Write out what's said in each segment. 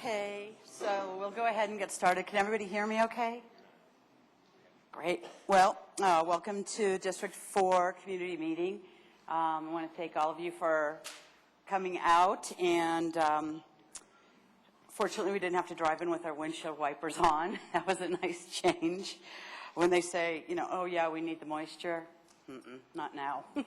Okay, so we'll go ahead and get started. Can everybody hear me okay? Great. Well, welcome to District 4 Community Meeting. I want to thank all of you for coming out, and fortunately we didn't have to drive in with our windshield wipers on. That was a nice change. When they say, you know, oh yeah, we need the moisture, not now. I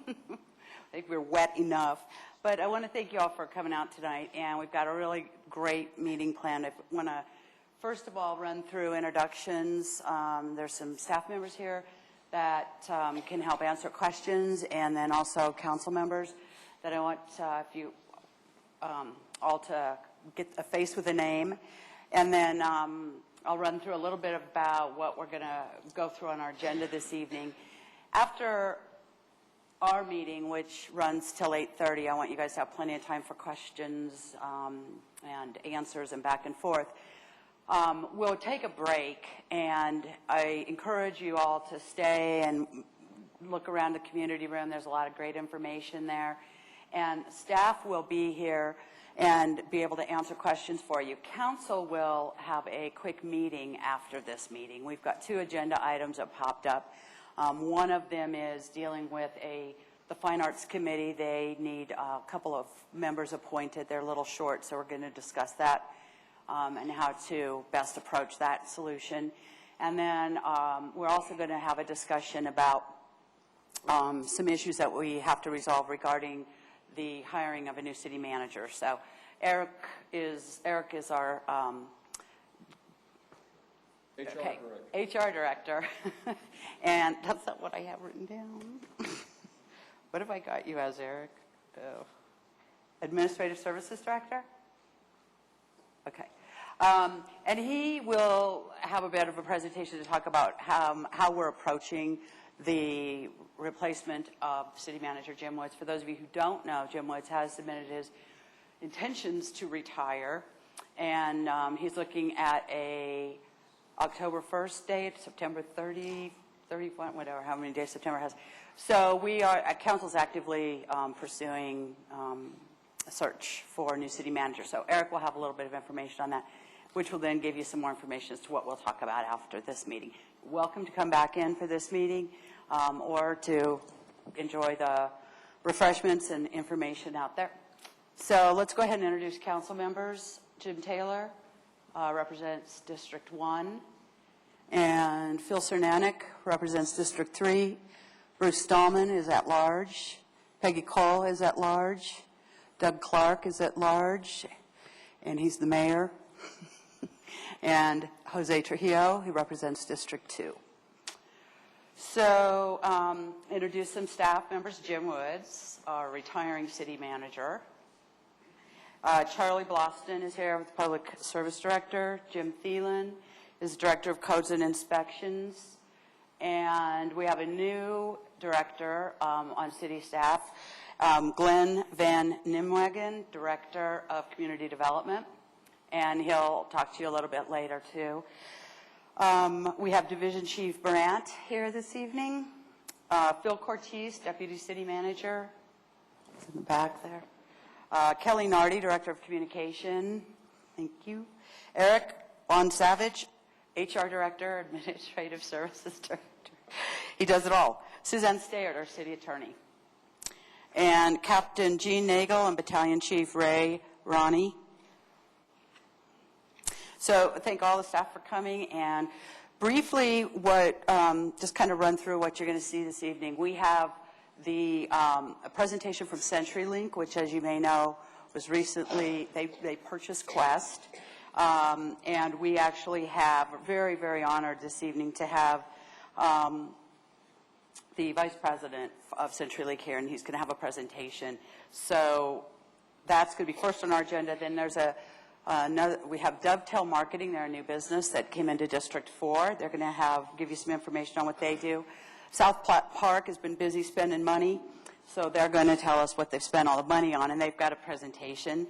think we're wet enough. But I want to thank you all for coming out tonight, and we've got a really great meeting planned. I want to, first of all, run through introductions. There's some staff members here that can help answer questions, and then also council members that I want if you all to get a face with a name. And then I'll run through a little bit about what we're going to go through on our agenda this evening. After our meeting, which runs till 8:30, I want you guys to have plenty of time for questions and answers and back and forth. We'll take a break, and I encourage you all to stay and look around the community room. There's a lot of great information there. And staff will be here and be able to answer questions for you. Council will have a quick meeting after this meeting. We've got 2 agenda items that popped up. One of them is dealing with the Fine Arts Committee. They need a couple of members appointed. They're a little short, so we're going to discuss that and how to best approach that solution. And then we're also going to have a discussion about some issues that we have to resolve regarding the hiring of a new city manager. So Eric is our HR director. And that's not what I have written down. What have I got you as, Eric? Oh. Administrative Services Director? Okay. And he will have a bit of a presentation to talk about how we're approaching the replacement of City Manager Jim Woods. For those of you who don't know, Jim Woods has submitted his intentions to retire, and he's looking at a October 1st date, September 30, 31, whatever, how many days September has. So we are, Council's actively pursuing a search for a new city manager. So Eric will have a little bit of information on that, which will then give you some more information as to what we'll talk about after this meeting. Welcome to come back in for this meeting or to enjoy the refreshments and information out there. So let's go ahead and introduce council members. Jim Taylor represents District 1, and Phil Cernanek represents District 3. Bruce Stallman is at large. Peggy Cole is at large. Doug Clark is at large, and he's the mayor. And Jose Trujillo, he represents District 2. So introduce some staff members. Jim Woods, our retiring city manager. Charlie Bloston is here with the Public Service Director. Jim Thielen is Director of Codes and Inspections. And we have a new director on city staff, Glenn Van Nimwegen, Director of Community Development. And he'll talk to you a little bit later, too. We have Division Chief Brandt here this evening. Phil Cortez, Deputy City Manager. It's in the back there. Kelly Nardi, Director of Communication. Thank you. Eric Von Savage, HR Director, Administrative Services Director. He does it all. Suzanne Stayard, our City Attorney. And Captain Gene Nagel and Battalion Chief Ray Ronnie. So thank all the staff for coming. And briefly, just kind of run through what you're going to see this evening. We have a presentation from CenturyLink, which, as you may know, was recently, they purchased Quest. And we actually have, very, very honored this evening to have the Vice President of CenturyLink here, and he's going to have a presentation. So that's going to be first on our agenda. Then there's we have Dovetail Marketing. They're a new business that came into District 4. They're going to give you some information on what they do. South Platte Park has been busy spending money, so they're going to tell us what they've spent all the money on, and they've got a presentation.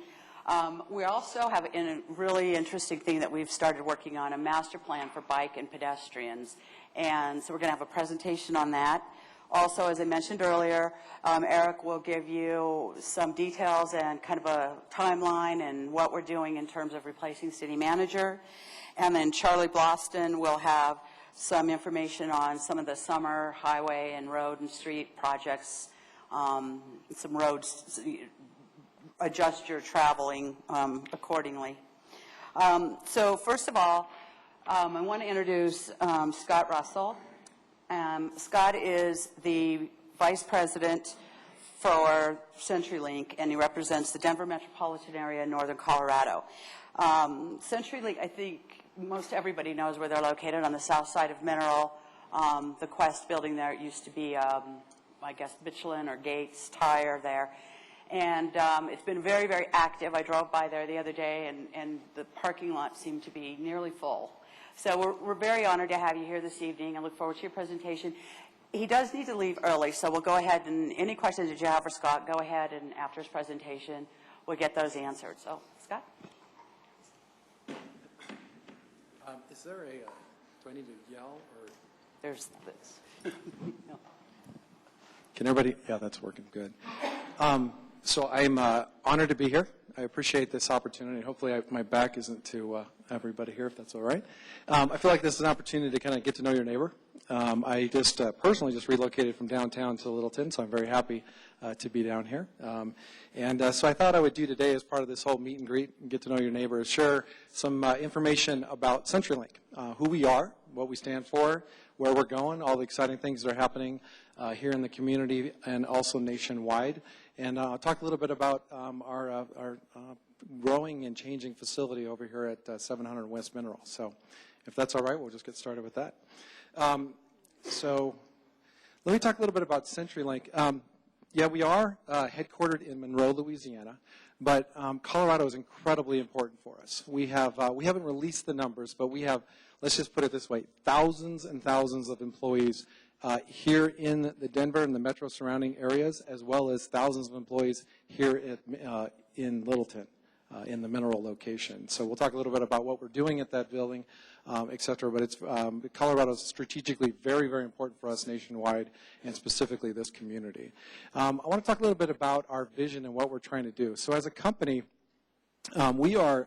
We also have a really interesting thing that we've started working on, a master plan for bike and pedestrians. And so we're going to have a presentation on that. Also, as I mentioned earlier, Eric will give you some details and kind of a timeline and what we're doing in terms of replacing city manager. And then Charlie Bloston will have some information on some of the summer highway and road and street projects, some roads, adjust your traveling accordingly. So first of all, I want to introduce Scott Russell. Scott is the Vice President for CenturyLink, and he represents the Denver metropolitan area in northern Colorado. CenturyLink, I think most everybody knows where they're located, on the south side of Mineral. The Quest building there, it used to be, I guess, Michelin or Gates Tire there. And it's been very, very active. I drove by there the other day, and the parking lot seemed to be nearly full. So we're very honored to have you here this evening. I look forward to your presentation. He does need to leave early, so we'll go ahead and any questions that you have for Scott, go ahead, and after his presentation, we'll get those answered. So, Scott? Is there a, do I need to yell or? There's this. No. Can everybody, yeah, that's working good. So I'm honored to be here. I appreciate this opportunity. Hopefully my back isn't to everybody here, if that's all right. I feel like this is an opportunity to kind of get to know your neighbor. I just personally just relocated from downtown to Littleton, so I'm very happy to be down here. So I thought I would do today, as part of this whole meet and greet and get to know your neighbor, is share some information about CenturyLink, who we are, what we stand for, where we're going, all the exciting things that are happening here in the community and also nationwide. And I'll talk a little bit about our growing and changing facility over here at 700 West Mineral. So if that's all right, we'll just get started with that. So let me talk a little bit about CenturyLink. Yeah, we are headquartered in Monroe, Louisiana, but Colorado is incredibly important for us. We haven't released the numbers, but we have, let's just put it this way, thousands and thousands of employees here in the Denver and the metro surrounding areas, as well as thousands of employees here in Littleton, in the Mineral location. So we'll talk a little bit about what we're doing at that building, et cetera, but it's, Colorado is strategically very, very important for us nationwide, and specifically this community. I want to talk a little bit about our vision and what we're trying to do. So as a company, we are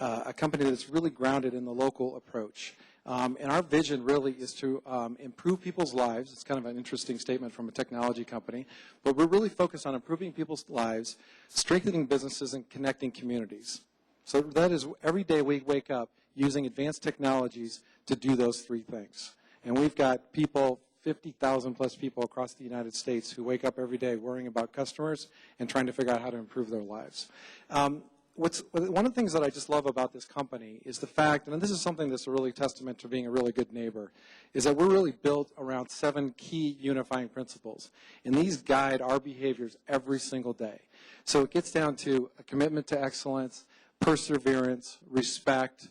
a company that's really grounded in the local approach. And our vision really is to improve people's lives. It's kind of an interesting statement from a technology company, but we're really focused on improving people's lives, strengthening businesses, and connecting communities. So that is, every day we wake up using advanced technologies to do those three things. And we've got people, 50,000 plus people across the United States, who wake up every day worrying about customers and trying to figure out how to improve their lives. One of the things that I just love about this company is the fact, and this is something that's a really testament to being a really good neighbor, is that we're really built around 7 key unifying principles. And these guide our behaviors every single day. So it gets down to a commitment to excellence, perseverance, respect,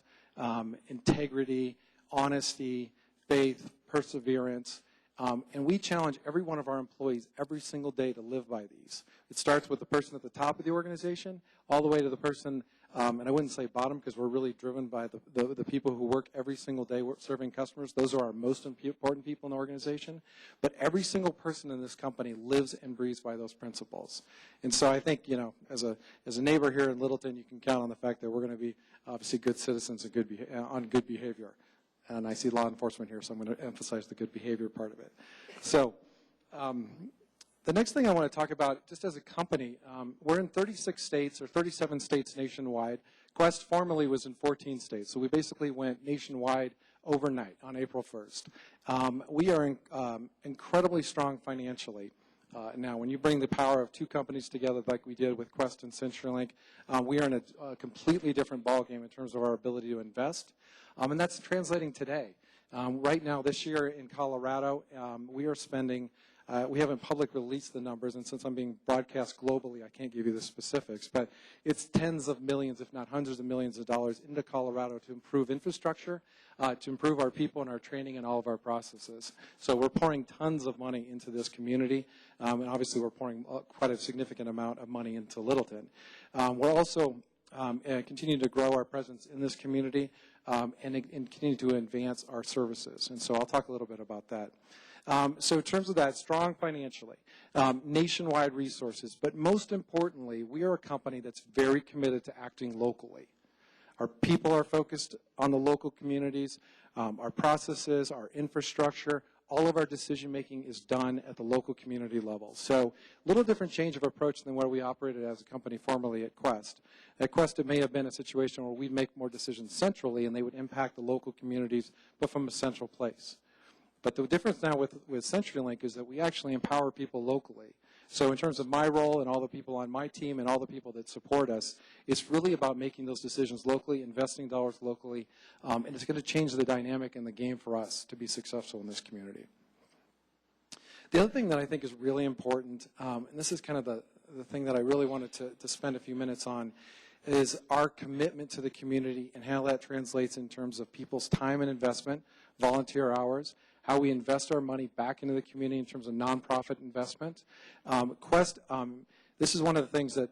integrity, honesty, faith, perseverance. And we challenge every one of our employees every single day to live by these. It starts with the person at the top of the organization, all the way to the person, and I wouldn't say bottom, because we're really driven by the people who work every single day serving customers. Those are our most important people in the organization. But every single person in this company lives and breathes by those principles. And so I think, you know, as a neighbor here in Littleton, you can count on the fact that we're going to be obviously good citizens and on good behavior. And I see law enforcement here, so I'm going to emphasize the good behavior part of it. So the next thing I want to talk about, just as a company, we're in 36 states or 37 states nationwide. Quest formerly was in 14 states, so we basically went nationwide overnight on April 1st. We are incredibly strong financially. Now, when you bring the power of 2 companies together like we did with Quest and CenturyLink, we are in a completely different ballgame in terms of our ability to invest. And that's translating today. Right now, this year in Colorado, we are spending, we haven't publicly released the numbers, and since I'm being broadcast globally, I can't give you the specifics, but it's tens of millions, if not hundreds of millions of dollars into Colorado to improve infrastructure, to improve our people and our training and all of our processes. So we're pouring tons of money into this community, and obviously we're pouring quite a significant amount of money into Littleton. We're also continuing to grow our presence in this community and continue to advance our services. And so I'll talk a little bit about that. So in terms of that, strong financially, nationwide resources, but most importantly, we are a company that's very committed to acting locally. Our people are focused on the local communities. Our processes, our infrastructure, all of our decision-making is done at the local community level. So a little different change of approach than where we operated as a company formerly at Quest. At Quest, it may have been a situation where we'd make more decisions centrally and they would impact the local communities, but from a central place. But the difference now with CenturyLink is that we actually empower people locally. So in terms of my role and all the people on my team and all the people that support us, it's really about making those decisions locally, investing dollars locally, and it's going to change the dynamic in the game for us to be successful in this community. The other thing that I think is really important, and this is kind of the thing that I really wanted to spend a few minutes on, is our commitment to the community and how that translates in terms of people's time and investment, volunteer hours, how we invest our money back into the community in terms of nonprofit investment. Quest, this is one of the things that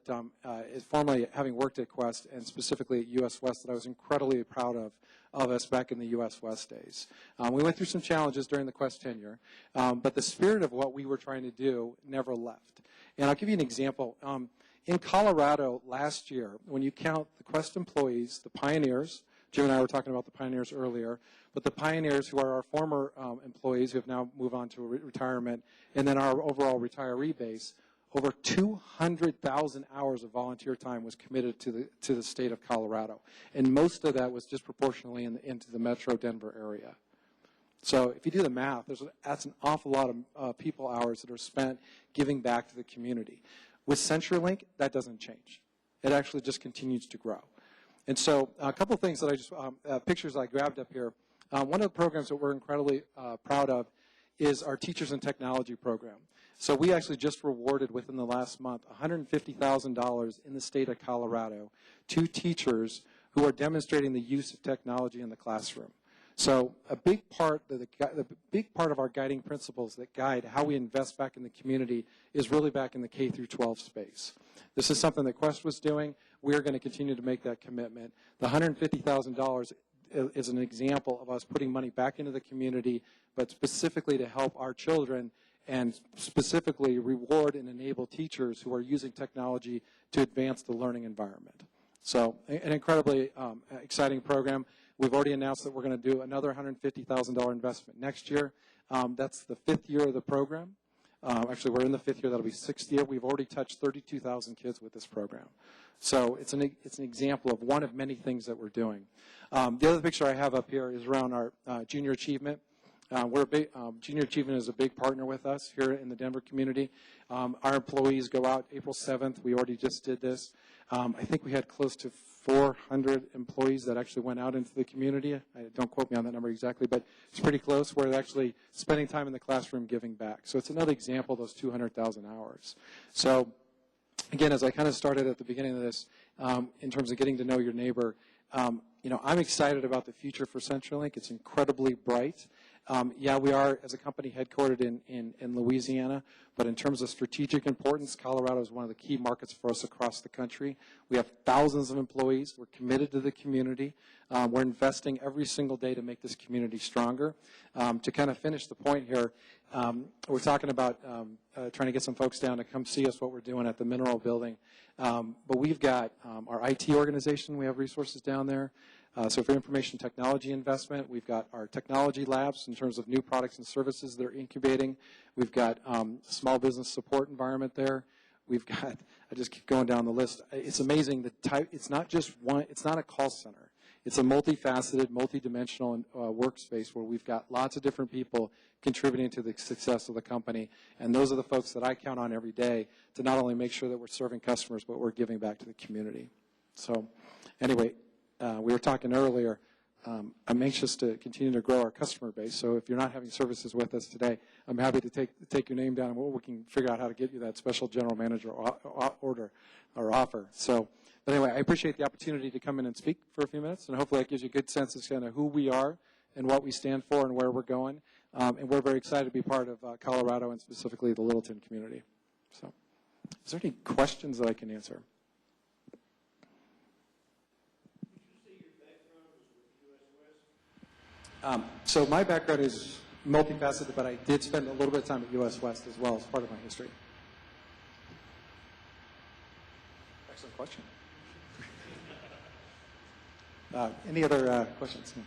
is formerly having worked at Quest and specifically at US West that I was incredibly proud of us back in the US West days. We went through some challenges during the Quest tenure, but the spirit of what we were trying to do never left. And I'll give you an example. In Colorado last year, when you count the Quest employees, the pioneers, Jim and I were talking about the pioneers earlier, but the pioneers who are our former employees who have now moved on to retirement, and then our overall retiree base, over 200,000 hours of volunteer time was committed to the state of Colorado. And most of that was disproportionately into the metro Denver area. So if you do the math, that's an awful lot of people hours that are spent giving back to the community. With CenturyLink, that doesn't change. It actually just continues to grow. And so a couple of things that I just, pictures I grabbed up here. One of the programs that we're incredibly proud of is our Teachers in Technology program. So we actually just rewarded within the last month $150,000 in the state of Colorado to teachers who are demonstrating the use of technology in the classroom. So a big part of our guiding principles that guide how we invest back in the community is really back in the K through 12 space. This is something that Quest was doing. We're going to continue to make that commitment. The $150,000 is an example of us putting money back into the community, but specifically to help our children and specifically reward and enable teachers who are using technology to advance the learning environment. So an incredibly exciting program. We've already announced that we're going to do another $150,000 investment next year. That's the 5th year of the program. Actually, we're in the 5th year. That'll be 6th year. We've already touched 32,000 kids with this program. So it's an example of one of many things that we're doing. The other picture I have up here is around our junior achievement. Junior Achievement is a big partner with us here in the Denver community. Our employees go out April 7th. We already just did this. I think we had close to 400 employees that actually went out into the community. Don't quote me on that number exactly, but it's pretty close. We're actually spending time in the classroom giving back. So it's another example of those 200,000 hours. So again, as I kind of started at the beginning of this, in terms of getting to know your neighbor, I'm excited about the future for CenturyLink. It's incredibly bright. Yeah, we are, as a company, headquartered in Louisiana, but in terms of strategic importance, Colorado is one of the key markets for us across the country. We have thousands of employees. We're committed to the community. We're investing every single day to make this community stronger. To kind of finish the point here, we're talking about trying to get some folks down to come see us what we're doing at the Mineral Building. But we've got our IT organization. We have resources down there. So for information technology investment, we've got our technology labs in terms of new products and services that are incubating. We've got a small business support environment there. We've got, I just keep going down the list. It's amazing the type, it's not just one, it's not a call center. It's a multifaceted, multidimensional workspace where we've got lots of different people contributing to the success of the company. And those are the folks that I count on every day to not only make sure that we're serving customers, but we're giving back to the community. So anyway, we were talking earlier, I'm anxious to continue to grow our customer base. So if you're not having services with us today, I'm happy to take your name down and we can figure out how to get you that special general manager order or offer. So, but anyway, I appreciate the opportunity to come in and speak for a few minutes, and hopefully that gives you a good sense of kind of who we are and what we stand for and where we're going. And we're very excited to be part of Colorado and specifically the Littleton community. So, is there any questions that I can answer? So my background is multifaceted, but I did spend a little bit of time at US West as well as part of my history. Excellent question. Any other questions? Plus,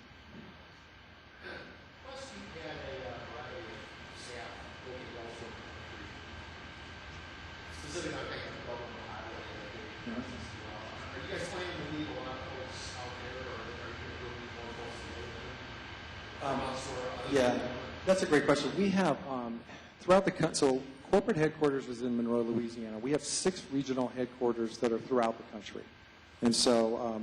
you had a variety of staff working also specifically on thinking of government highway. Are you guys planning to leave a lot of folks out there, or are you going to leave more folks in the Yeah, that's a great question. We have, throughout the so corporate headquarters is in Monroe, Louisiana. We have 6 regional headquarters that are throughout the country. And so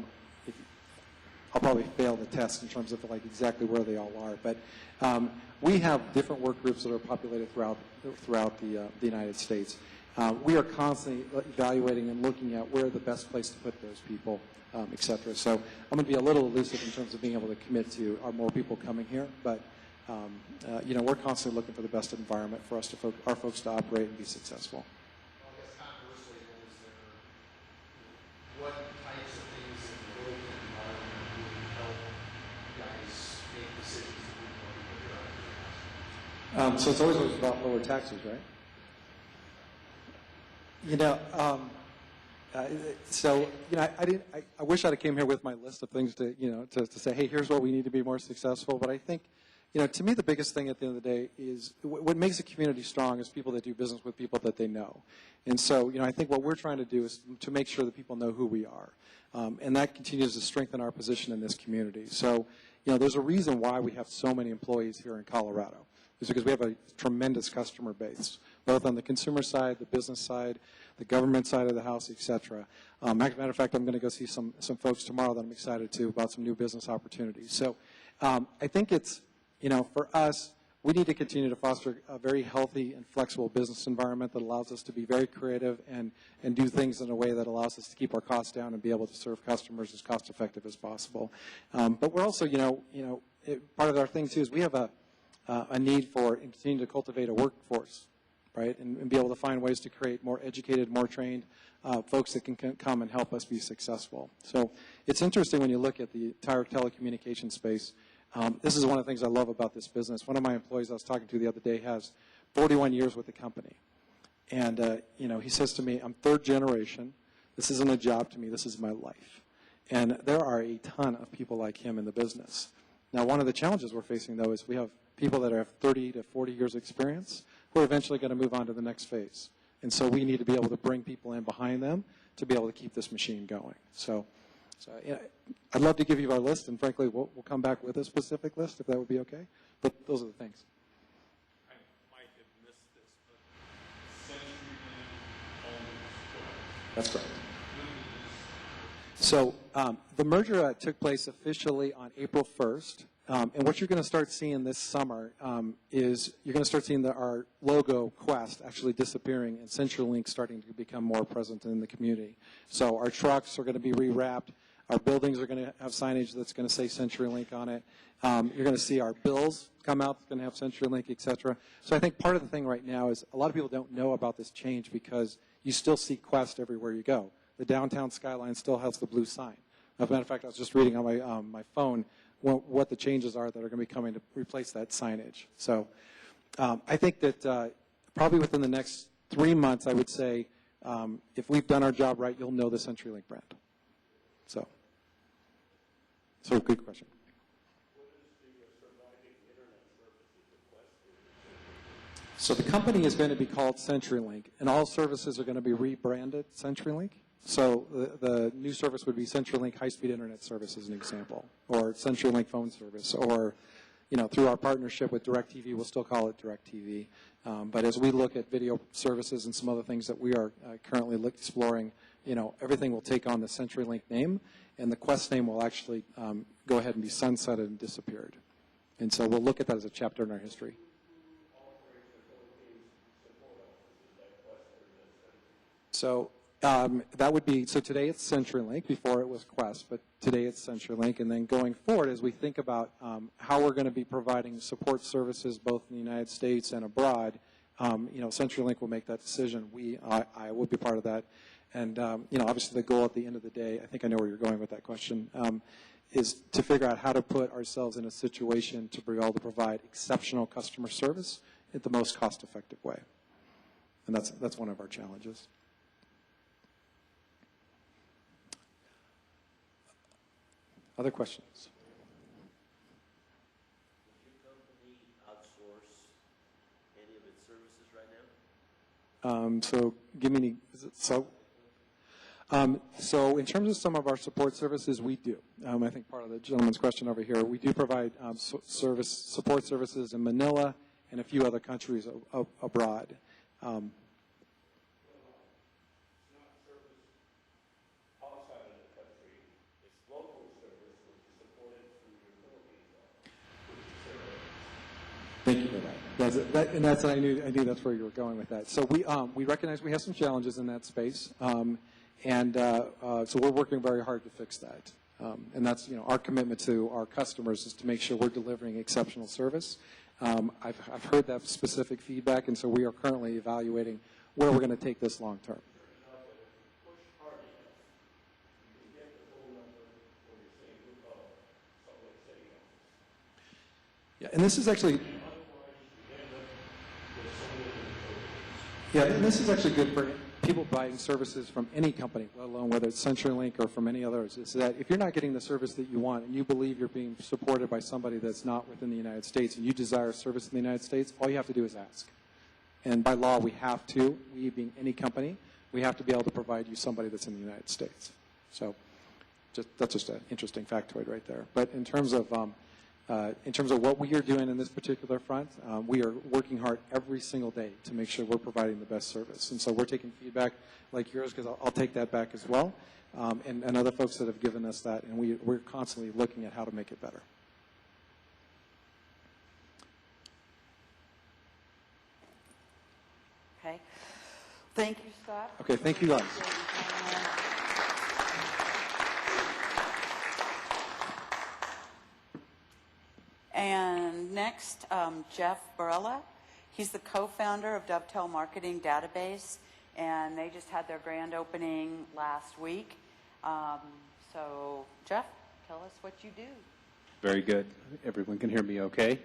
I'll probably fail the test in terms of like exactly where they all are. But we have different work groups that are populated throughout the United States. We are constantly evaluating and looking at where the best place to put those people, et cetera. So I'm going to be a little elusive in terms of being able to commit to are more people coming here. But, we're constantly looking for the best environment for us our folks to operate and be successful. Well, I guess conversely, then, is there, what types of things in the work environment would help you guys make decisions to move more people here? So it's always about lower taxes, right? I wish I'd have came here with my list of things to say, hey, here's what we need to be more successful. But I think, to me, the biggest thing at the end of the day is what makes a community strong is people that do business with people that they know. And so, I think what we're trying to do is to make sure that people know who we are. And that continues to strengthen our position in this community. So, there's a reason why we have so many employees here in Colorado. It's because we have a tremendous customer base, both on the consumer side, the business side, the government side of the house, et cetera. Matter of fact, I'm going to go see some folks tomorrow that I'm excited to about some new business opportunities. So I think it's, for us, we need to continue to foster a very healthy and flexible business environment that allows us to be very creative and do things in a way that allows us to keep our costs down and be able to serve customers as cost effective as possible. But we're also, part of our thing too is we have a need for and continue to cultivate a workforce, right, and be able to find ways to create more educated, more trained folks that can come and help us be successful. So it's interesting when you look at the entire telecommunications space. This is one of the things I love about this business. One of my employees I was talking to the other day has 41 years with the company. And, he says to me, I'm 3rd generation. This isn't a job to me. This is my life. And there are a ton of people like him in the business. Now, one of the challenges we're facing, though, is we have people that have 30 to 40 years experience who are eventually going to move on to the next phase. And so we need to be able to bring people in behind them to be able to keep this machine going. So I'd love to give you our list, and frankly, we'll come back with a specific list if that would be okay. But those are the things. I might have missed this, but CenturyLink owns what? That's correct. So the merger took place officially on April 1st. And what you're going to start seeing this summer is you're going to start seeing our logo, Quest, actually disappearing and CenturyLink starting to become more present in the community. So our trucks are going to be rewrapped. Our buildings are going to have signage that's going to say CenturyLink on it. You're going to see our bills come out that's going to have CenturyLink, et cetera. So I think part of the thing right now is a lot of people don't know about this change because you still see Quest everywhere you go. The downtown skyline still has the blue sign. As a matter of fact, I was just reading on my phone what the changes are that are going to be coming to replace that signage. So I think that probably within the next 3 months, I would say, if we've done our job right, you'll know the CenturyLink brand. So good question. What is the surviving internet services request? So the company is going to be called CenturyLink, and all services are going to be rebranded CenturyLink. So the new service would be CenturyLink high-speed internet service as an example, or CenturyLink phone service, or through our partnership with DirecTV, we'll still call it DirecTV. But as we look at video services and some other things that we are currently exploring, everything will take on the CenturyLink name, and the Quest name will actually go ahead and be sunsetted and disappeared. And so we'll look at that as a chapter in our history. So that would be, so today it's CenturyLink. Before it was Quest, but today it's CenturyLink. And then going forward, as we think about how we're going to be providing support services both in the United States and abroad, CenturyLink will make that decision. I will be part of that. And, obviously the goal at the end of the day, I think I know where you're going with that question, is to figure out how to put ourselves in a situation to be able to provide exceptional customer service in the most cost-effective way. And that's one of our challenges. Other questions? Does your company outsource any of its services right now? So give me any, is it so? So in terms of some of our support services, we do. I think part of the gentleman's question over here, we do provide support services in Manila and a few other countries abroad. It's not service outside of the country. It's local service, which is supported through your Philippines office, which is Thank you for that. And that's I knew that's where you were going with that. So we recognize we have some challenges in that space, so we're working very hard to fix that. And that's our commitment to our customers is to make sure we're delivering exceptional service. I've heard that specific feedback, and so we are currently evaluating where we're going to take this long term. Yeah, and this is actually. Yeah, and this is actually good for people buying services from any company, let alone whether it's CenturyLink or from any others, is that if you're not getting the service that you want and you believe you're being supported by somebody that's not within the United States and you desire service in the United States, all you have to do is ask. And by law, we have to, we being any company, we have to be able to provide you somebody that's in the United States. So that's just an interesting factoid right there. But in terms of what we are doing in this particular front, we are working hard every single day to make sure we're providing the best service. And so we're taking feedback like yours, because I'll take that back as well, and other folks that have given us that, and we're constantly looking at how to make it better. Okay. Thank you, Scott. Okay, thank you guys. And next, Jeff Barella. He's the co-founder of Dovetail Marketing Database, and they just had their grand opening last week. So, Jeff, tell us what you do. Very good. Everyone can hear me okay?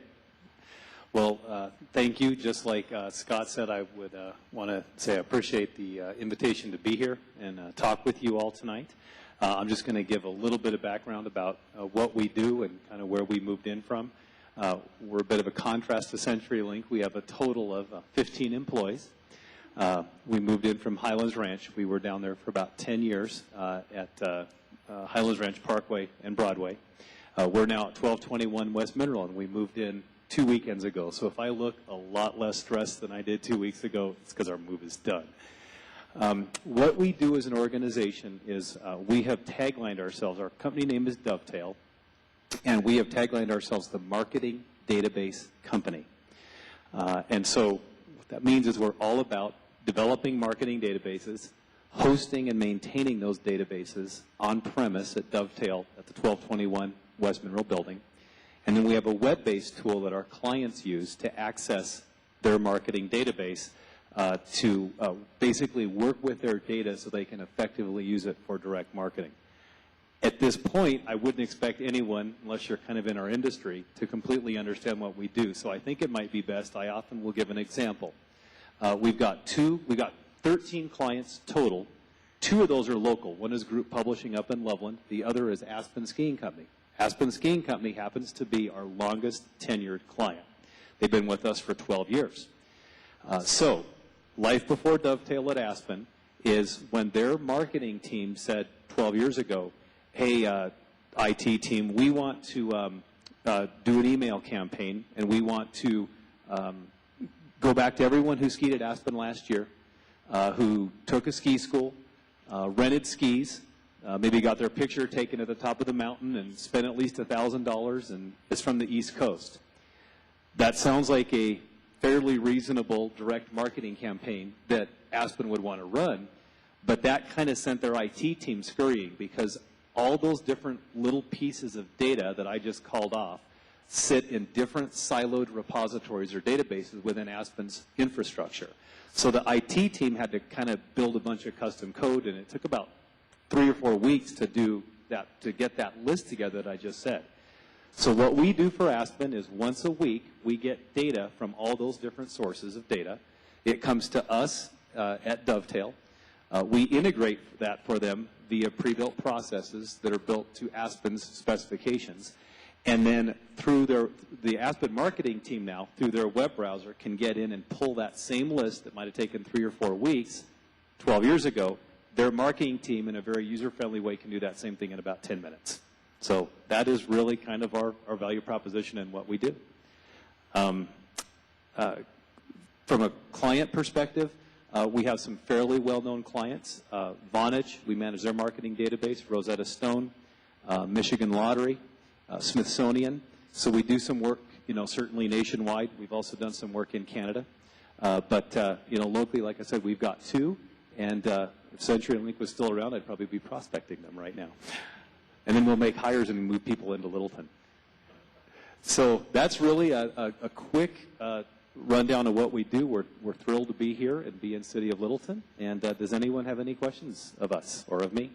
Well, thank you. Just like Scott said, I would want to say I appreciate the invitation to be here and talk with you all tonight. I'm just going to give a little bit of background about what we do and kind of where we moved in from. We're a bit of a contrast to CenturyLink. We have a total of 15 employees. We moved in from Highlands Ranch. We were down there for about 10 years at Highlands Ranch Parkway and Broadway. We're now at 1221 West Mineral, and we moved in 2 weekends ago. So if I look a lot less stressed than I did 2 weeks ago, it's because our move is done. What we do as an organization is we have taglined ourselves. Our company name is Dovetail, and we have taglined ourselves the Marketing Database Company. And so what that means is we're all about developing marketing databases, hosting and maintaining those databases on premise at Dovetail at the 1221 West Mineral building. And then we have a web-based tool that our clients use to access their marketing database to basically work with their data so they can effectively use it for direct marketing. At this point, I wouldn't expect anyone, unless you're kind of in our industry, to completely understand what we do. So I think it might be best, I often will give an example. We've got 13 clients total. 2 of those are local. One is Group Publishing up in Loveland. The other is Aspen Skiing Company. Aspen Skiing Company happens to be our longest tenured client. They've been with us for 12 years. So life before Dovetail at Aspen is when their marketing team said 12 years ago, hey, IT team, we want to do an email campaign, and we want to go back to everyone who skied at Aspen last year, who took a ski school, rented skis, maybe got their picture taken at the top of the mountain and spent at least $1,000 and is from the East Coast. That sounds like a fairly reasonable direct marketing campaign that Aspen would want to run, but that kind of sent their IT team scurrying because all those different little pieces of data that I just called off sit in different siloed repositories or databases within Aspen's infrastructure. So the IT team had to kind of build a bunch of custom code, and it took about 3 or 4 weeks to do to get that list together that I just said. So what we do for Aspen is once a week, we get data from all those different sources of data. It comes to us at Dovetail. We integrate that for them via pre-built processes that are built to Aspen's specifications. And then through the Aspen marketing team now, through their web browser, can get in and pull that same list that might have taken 3 or 4 weeks 12 years ago. Their marketing team, in a very user-friendly way, can do that same thing in about 10 minutes. So that is really kind of our value proposition and what we do. From a client perspective, we have some fairly well-known clients. Vonage, we manage their marketing database. Rosetta Stone, Michigan Lottery, Smithsonian. So we do some work, certainly nationwide. We've also done some work in Canada. But locally, like I said, we've got 2. And if CenturyLink was still around, I'd probably be prospecting them right now. And then we'll make hires and move people into Littleton. So that's really a quick rundown of what we do. We're thrilled to be here and be in the city of Littleton. And does anyone have any questions of us or of me?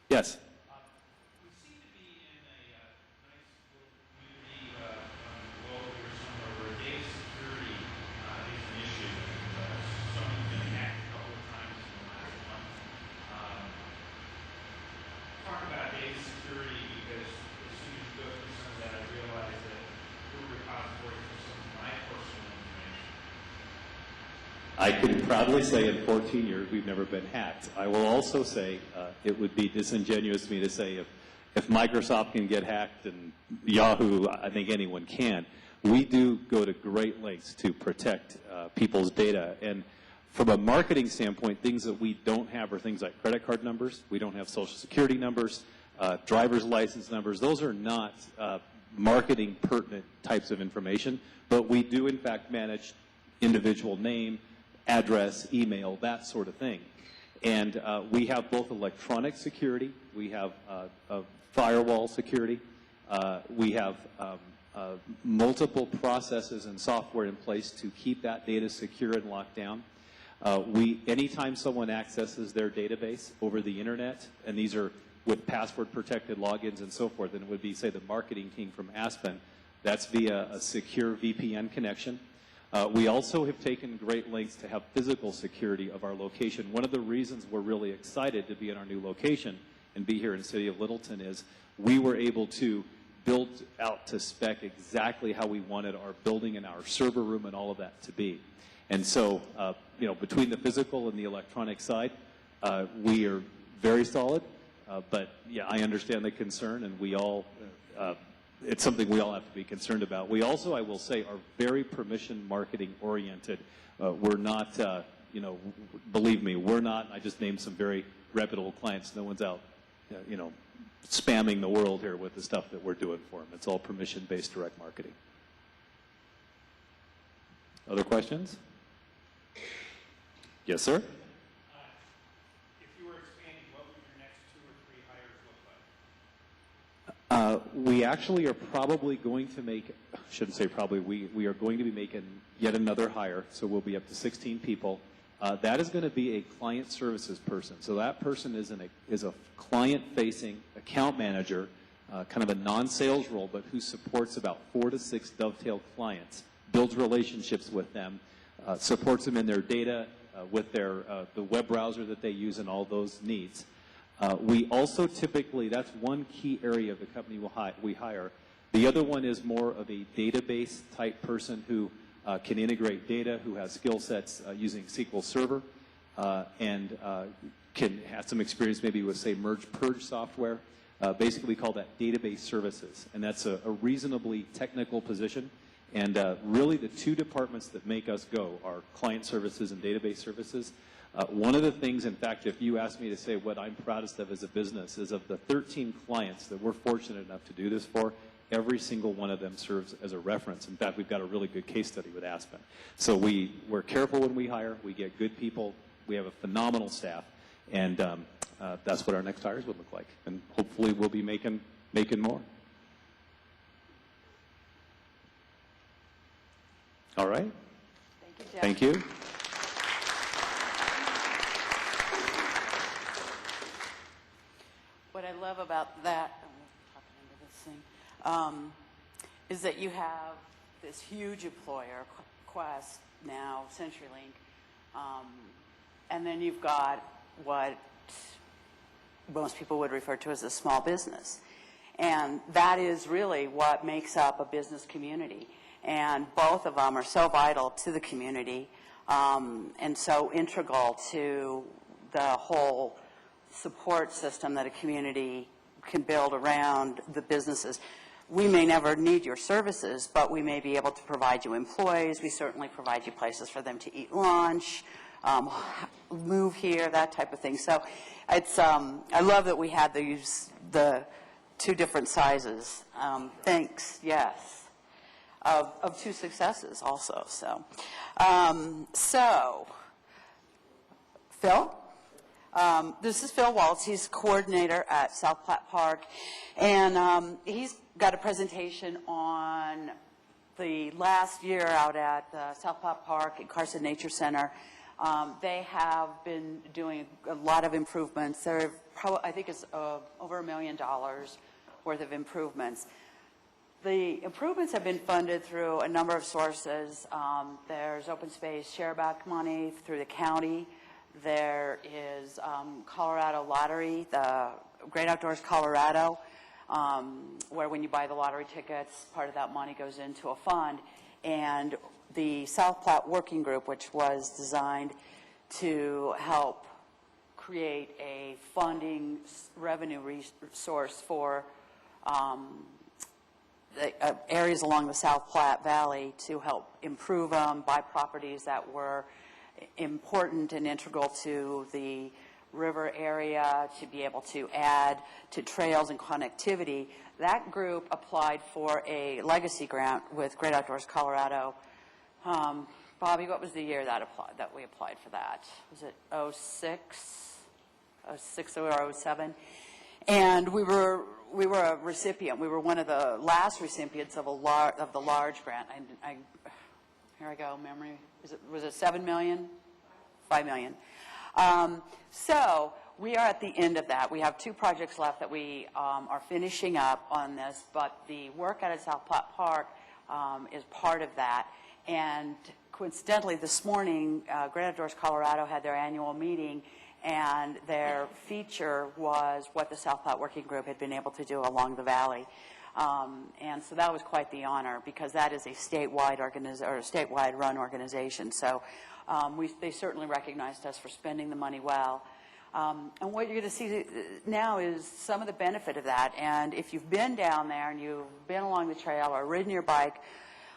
Yes. We seem to be in a nice little community below here somewhere where data security is an issue. Someone's been hacked a couple of times in the last month. Talk about data security because as soon as you go through some of that, I realize that we're a repository for some of my personal information. I can proudly say in 14 years we've never been hacked. I will also say it would be disingenuous of me to say if Microsoft can get hacked and Yahoo, I think anyone can. We do go to great lengths to protect people's data. And from a marketing standpoint, things that we don't have are things like credit card numbers. We don't have social security numbers, driver's license numbers. Those are not marketing pertinent types of information. But we do, in fact, manage individual name, address, email, that sort of thing. And we have both electronic security, we have firewall security, we have multiple processes and software in place to keep that data secure and locked down. Anytime someone accesses their database over the internet, and these are with password-protected logins and so forth, and it would be, say, the marketing team from Aspen, that's via a secure VPN connection. We also have taken great lengths to have physical security of our location. One of the reasons we're really excited to be in our new location and be here in the city of Littleton is we were able to build out to spec exactly how we wanted our building and our server room and all of that to be. And so, between the physical and the electronic side, we are very solid. But, yeah, I understand the concern, and we all it's something we all have to be concerned about. We also, I will say, are very permission marketing oriented. We're not, believe me, we're not. I just named some very reputable clients. No one's out, spamming the world here with the stuff that we're doing for them. It's all permission-based direct marketing. Other questions? Yes, sir? If you were expanding, what would your next 2 or 3 hires look like? We actually are probably going to make, I shouldn't say probably, we are going to be making yet another hire, so we'll be up to 16 people. That is going to be a client services person. So that person is a client-facing account manager, kind of a non-sales role, but who supports about 4 to 6 Dovetail clients, builds relationships with them, supports them in their data, with the web browser that they use and all those needs. We also typically, that's one key area of the company we hire. The other one is more of a database type person who can integrate data, who has skill sets using SQL Server, and can have some experience maybe with, say, merge-purge software. Basically, we call that database services, and that's a reasonably technical position. And really, the 2 departments that make us go are client services and database services. One of the things, in fact, if you ask me to say what I'm proudest of as a business, is of the 13 clients that we're fortunate enough to do this for, every single one of them serves as a reference. In fact, we've got a really good case study with Aspen. So we're careful when we hire. We get good people. We have a phenomenal staff. And that's what our next hires would look like. And hopefully we'll be making more. All right. Thank you, Jeff. Thank you. what I love about that, is that you have this huge employer, Quest, now CenturyLink, and then you've got what most people would refer to as a small business. And that is really what makes up a business community. And both of them are so vital to the community and so integral to the whole support system that a community can build around the businesses. We may never need your services, but we may be able to provide you employees. We certainly provide you places for them to eat lunch, move here, that type of thing. So it's, I love that we had the two different sizes. Thanks, yes, of two successes also. So, Phil? This is Phil Waltz. He's coordinator at South Platte Park, and he's got a presentation on the last year out at South Platte Park at Carson Nature Center. They have been doing a lot of improvements. They're probably, I think it's over $1 million worth of improvements. The improvements have been funded through a number of sources. There's open space shareback money through the county. There is Colorado Lottery, the Great Outdoors Colorado, where when you buy the lottery tickets, part of that money goes into a fund. And the South Platte Working Group, which was designed to help create a funding revenue resource for areas along the South Platte Valley to help improve them, buy properties that were important and integral to the river area, to be able to add to trails and connectivity. That group applied for a legacy grant with Great Outdoors Colorado. Bobby, what was the year that we applied for that? Was it 06 or 07? And we were a recipient. We were one of the last recipients of the large grant. Here I go, memory. Was it 7 million? 5 million. So we are at the end of that. We have 2 projects left that we are finishing up on this, but the work out at South Platte Park is part of that. And coincidentally, this morning, Great Outdoors Colorado had their annual meeting, and their feature was what the South Platte Working Group had been able to do along the valley. And so that was quite the honor, because that is a statewide run organization. So they certainly recognized us for spending the money well. And what you're going to see now is some of the benefit of that. And if you've been down there and you've been along the trail or ridden your bike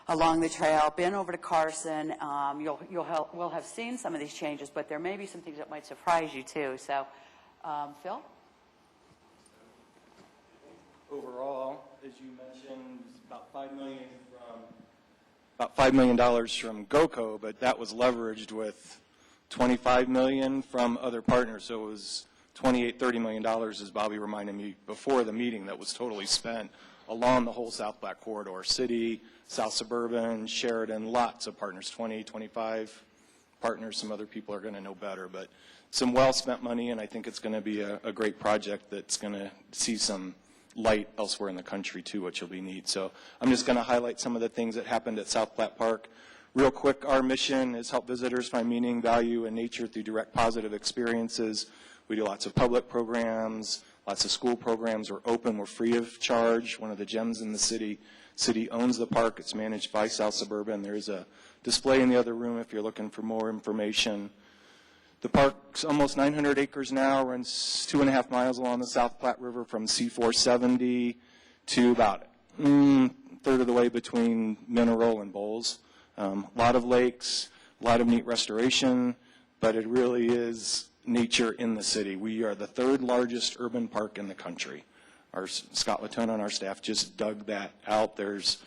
along the trail, been over to Carson, we'll have seen some of these changes, but there may be some things that might surprise you too. So, Phil? Overall, as you mentioned, about $5 million from GOCO, but that was leveraged with $25 million from other partners. So it was $28-30 million, as Bobby reminded me before the meeting, that was totally spent along the whole South Platte corridor. City, South Suburban, Sheridan, lots of partners, 20, 25 partners. Some other people are going to know better, but some well-spent money, and I think it's going to be a great project that's going to see some light elsewhere in the country too, which will be neat. So I'm just going to highlight some of the things that happened at South Platte Park. Real quick, our mission is help visitors find meaning, value, and nature through direct positive experiences. We do lots of public programs, lots of school programs. We're open, we're free of charge. One of the gems in the city. City owns the park. It's managed by South Suburban. There's a display in the other room if you're looking for more information. The park's almost 900 acres now, runs 2.5 miles along the South Platte River from C470 to about a third of the way between Mineral and Bowles. A lot of lakes, a lot of neat restoration, but it really is nature in the city. We are the 3rd largest urban park in the country. Our Scott Latona on our staff just dug that out. There's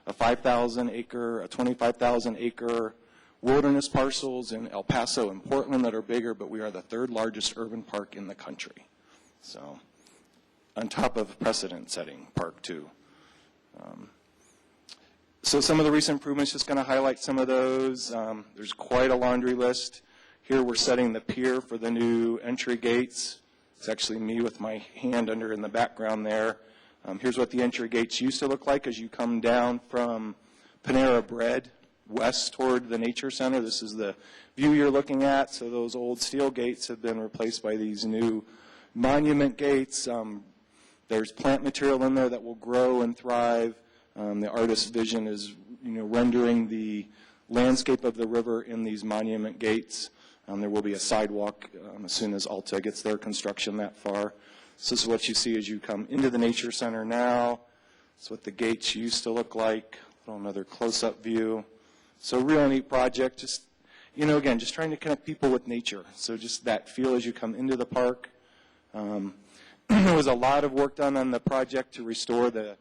a 5,000 acre, a 25,000 acre wilderness parcels in El Paso and Portland that are bigger, but we are the 3rd largest urban park in the country. So, on top of precedent-setting park too. So some of the recent improvements, just going to highlight some of those. There's quite a laundry list. Here we're setting the pier for the new entry gates. It's actually me with my hand under in the background there. Here's what the entry gates used to look like as you come down from Panera Bread west toward the Nature Center. This is the view you're looking at. So those old steel gates have been replaced by these new monument gates. There's plant material in there that will grow and thrive. The artist's vision is, rendering the landscape of the river in these monument gates. There will be a sidewalk as soon as Alta gets their construction that far. So this is what you see as you come into the Nature Center now. It's what the gates used to look like. Another close-up view. So real neat project. Just, again, just trying to connect people with nature. So just that feel as you come into the park. There was a lot of work done on the project to restore the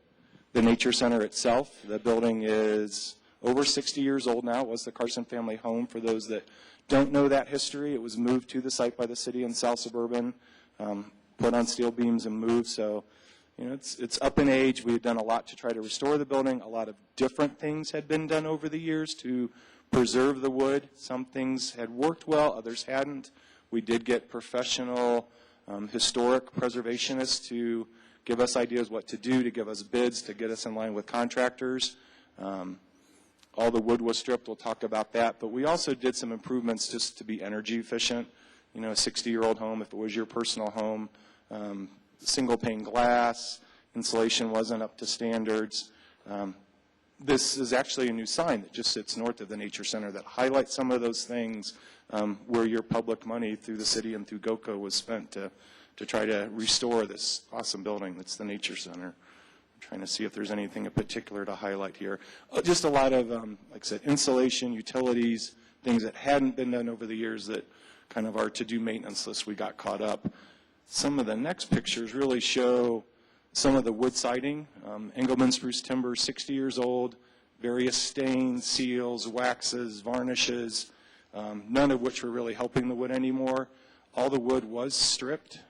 Nature Center itself. The building is over 60 years old now. It was the Carson family home. For those that don't know that history, it was moved to the site by the city in South Suburban, put on steel beams and moved. So, it's up in age. We had done a lot to try to restore the building. A lot of different things had been done over the years to preserve the wood. Some things had worked well, others hadn't. We did get professional historic preservationists to give us ideas what to do, to give us bids, to get us in line with contractors. All the wood was stripped. We'll talk about that. But we also did some improvements just to be energy efficient. A 60-year-old home, if it was your personal home, single pane glass, insulation wasn't up to standards. This is actually a new sign that just sits north of the Nature Center that highlights some of those things where your public money through the city and through GOCO was spent to try to restore this awesome building that's the Nature Center. I'm trying to see if there's anything in particular to highlight here. Just a lot of, like I said, insulation, utilities, things that hadn't been done over the years that kind of our to-do maintenance list we got caught up. Some of the next pictures really show some of the wood siding. Engelmann spruce timber, 60 years old, various stains, seals, waxes, varnishes, none of which were really helping the wood anymore. All the wood was stripped.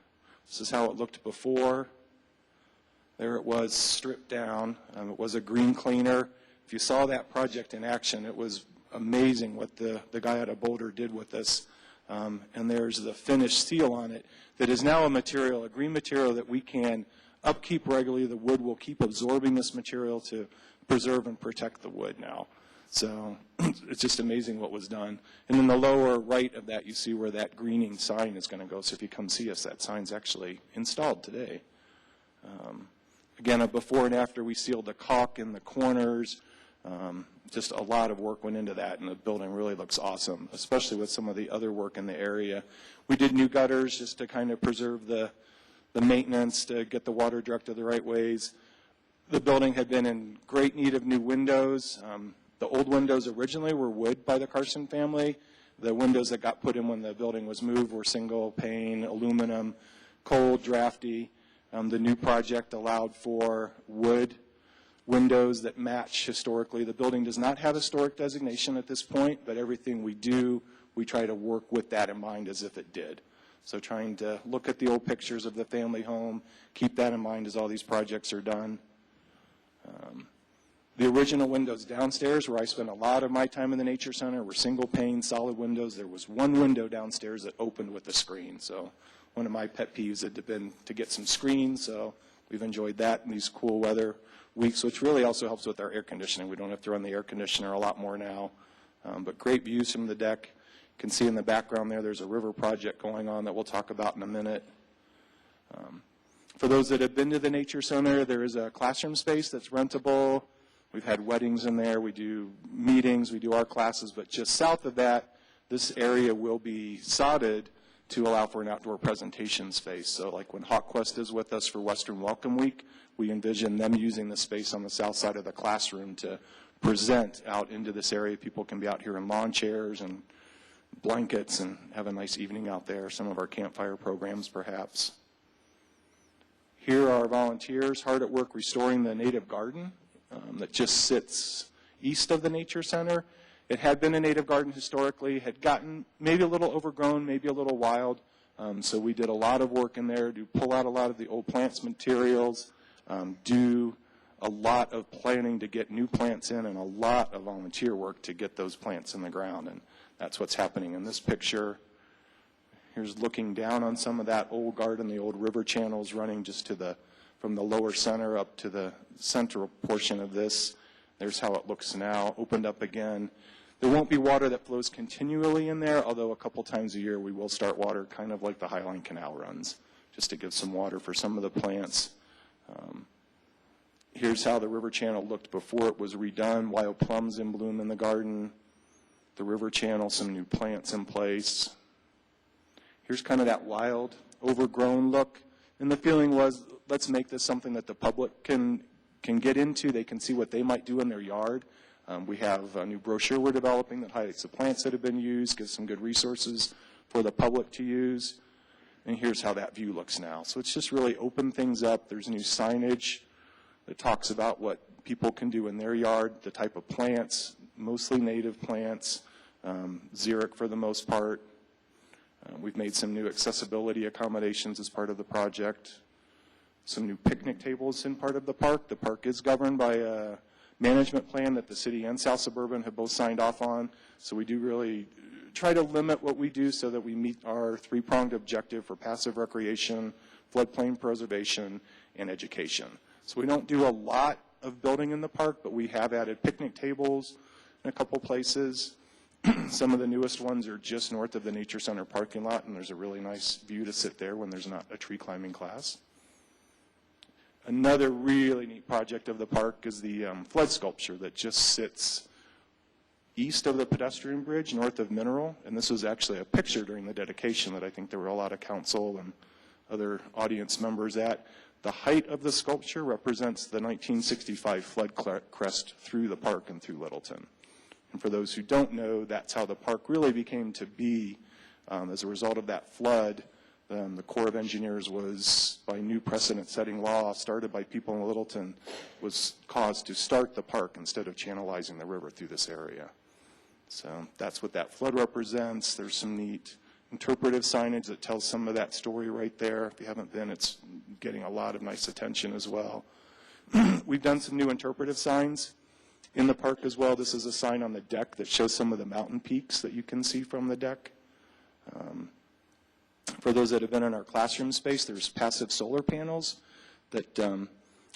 This is how it looked before. There it was, stripped down. It was a green cleaner. If you saw that project in action, it was amazing what the guy out of Boulder did with this. And there's the finished seal on it that is now a green material that we can upkeep regularly. The wood will keep absorbing this material to preserve and protect the wood now. So it's just amazing what was done. And in the lower right of that, you see where that greening sign is going to go. So if you come see us, that sign's actually installed today. Again, a before and after, we sealed the caulk in the corners. Just a lot of work went into that, and the building really looks awesome, especially with some of the other work in the area. We did new gutters just to kind of preserve the maintenance, to get the water directed the right ways. The building had been in great need of new windows. The old windows originally were wood by the Carson family. The windows that got put in when the building was moved were single pane, aluminum, cold, drafty. The new project allowed for wood windows that match historically. The building does not have historic designation at this point, but everything we do, we try to work with that in mind as if it did. So trying to look at the old pictures of the family home, keep that in mind as all these projects are done. The original windows downstairs, where I spent a lot of my time in the Nature Center, were single pane, solid windows. There was one window downstairs that opened with a screen. So one of my pet peeves had been to get some screens, so we've enjoyed that in these cool weather weeks, which really also helps with our air conditioning. We don't have to run the air conditioner a lot more now. But great views from the deck. You can see in the background there's a river project going on that we'll talk about in a minute. For those that have been to the Nature Center, there is a classroom space that's rentable. We've had weddings in there. We do meetings. We do our classes. But just south of that, this area will be sodded to allow for an outdoor presentation space. So like when HawkQuest is with us for Western Welcome Week, we envision them using the space on the south side of the classroom to present out into this area. People can be out here in lawn chairs and blankets and have a nice evening out there. Some of our campfire programs, perhaps. Here are our volunteers hard at work restoring the native garden that just sits east of the Nature Center. It had been a native garden historically, had gotten maybe a little overgrown, maybe a little wild. So we did a lot of work in there to pull out a lot of the old plants materials, do a lot of planning to get new plants in, and a lot of volunteer work to get those plants in the ground. And that's what's happening in this picture. Here's looking down on some of that old garden, the old river channels running just to from the lower center up to the central portion of this. There's how it looks now, opened up again. There won't be water that flows continually in there, although a couple times a year we will start water kind of like the Highline Canal runs, just to give some water for some of the plants. Here's how the river channel looked before it was redone. Wild plums in bloom in the garden. The river channel, some new plants in place. Here's kind of that wild, overgrown look. And the feeling was, let's make this something that the public can get into. They can see what they might do in their yard. We have a new brochure we're developing that highlights the plants that have been used, gives some good resources for the public to use. And here's how that view looks now. So it's just really opened things up. There's new signage that talks about what people can do in their yard, the type of plants, mostly native plants, xeric for the most part. We've made some new accessibility accommodations as part of the project. Some new picnic tables in part of the park. The park is governed by a management plan that the city and South Suburban have both signed off on. So we do really try to limit what we do so that we meet our three-pronged objective for passive recreation, floodplain preservation, and education. So we don't do a lot of building in the park, but we have added picnic tables in a couple places. Some of the newest ones are just north of the Nature Center parking lot, and there's a really nice view to sit there when there's not a tree climbing class. Another really neat project of the park is the flood sculpture that just sits east of the pedestrian bridge, north of Mineral. And this was actually a picture during the dedication that I think there were a lot of council and other audience members at. The height of the sculpture represents the 1965 flood crest through the park and through Littleton. And for those who don't know, that's how the park really became to be. As a result of that flood, the Corps of Engineers was, by new precedent-setting law started by people in Littleton, was caused to start the park instead of channelizing the river through this area. So that's what that flood represents. There's some neat interpretive signage that tells some of that story right there. If you haven't been, it's getting a lot of nice attention as well. We've done some new interpretive signs in the park as well. This is a sign on the deck that shows some of the mountain peaks that you can see from the deck. For those that have been in our classroom space, there's passive solar panels that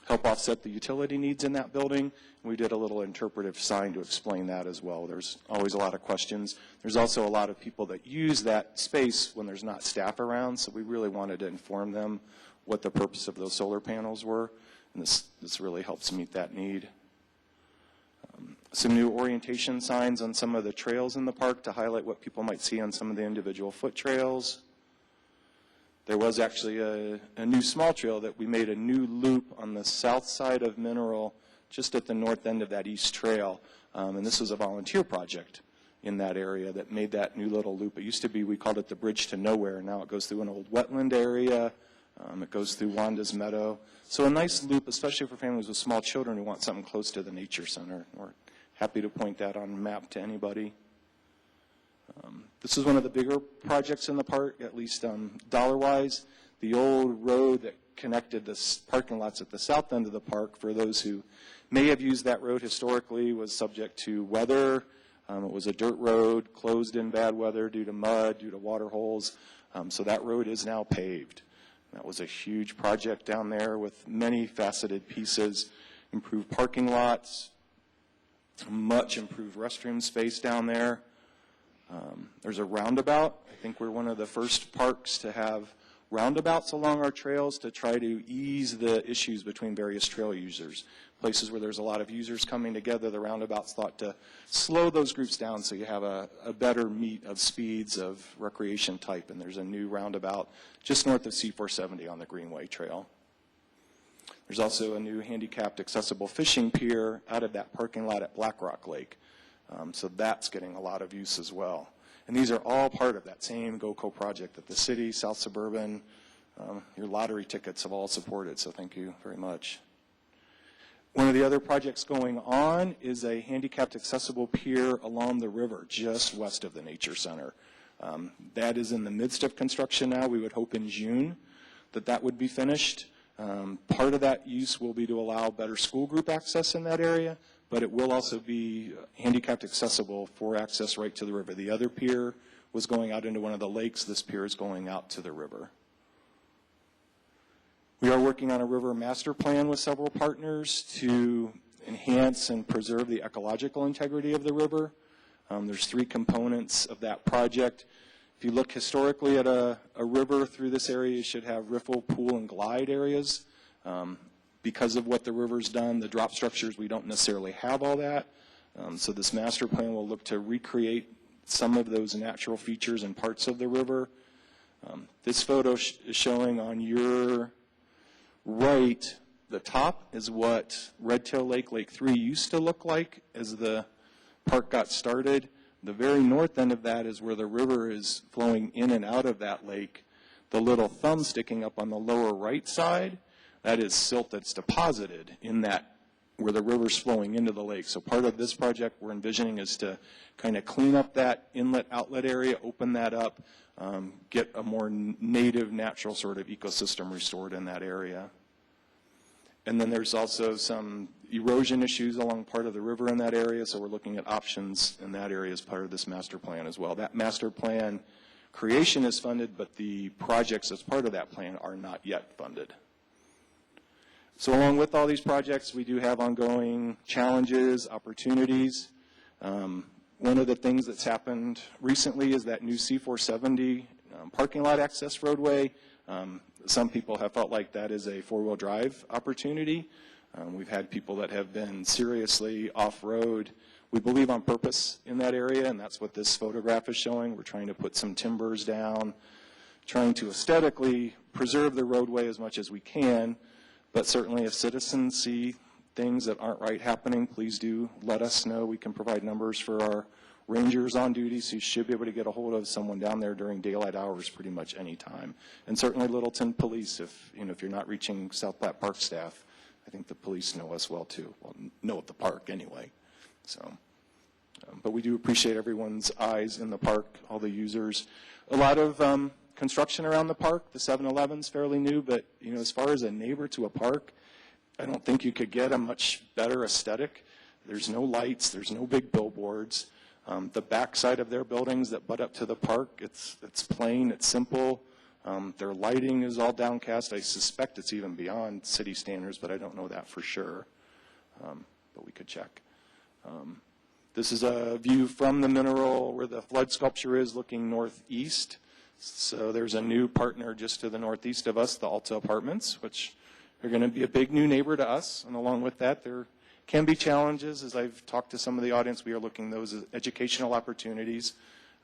help offset the utility needs in that building. We did a little interpretive sign to explain that as well. There's always a lot of questions. There's also a lot of people that use that space when there's not staff around, so we really wanted to inform them what the purpose of those solar panels were, and this really helps meet that need. Some new orientation signs on some of the trails in the park to highlight what people might see on some of the individual foot trails. There was actually a new small trail that we made a new loop on the south side of Mineral, just at the north end of that east trail. And this was a volunteer project in that area that made that new little loop. It used to be, we called it the Bridge to Nowhere. Now it goes through an old wetland area. It goes through Wanda's Meadow. So a nice loop, especially for families with small children who want something close to the Nature Center. We're happy to point that on a map to anybody. This is one of the bigger projects in the park, at least dollar-wise. The old road that connected the parking lots at the south end of the park, for those who may have used that road historically, was subject to weather. It was a dirt road, closed in bad weather due to mud, due to water holes. So that road is now paved. That was a huge project down there with many faceted pieces, improved parking lots, much improved restroom space down there. There's a roundabout. I think we're one of the first parks to have roundabouts along our trails to try to ease the issues between various trail users. Places where there's a lot of users coming together, the roundabout's thought to slow those groups down so you have a better meet of speeds of recreation type. And there's a new roundabout just north of C470 on the Greenway Trail. There's also a new handicapped accessible fishing pier out of that parking lot at Black Rock Lake. So that's getting a lot of use as well. And these are all part of that same GoCo project that the city, South Suburban, your lottery tickets have all supported, so thank you very much. One of the other projects going on is a handicapped accessible pier along the river just west of the Nature Center. That is in the midst of construction now. We would hope in June that would be finished. Part of that use will be to allow better school group access in that area, but it will also be handicapped accessible for access right to the river. The other pier was going out into one of the lakes. This pier is going out to the river. We are working on a river master plan with several partners to enhance and preserve the ecological integrity of the river. There's 3 components of that project. If you look historically at a river through this area, you should have riffle, pool, and glide areas. Because of what the river's done, the drop structures, we don't necessarily have all that. So this master plan will look to recreate some of those natural features and parts of the river. This photo is showing on your right, the top is what Red Tail Lake, Lake 3 used to look like as the park got started. The very north end of that is where the river is flowing in and out of that lake. The little thumb sticking up on the lower right side, that is silt that's deposited in that where the river's flowing into the lake. So part of this project we're envisioning is to kind of clean up that inlet-outlet area, open that up, get a more native, natural sort of ecosystem restored in that area. And then there's also some erosion issues along part of the river in that area, so we're looking at options in that area as part of this master plan as well. That master plan creation is funded, but the projects as part of that plan are not yet funded. So along with all these projects, we do have ongoing challenges, opportunities. One of the things that's happened recently is that new C470 parking lot access roadway. Some people have felt like that is a four-wheel drive opportunity. We've had people that have been seriously off-road, we believe on purpose in that area, and that's what this photograph is showing. We're trying to put some timbers down, trying to aesthetically preserve the roadway as much as we can, but certainly if citizens see things that aren't right happening, please do let us know. We can provide numbers for our rangers on duty, so you should be able to get a hold of someone down there during daylight hours pretty much any time. And certainly Littleton Police, if you're not reaching South Platte Park staff, I think the police know us well too. Well, know at the park anyway. So, but we do appreciate everyone's eyes in the park, all the users. A lot of construction around the park. The 7-Eleven's fairly new, but as far as a neighbor to a park, I don't think you could get a much better aesthetic. There's no lights, there's no big billboards. The backside of their buildings that butt up to the park, it's plain, it's simple. Their lighting is all downcast. I suspect it's even beyond city standards, but I don't know that for sure. But we could check. This is a view from the mineral where the flood sculpture is looking northeast. So there's a new partner just to the northeast of us, the Alta Apartments, which are going to be a big new neighbor to us. And along with that, there can be challenges. As I've talked to some of the audience, we are looking at those as educational opportunities.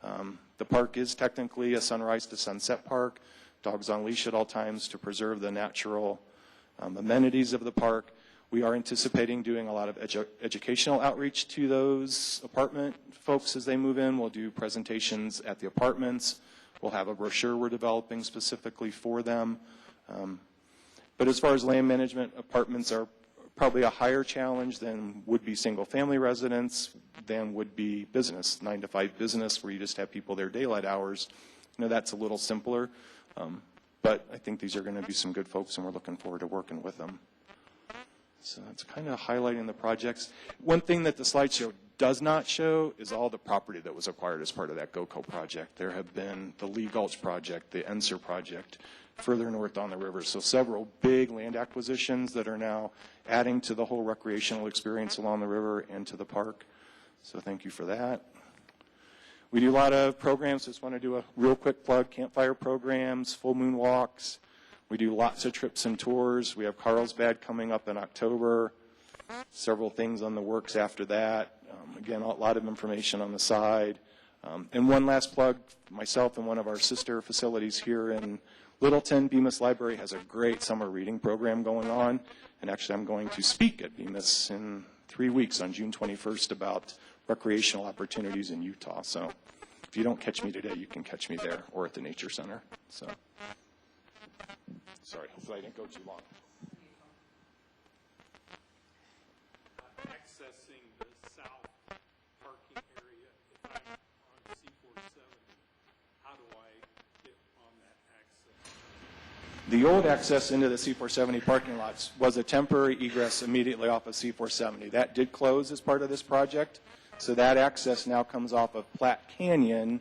The park is technically a sunrise to sunset park. Dogs on leash at all times to preserve the natural amenities of the park. We are anticipating doing a lot of educational outreach to those apartment folks as they move in. We'll do presentations at the apartments. We'll have a brochure we're developing specifically for them. But as far as land management, apartments are probably a higher challenge than would be single-family residence, than would be business, 9-to-5 business, where you just have people there daylight hours. That's a little simpler. But I think these are going to be some good folks, and we're looking forward to working with them. So that's kind of highlighting the projects. One thing that the slideshow does not show is all the property that was acquired as part of that GoCo project. There have been the Lee Gulch project, the Enser project, further north on the river. So several big land acquisitions that are now adding to the whole recreational experience along the river and to the park. So thank you for that. We do a lot of programs. Just want to do a real quick plug. Campfire programs, full moon walks. We do lots of trips and tours. We have Carlsbad coming up in October. Several things on the works after that. Again, a lot of information on the side. And one last plug, myself and one of our sister facilities here in Littleton, Bemis Library has a great summer reading program going on. And actually, I'm going to speak at Bemis in 3 weeks on June 21st about recreational opportunities in Utah. So if you don't catch me today, you can catch me there or at the Nature Center. So, sorry, hopefully I didn't go too long. Accessing the south parking area, if I'm on C470, how do I get on that access? The old access into the C470 parking lots was a temporary egress immediately off of C470. That did close as part of this project. So that access now comes off of Platte Canyon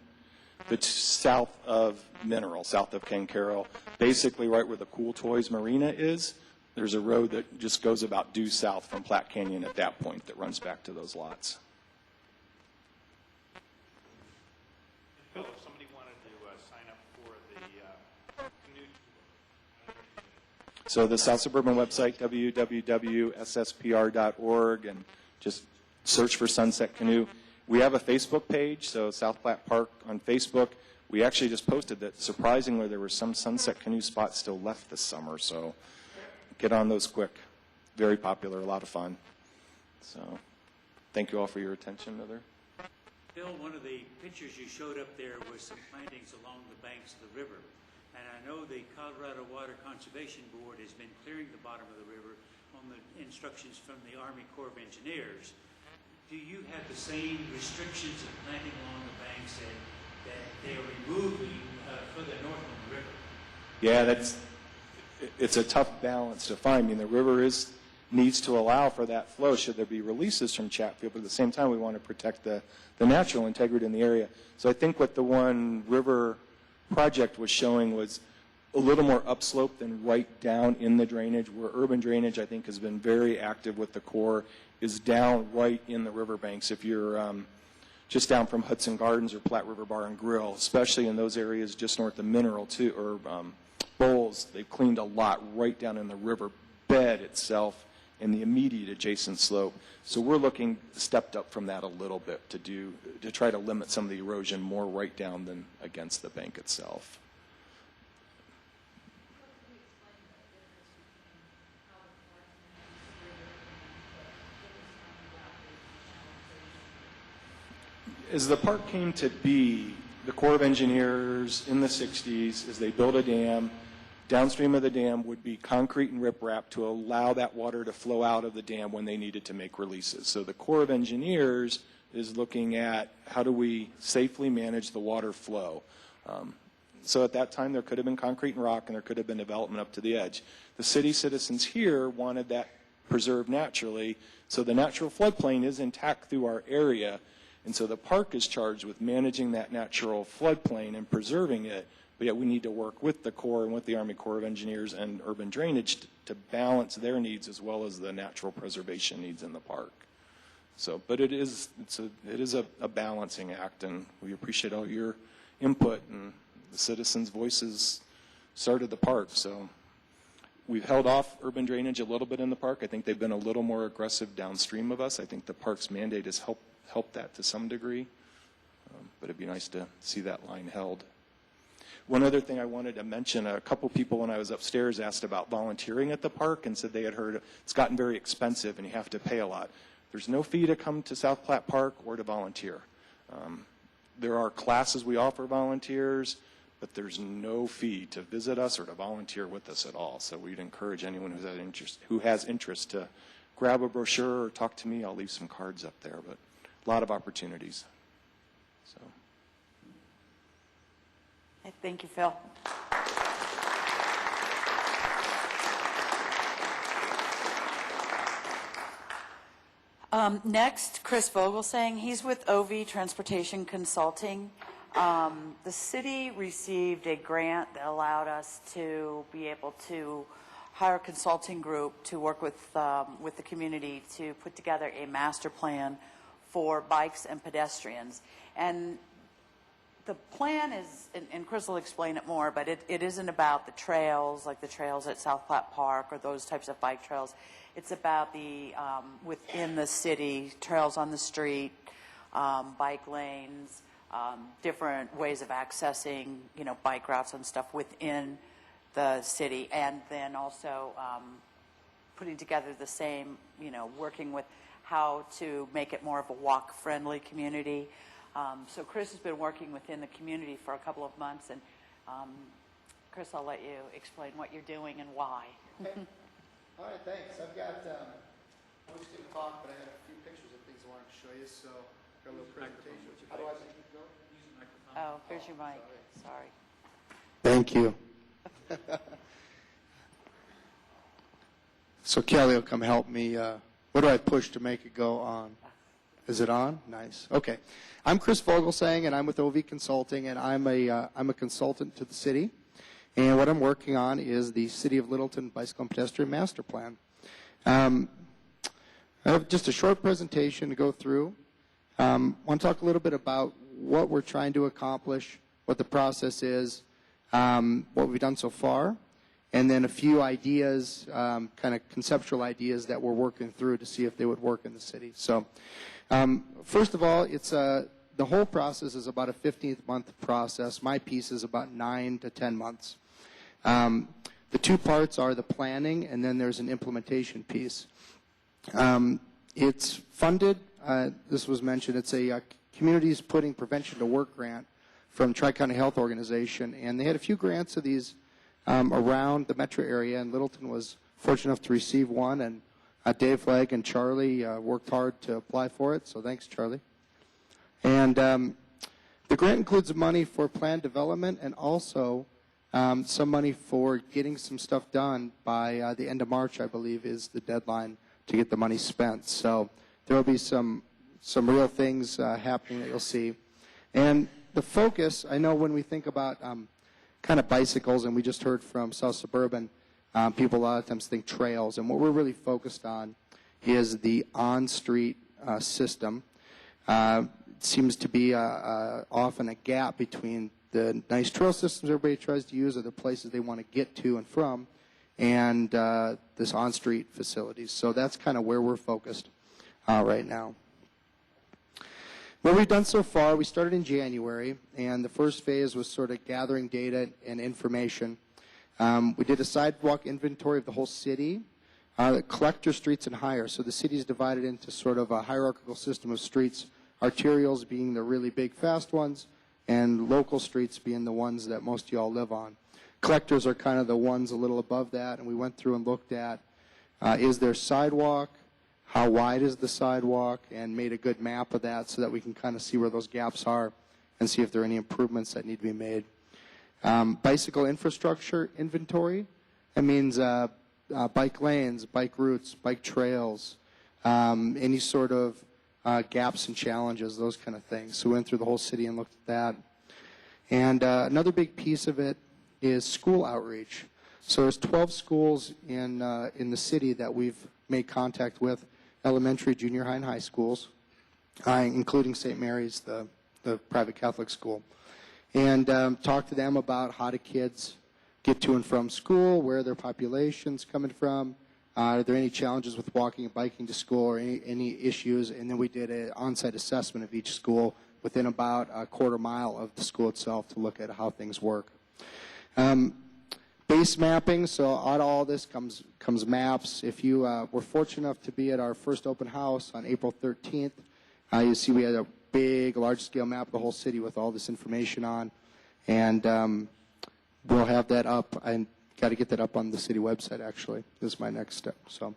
south of Mineral, south of Ken Carroll, basically right where the Cool Toys Marina is. There's a road that just goes about due south from Platte Canyon at that point that runs back to those lots. Phil, if somebody wanted to sign up for the canoe tour, So the South Suburban website, www.sspr.org, and just search for Sunset Canoe. We have a Facebook page, so South Platte Park on Facebook. We actually just posted that, surprisingly, there were some Sunset Canoe spots still left this summer, so get on those quick. Very popular, a lot of fun. So thank you all for your attention. Other. Bill, one of the pictures you showed up there was some plantings along the banks of the river. And I know the Colorado Water Conservation Board has been clearing the bottom of the river on the instructions from the Army Corps of Engineers. Do you have the same restrictions of planting along the banks that they are removing further north on the river? Yeah, it's a tough balance to find. I mean, the river needs to allow for that flow should there be releases from Chatfield, but at the same time we want to protect the natural integrity in the area. So I think what the one river project was showing was a little more upslope than right down in the drainage, where urban drainage I think has been very active with the Corps, is down right in the riverbanks. If you're just down from Hudson Gardens or Platte River Bar and Grill, especially in those areas just north of Mineral too, or Bowles, they've cleaned a lot right down in the river bed itself and the immediate adjacent slope. So we're looking stepped up from that a little bit to try to limit some of the erosion more right down than against the bank itself. As the park came to be, the Corps of Engineers in the 60s, as they built a dam, downstream of the dam would be concrete and riprap to allow that water to flow out of the dam when they needed to make releases. So the Corps of Engineers is looking at how do we safely manage the water flow. So at that time there could have been concrete and rock and there could have been development up to the edge. The city citizens here wanted that preserved naturally, so the natural floodplain is intact through our area. And so the park is charged with managing that natural floodplain and preserving it, but yet we need to work with the Corps and with the Army Corps of Engineers and urban drainage to balance their needs as well as the natural preservation needs in the park. So, but it is a balancing act, and we appreciate all your input, and the citizens' voices started the park. So we've held off urban drainage a little bit in the park. I think they've been a little more aggressive downstream of us. I think the park's mandate has helped that to some degree, but it'd be nice to see that line held. One other thing I wanted to mention, a couple people when I was upstairs asked about volunteering at the park and said they had heard it's gotten very expensive and you have to pay a lot. There's no fee to come to South Platte Park or to volunteer. There are classes we offer volunteers, but there's no fee to visit us or to volunteer with us at all. So we'd encourage anyone who has interest to grab a brochure or talk to me. I'll leave some cards up there, but a lot of opportunities. So. Thank you, Phil. Next, Chris Vogelsang. He's with OV Transportation Consulting. The city received a grant that allowed us to be able to hire a consulting group to work with the community to put together a master plan for bikes and pedestrians. And the plan is, and Chris will explain it more, but it isn't about the trails, like the trails at South Platte Park or those types of bike trails. It's about the, within the city, trails on the street, bike lanes, different ways of accessing, bike routes and stuff within the city. And then also putting together the same, working with how to make it more of a walk-friendly community. So Chris has been working within the community for a couple of months, and Chris, I'll let you explain what you're doing and why. Okay. All right, thanks. I've got, I was going to talk, but I had a few pictures of things I wanted to show you, so got a little presentation. How do I make it go? Oh, here's your mic. Sorry. Thank you. So Kelly will come help me. What do I push to make it go on? Is it on? Nice. Okay. I'm Chris Vogelsang, and I'm with OV Consulting, and I'm a consultant to the city. And what I'm working on is the City of Littleton Bicycle and Pedestrian Master Plan. I have just a short presentation to go through. I want to talk a little bit about what we're trying to accomplish, what the process is, what we've done so far, and then a few ideas, kind of conceptual ideas that we're working through to see if they would work in the city. So, first of all, it's the whole process is about a 15-month process. My piece is about 9 to 10 months. The two parts are the planning, and then there's an implementation piece. It's funded. This was mentioned. It's a Communities Putting Prevention to Work grant from Tri-County Health Organization, and they had a few grants of these around the metro area, and Littleton was fortunate enough to receive one, and Dave Flagg and Charlie worked hard to apply for it, so thanks, Charlie. And the grant includes money for plan development and also some money for getting some stuff done by the end of March, I believe, is the deadline to get the money spent. So there will be some real things happening that you'll see. And the focus, I know when we think about kind of bicycles, and we just heard from South Suburban, people a lot of times think trails. And what we're really focused on is the on-street system. It seems to be often a gap between the nice trail systems everybody tries to use or the places they want to get to and from, and this on-street facilities. So that's kind of where we're focused right now. What we've done so far, we started in January, and the first phase was sort of gathering data and information. We did a sidewalk inventory of the whole city, collector streets and higher. So the city is divided into sort of a hierarchical system of streets, arterials being the really big, fast ones, and local streets being the ones that most of y'all live on. Collectors are kind of the ones a little above that, and we went through and looked at, is there sidewalk, how wide is the sidewalk, and made a good map of that so that we can kind of see where those gaps are and see if there are any improvements that need to be made. Bicycle infrastructure inventory, that means bike lanes, bike routes, bike trails, any sort of gaps and challenges, those kind of things. So we went through the whole city and looked at that. And another big piece of it is school outreach. So there's 12 schools in the city that we've made contact with, elementary, junior high, and high schools, including St. Mary's, the private Catholic school. And talk to them about how do kids get to and from school, where their population's coming from, are there any challenges with walking and biking to school or any issues, and then we did an on-site assessment of each school within about a quarter mile of the school itself to look at how things work. Base mapping, so out of all this comes maps. If you were fortunate enough to be at our first open house on April 13th, you see we had a big, large-scale map of the whole city with all this information on, and we'll have that up. I got to get that up on the city website, actually. This is my next step. So,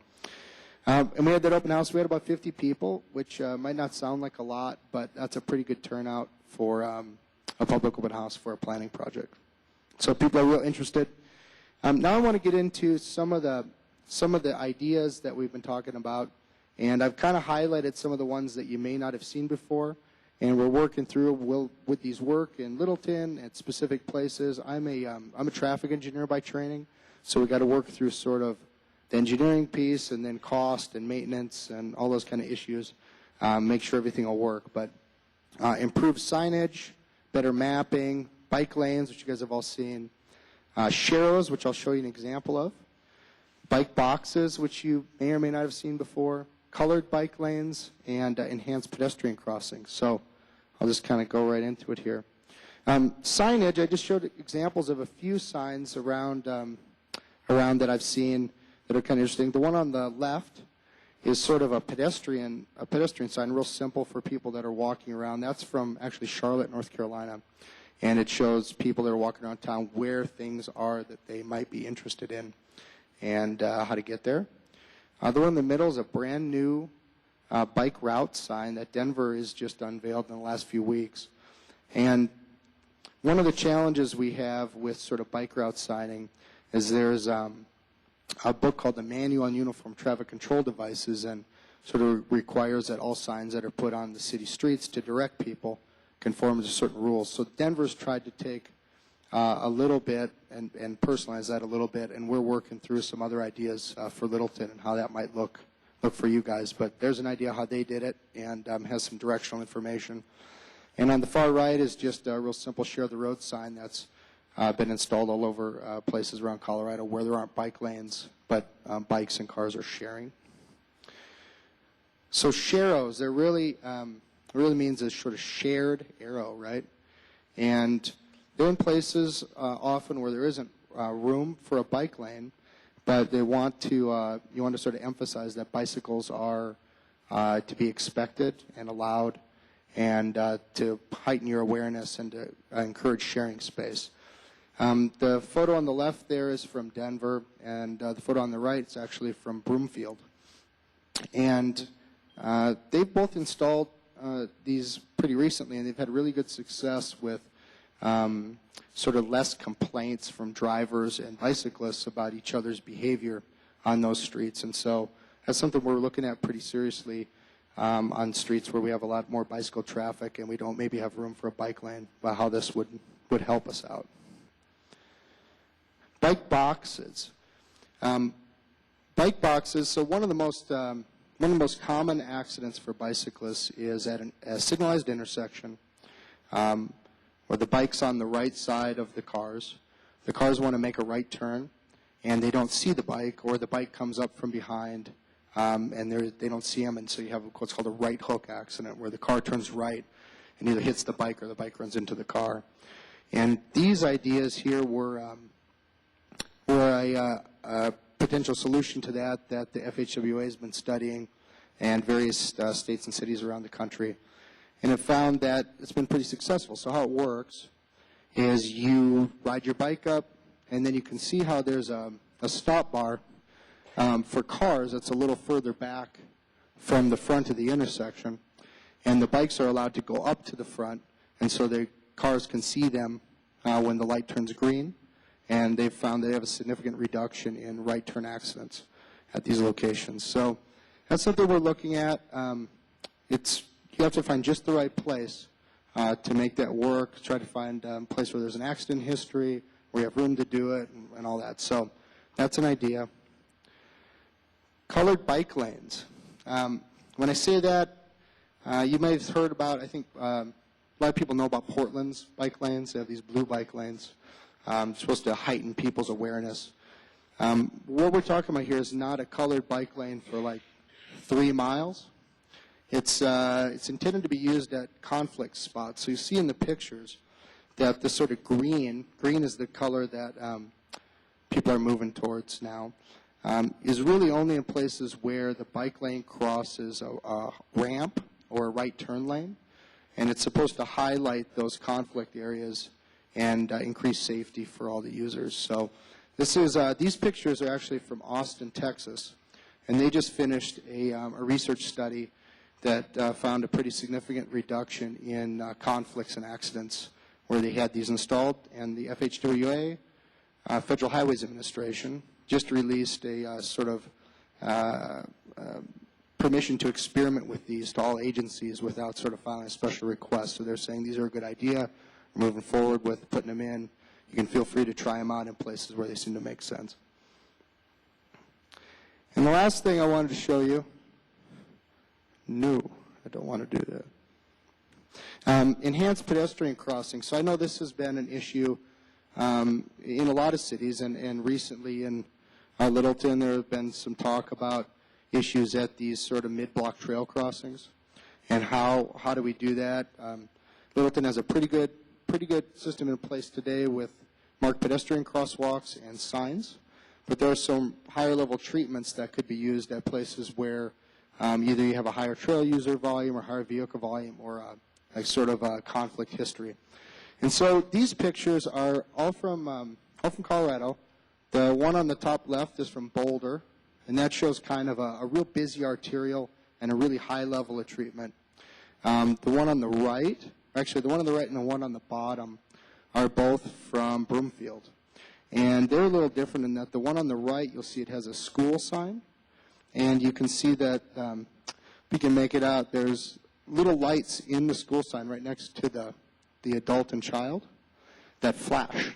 and we had that open house. We had about 50 people, which might not sound like a lot, but that's a pretty good turnout for a public open house for a planning project. So people are real interested. Now I want to get into some of the ideas that we've been talking about, and I've kind of highlighted some of the ones that you may not have seen before, and we're working through with these work in Littleton at specific places. I'm a traffic engineer by training, so we got to work through sort of the engineering piece and then cost and maintenance and all those kind of issues, make sure everything will work. But improved signage, better mapping, bike lanes, which you guys have all seen, sharrows, which I'll show you an example of, bike boxes, which you may or may not have seen before, colored bike lanes, and enhanced pedestrian crossings. So I'll just kind of go right into it here. Signage, I just showed examples of a few signs around that I've seen that are kind of interesting. The one on the left is sort of a pedestrian sign, real simple for people that are walking around. That's from actually Charlotte, North Carolina. And it shows people that are walking around town where things are that they might be interested in and how to get there. The one in the middle is a brand new bike route sign that Denver has just unveiled in the last few weeks. And one of the challenges we have with sort of bike route signing is there's a book called The Manual on Uniform Traffic Control Devices, and sort of requires that all signs that are put on the city streets to direct people conform to certain rules. So Denver's tried to take a little bit and personalize that a little bit, and we're working through some other ideas for Littleton and how that might look for you guys. But there's an idea how they did it, and has some directional information. And on the far right is just a real simple share the road sign that's been installed all over places around Colorado where there aren't bike lanes, but bikes and cars are sharing. So sharrows, they're really means a sort of shared arrow, right? And they're in places often where there isn't room for a bike lane, but they want to you want to sort of emphasize that bicycles are to be expected and allowed, and to heighten your awareness and to encourage sharing space. The photo on the left there is from Denver, and the photo on the right is actually from Broomfield. And they've both installed these pretty recently, and they've had really good success with sort of less complaints from drivers and bicyclists about each other's behavior on those streets. And so that's something we're looking at pretty seriously on streets where we have a lot more bicycle traffic and we don't maybe have room for a bike lane, about how this would help us out. Bike boxes. Bike boxes, so one of the most common accidents for bicyclists is at a signalized intersection where the bike's on the right side of the cars. The cars want to make a right turn, and they don't see the bike, or the bike comes up from behind, and they don't see them, and so you have what's called a right hook accident, where the car turns right and either hits the bike or the bike runs into the car. And these ideas here were a potential solution to that the FHWA has been studying, and various states and cities around the country. And it found that it's been pretty successful. So how it works is you ride your bike up, and then you can see how there's a stop bar for cars that's a little further back from the front of the intersection. And the bikes are allowed to go up to the front, and so the cars can see them when the light turns green. And they've found they have a significant reduction in right turn accidents at these locations. So that's something we're looking at. You have to find just the right place to make that work. Try to find a place where there's an accident history, where you have room to do it, and all that. So that's an idea. Colored bike lanes. When I say that, you may have heard about, I think a lot of people know about Portland's bike lanes. They have these blue bike lanes. Supposed to heighten people's awareness. What we're talking about here is not a colored bike lane for like 3 miles. It's intended to be used at conflict spots. So you see in the pictures that the sort of green is the color that people are moving towards now, is really only in places where the bike lane crosses a ramp or a right turn lane. And it's supposed to highlight those conflict areas and increase safety for all the users. So these pictures are actually from Austin, Texas. And they just finished a research study that found a pretty significant reduction in conflicts and accidents where they had these installed. And the FHWA, Federal Highways Administration, just released a sort of permission to experiment with these to all agencies without sort of filing a special request. So they're saying these are a good idea. We're moving forward with putting them in. You can feel free to try them out in places where they seem to make sense. And the last thing I wanted to show you, no, I don't want to do that. Enhanced pedestrian crossing. So I know this has been an issue in a lot of cities, and recently in Littleton there have been some talk about issues at these sort of mid-block trail crossings, and how do we do that. Littleton has a pretty good system in place today with marked pedestrian crosswalks and signs, but there are some higher level treatments that could be used at places where either you have a higher trail user volume or higher vehicle volume, or a sort of a conflict history. And so these pictures are all from Colorado. The one on the top left is from Boulder, and that shows kind of a real busy arterial and a really high level of treatment. The one on the right, actually the one on the right and the one on the bottom, are both from Broomfield. And they're a little different in that the one on the right, you'll see it has a school sign, and you can see that we can make it out. There's little lights in the school sign right next to the adult and child that flash.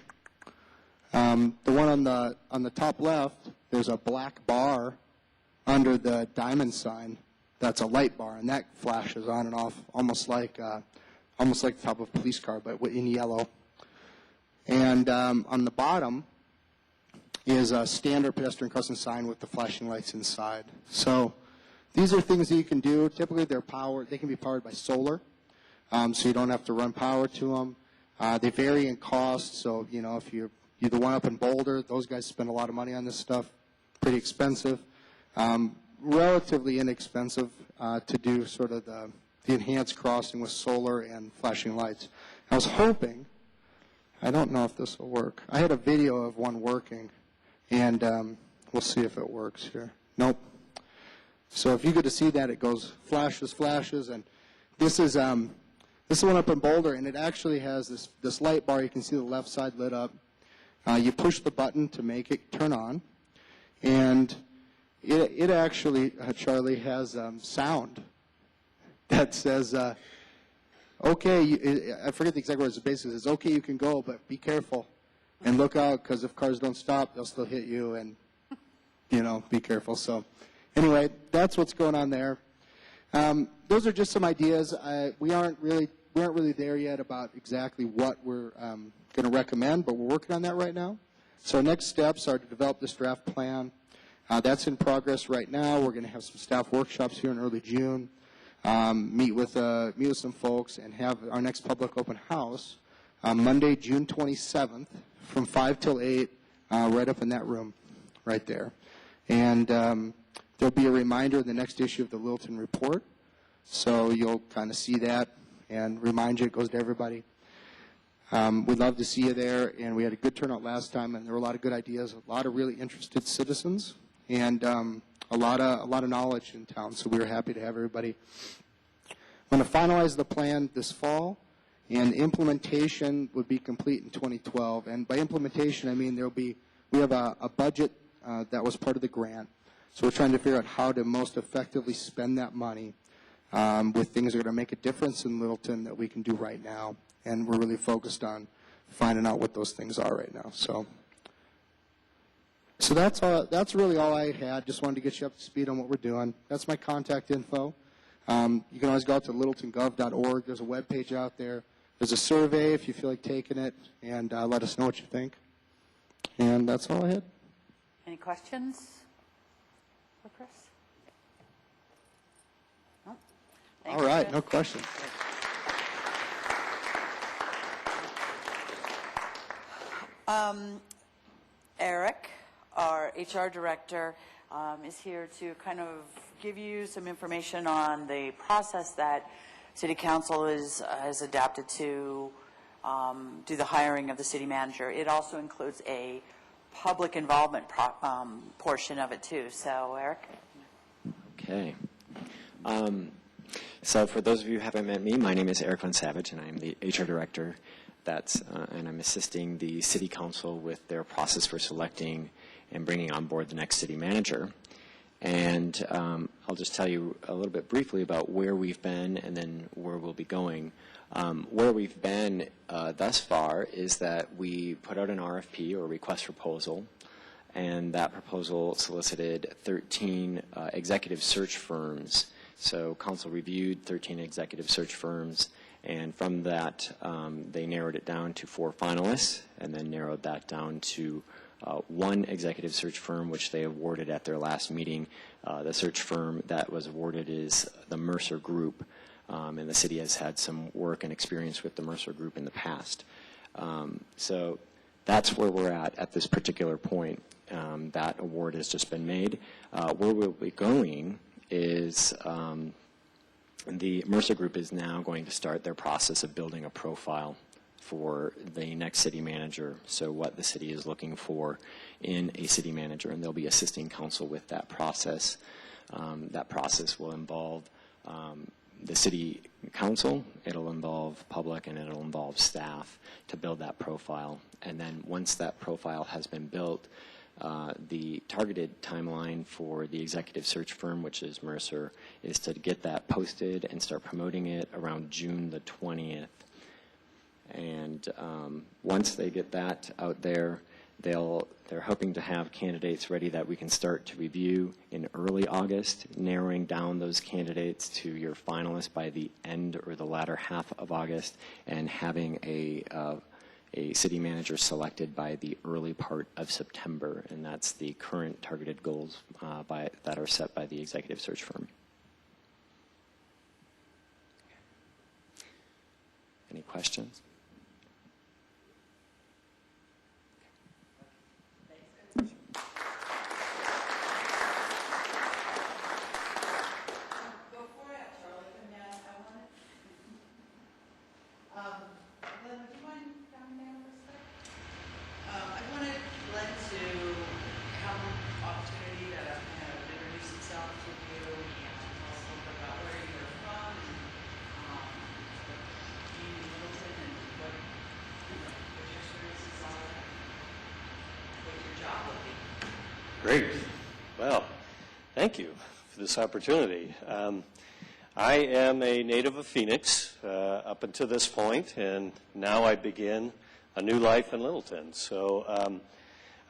The one on the top left, there's a black bar under the diamond sign. That's a light bar, and that flashes on and off, almost like the top of a police car, but in yellow. And on the bottom is a standard pedestrian crossing sign with the flashing lights inside. So these are things that you can do. Typically, they can be powered by solar, so you don't have to run power to them. They vary in cost, so if you're the one up in Boulder, those guys spend a lot of money on this stuff. Pretty expensive. Relatively inexpensive to do sort of the enhanced crossing with solar and flashing lights. I was hoping, I don't know if this will work. I had a video of one working, and we'll see if it works here. Nope. So if you get to see that, it goes flashes, and this is one up in Boulder, and it actually has this light bar. You can see the left side lit up. You push the button to make it turn on, and it actually, Charlie, has sound that says, okay, I forget the exact words, it basically says, okay, you can go, but be careful and look out, because if cars don't stop, they'll still hit you, and, be careful. So anyway, that's what's going on there. Those are just some ideas. We aren't really there yet about exactly what we're going to recommend, but we're working on that right now. So our next steps are to develop this draft plan. That's in progress right now. We're going to have some staff workshops here in early June, meet with some folks, and have our next public open house Monday, June 27th, from 5 till 8, right up in that room, right there. And there'll be a reminder in the next issue of the Littleton Report, so you'll kind of see that and remind you. It goes to everybody. We'd love to see you there, and we had a good turnout last time, and there were a lot of good ideas, a lot of really interested citizens, and a lot of knowledge in town. So we were happy to have everybody. I'm going to finalize the plan this fall, and implementation would be complete in 2012. And by implementation, I mean we have a budget that was part of the grant, so we're trying to figure out how to most effectively spend that money with things that are going to make a difference in Littleton that we can do right now. And we're really focused on finding out what those things are right now. So that's really all I had. Just wanted to get you up to speed on what we're doing. That's my contact info. You can always go out to littletongov.org. There's a web page out there. There's a survey if you feel like taking it, and let us know what you think. And that's all I had. Any questions for Chris? No? Thanks, All right, Chris. no questions. Eric, our HR director, is here to kind of give you some information on the process that City Council has adapted to do the hiring of the city manager. It also includes a public involvement portion of it too. So, Eric. Okay. So for those of you who haven't met me, my name is Eric Von Savage, and I'm the HR director. And I'm assisting the City Council with their process for selecting and bringing on board the next city manager. And I'll just tell you a little bit briefly about where we've been and then where we'll be going. Where we've been thus far is that we put out an RFP, or request proposal, and that proposal solicited 13 executive search firms. So council reviewed 13 executive search firms, and from that, they narrowed it down to 4 finalists, and then narrowed that down to one executive search firm, which they awarded at their last meeting. The search firm that was awarded is the Mercer Group, and the city has had some work and experience with the Mercer Group in the past. So that's where we're at this particular point. That award has just been made. Where we'll be going is the Mercer Group is now going to start their process of building a profile for the next city manager, so what the city is looking for in a city manager, and they'll be assisting council with that process. That process will involve the city council, it'll involve public, and it'll involve staff to build that profile. And then once that profile has been built, The targeted timeline for the executive search firm, which is Mercer, is to get that posted and start promoting it around June the 20th. And once they get that out there, they're hoping to have candidates ready that we can start to review in early August, narrowing down those candidates to your finalists by the end or the latter half of August, and having a city manager selected by the early part of September. And that's the current targeted goals that are set by the executive search firm. Any questions? Great. Well, thank you for this opportunity. I am a native of Phoenix up until this point, and now I begin a new life in Littleton. So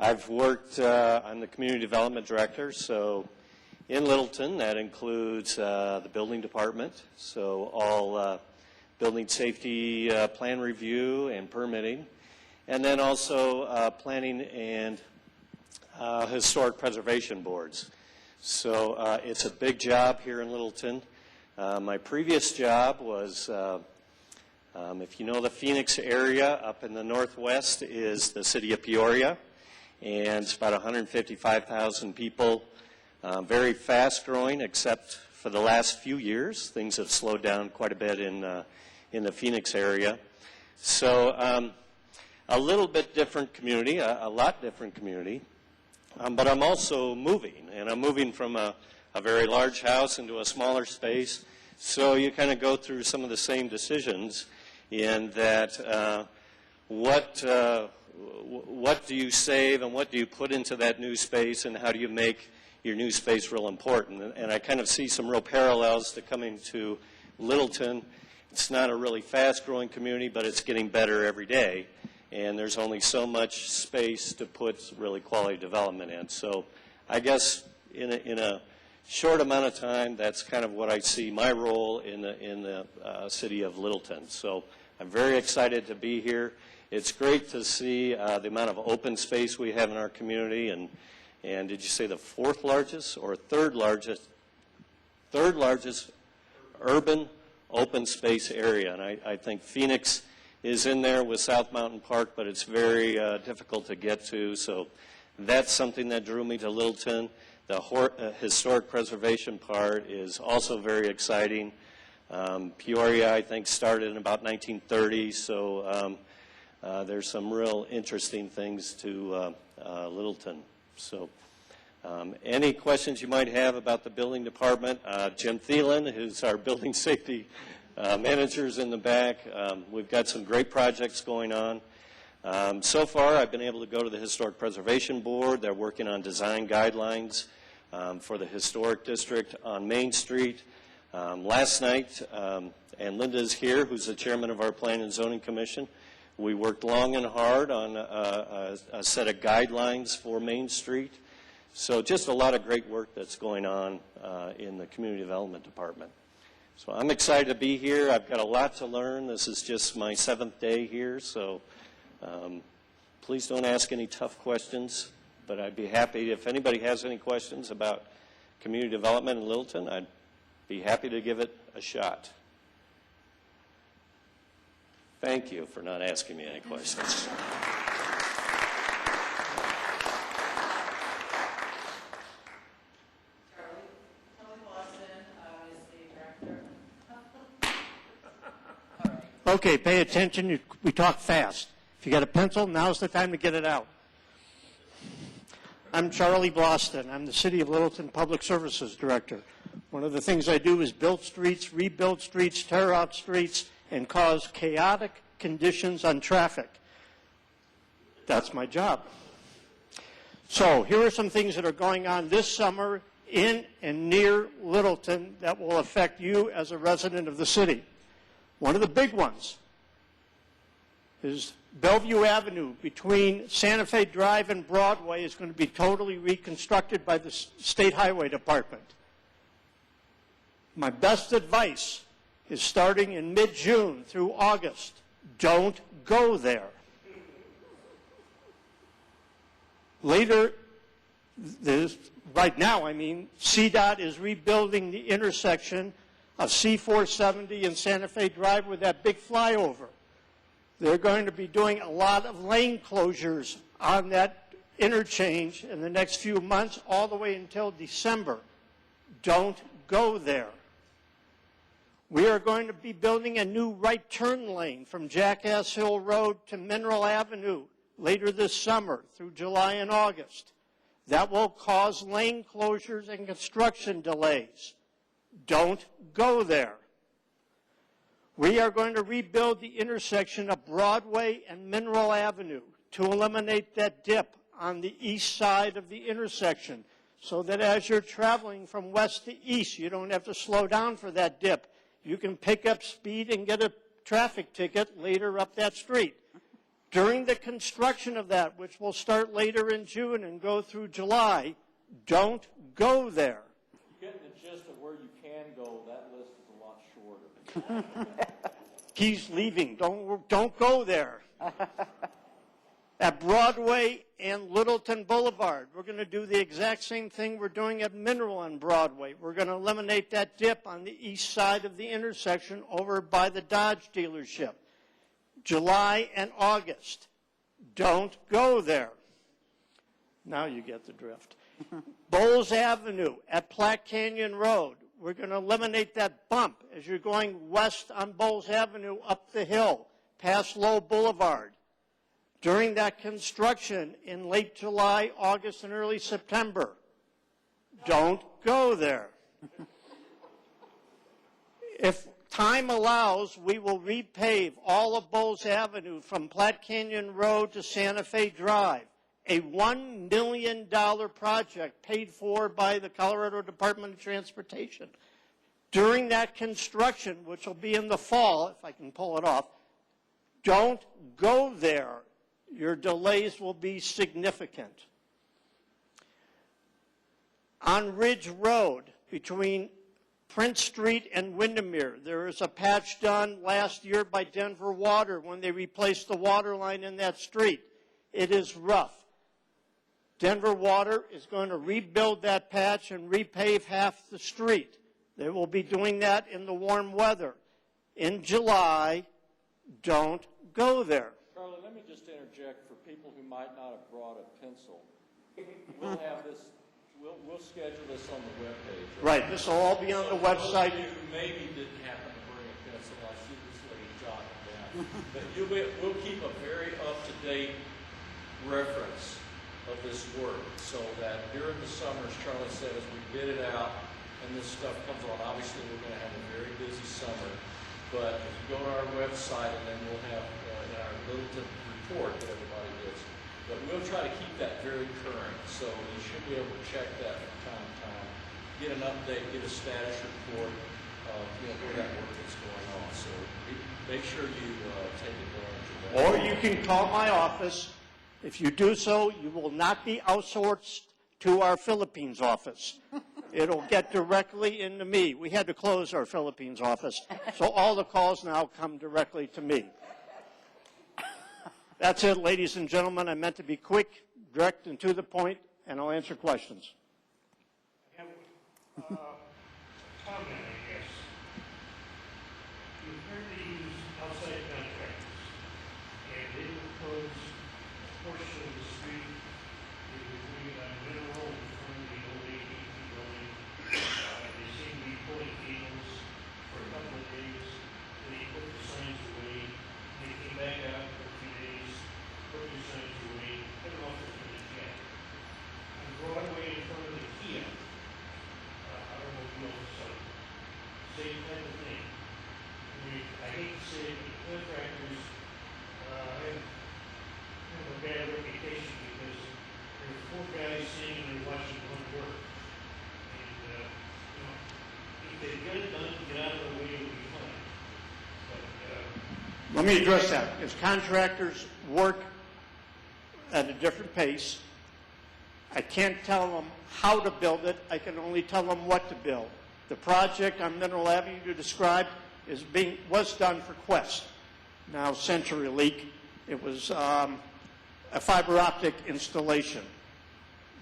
I've worked, I'm the community development director, so in Littleton that includes the building department, so all building safety plan review and permitting, and then also planning and historic preservation boards. So it's a big job here in Littleton. My previous job was, if you know the Phoenix area, up in the northwest is the city of Peoria, and it's about 155,000 people. Very fast growing, except for the last few years. Things have slowed down quite a bit in the Phoenix area. So a little bit different community, a lot different community. But I'm also moving, and I'm moving from a very large house into a smaller space. So you kind of go through some of the same decisions in that what do you save and what do you put into that new space, and how do you make your new space real important. And I kind of see some real parallels to coming to Littleton. It's not a really fast-growing community, but it's getting better every day. And there's only so much space to put really quality development in. So I guess in a short amount of time, that's kind of what I see my role in the city of Littleton. So I'm very excited to be here. It's great to see the amount of open space we have in our community. And did you say the fourth largest or third largest urban open space area? And I think Phoenix is in there with South Mountain Park, but it's very difficult to get to. So that's something that drew me to Littleton. The historic preservation part is also very exciting. Peoria, I think, started in about 1930, so there's some real interesting things to Littleton. So any questions you might have about the building department, Jim Thielen, who's our building safety managers in the back. We've got some great projects going on. So far, I've been able to go to the Historic Preservation Board. They're working on design guidelines for the historic district on Main Street. Last night, and Linda is here, who's the chairman of our Planning and Zoning Commission. We worked long and hard on a set of guidelines for Main Street. So just a lot of great work that's going on in the Community Development Department. So I'm excited to be here. I've got a lot to learn. This is just my 7th day here, so please don't ask any tough questions. But I'd be happy, if anybody has any questions about community development in Littleton, I'd be happy to give it a shot. Thank you for not asking me any questions. Okay, pay attention. We talk fast. If you got a pencil, now's the time to get it out. I'm Charlie Bloston. I'm the City of Littleton Public Services Director. One of the things I do is build streets, rebuild streets, tear out streets, and cause chaotic conditions on traffic. That's my job. So here are some things that are going on this summer in and near Littleton that will affect you as a resident of the city. One of the big ones is Bellevue Avenue between Santa Fe Drive and Broadway is going to be totally reconstructed by the State Highway Department. My best advice is starting in mid-June through August, don't go there. Later, right now, CDOT is rebuilding the intersection of C470 and Santa Fe Drive with that big flyover. They're going to be doing a lot of lane closures on that interchange in the next few months, all the way until December. Don't go there. We are going to be building a new right turn lane from Jackass Hill Road to Mineral Avenue later this summer through July and August. That will cause lane closures and construction delays. Don't go there. We are going to rebuild the intersection of Broadway and Mineral Avenue to eliminate that dip on the east side of the intersection so that as you're traveling from west to east, you don't have to slow down for that dip. You can pick up speed and get a traffic ticket later up that street. During the construction of that, which will start later in June and go through July, don't go there. Getting the gist of where you can go, that list is a lot shorter. He's leaving. Don't go there. At Broadway and Littleton Boulevard, we're going to do the exact same thing we're doing at Mineral on Broadway. We're going to eliminate that dip on the east side of the intersection over by the Dodge dealership. July and August, don't go there. Now you get the drift. Bowles Avenue at Platte Canyon Road, we're going to eliminate that bump as you're going west on Bowles Avenue up the hill, past Low Boulevard. During that construction in late July, August, and early September, don't go there. If time allows, we will repave all of Bowles Avenue from Platte Canyon Road to Santa Fe Drive, a $1 million project paid for by the Colorado Department of Transportation. During that construction, which will be in the fall, if I can pull it off, don't go there. Your delays will be significant. On Ridge Road, between Prince Street and Windermere, there is a patch done last year by Denver Water when they replaced the water line in that street. It is rough. Denver Water is going to rebuild that patch and repave half the street. They will be doing that in the warm weather. In July, don't go there. Charlie, let me just interject for people who might not have brought a pencil. We'll have this, we'll schedule this on the webpage. Right, this will all be on the website. So you maybe didn't happen to bring a pencil, I see this lady jotting down. But we'll keep a very up-to-date reference of this work so that during the summer, as Charlie said, as we bid it out and this stuff comes on, obviously we're going to have a very busy summer. But if you go to our website and then we'll have in our Littleton report that everybody gets, but we'll try to keep that very current. So you should be able to check that from time to time, get an update, get a status report of where that work is going on. So make sure you take advantage of that. Or you can call my office. If you do so, you will not be outsourced to our Philippines office. It'll get directly into me. We had to close our Philippines office, so all the calls now come directly to me. That's it, ladies and gentlemen. I meant to be quick, direct, and to the point, and I'll answer questions. I have a comment, I guess. You apparently use outside contractors, and they will close a portion of the street. They were doing it on Mineral in front of the old AT&T building. They seem to be pulling cables for a couple of days. Then they put the signs away. They came back out for a few days, put the signs away, put them off in the jack. On Broadway in front of the Kia, I don't know if you know the site. Same type of thing. I hate to say it, but the contractors have a bad reputation Let me address that, because contractors work at a different pace. I can't tell them how to build it. I can only tell them what to build. The project on Mineral Avenue you described was done for Quest, now CenturyLink. It was a fiber optic installation.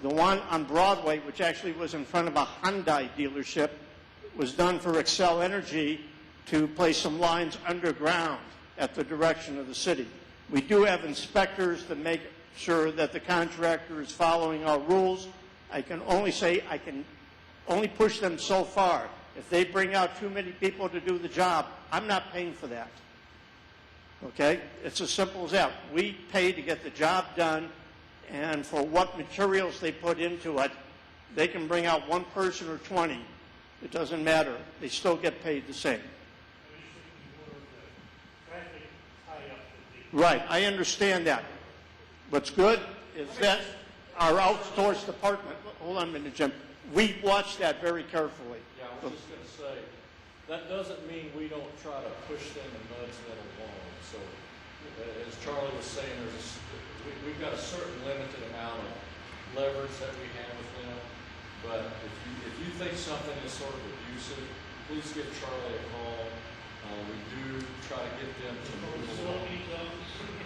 The one on Broadway, which actually was in front of a Hyundai dealership, was done for Excel Energy to place some lines underground at the direction of the city. We do have inspectors to make sure that the contractor is following our rules. I can only say I can only push them so far. If they bring out too many people to do the job, I'm not paying for that. Okay? It's as simple as that. We pay to get the job done, and for what materials they put into it, they can bring out one person or 20. It doesn't matter. They still get paid the same. Right, I understand that. What's good is that our outsourced department, hold on a minute, Jim, we watch that very carefully. Yeah, I was just going to say, that doesn't mean we don't try to push them and nudge them along. So, as Charlie was saying, we've got a certain limited amount of leverage that we have with them. But if you think something is sort of abusive, please give Charlie a call. We do try to get them to move along.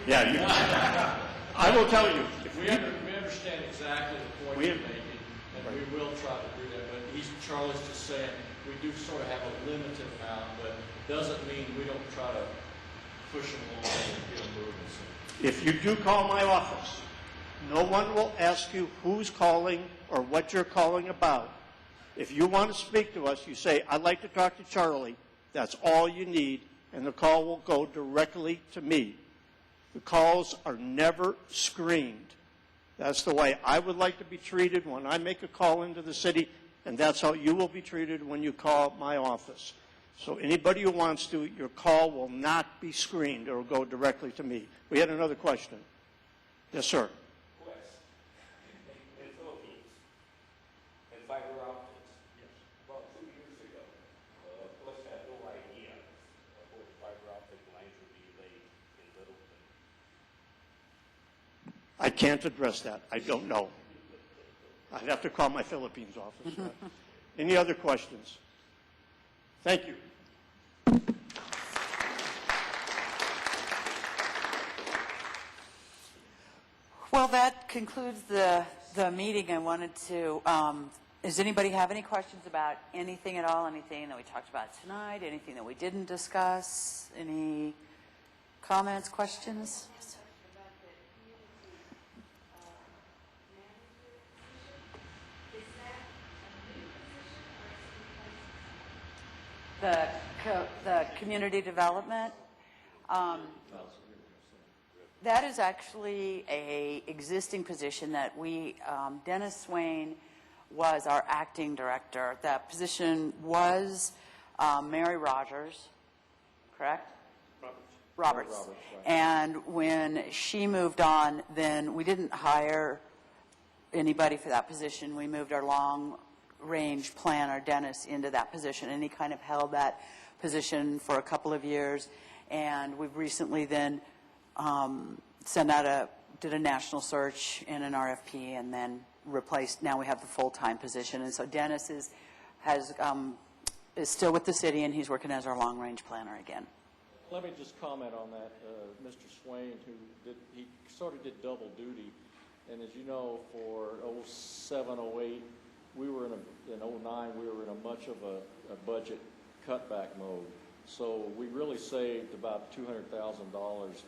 Yeah, I will tell you. We understand exactly the point you're making, and we will try to do that. But Charlie's just saying we do sort of have a limited amount, but it doesn't mean we don't try to push them along and get them moving. So. If you do call my office, no one will ask you who's calling or what you're calling about. If you want to speak to us, you say, I'd like to talk to Charlie. That's all you need, and the call will go directly to me. The calls are never screened. That's the way I would like to be treated when I make a call into the city, and that's how you will be treated when you call my office. So anybody who wants to, your call will not be screened. It will go directly to me. We had another question. Yes, sir. Quest in the Philippines and fiber optics. Yes. About 2 years ago, Quest had no idea where fiber optic lines would be laid in Littleton. I can't address that. I don't know. I'd have to call my Philippines office. Any other questions? Thank you. Well, that concludes the meeting. I wanted to, does anybody have any questions about anything at all, anything that we talked about tonight, anything that we didn't discuss, any comments, questions? Yes, sir. The community development, that is actually a existing position that we, Dennis Swain was our acting director. That position was Mary Rogers, correct? Roberts. Right. And when she moved on, then we didn't hire anybody for that position. We moved our long-range planner, Dennis, into that position, and he kind of held that position for a couple of years. And we've recently then did a national search and an RFP, and then replaced. Now we have the full-time position, and so Dennis is still with the city, and he's working as our long-range planner again. Let me just comment on that. Mr. Swain, he sort of did double duty, and as you know, for 07, 08, we were in 09, we were in a much of a budget cutback mode. So we really saved about $200,000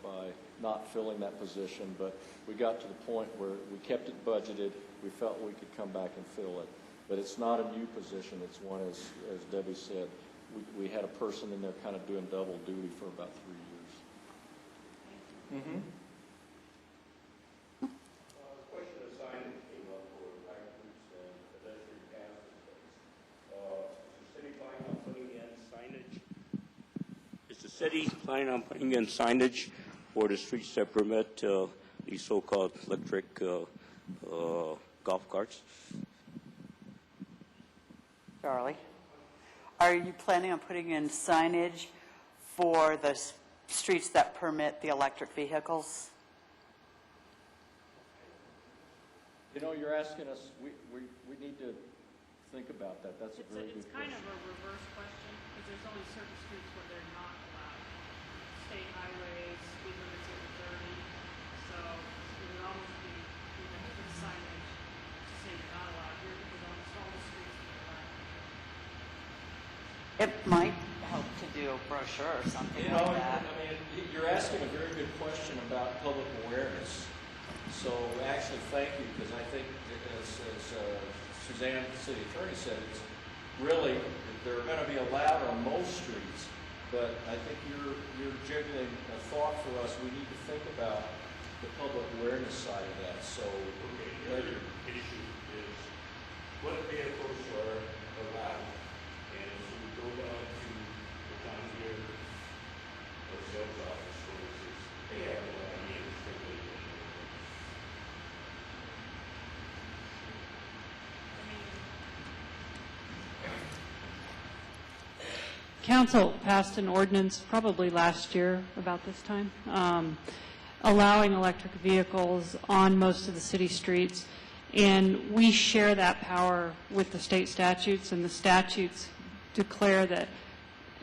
by not filling that position, but we got to the point where we kept it budgeted. We felt we could come back and fill it. But it's not a new position. It's one, as Debbie said, we had a person in there kind of doing double duty for about 3 years. Mm-hmm. Question of signage came up for hydrant and pedestrian paths. Is the city planning on putting in signage for the streets that permit these so-called electric golf carts? Charlie, are you planning on putting in signage for the streets that permit the electric vehicles. You know, you're asking us, we need to think about that. That's a very good It's kind question. of a reverse question, because there's only certain streets where they're not allowed. State highways, speed limits over 30, so it would almost be, you'd have to put signage to say you're not allowed here, because almost all the streets are allowed. It might help to do a brochure or something You know, like that. I mean, you're asking a very good question about public awareness. So actually, thank you, because I think, as Suzanne, the city attorney, said, it's really, they're going to be allowed on most streets, but I think you're jiggling a thought for us. We need to think about the public awareness side of that. So, Okay, the other issue is what vehicles are allowed. And if we go down to the John Deere or sales office, for instance, they have a lot of names for vehicles. Council passed an ordinance probably last year about this time, allowing electric vehicles on most of the city streets. And we share that power with the state statutes, and the statutes declare that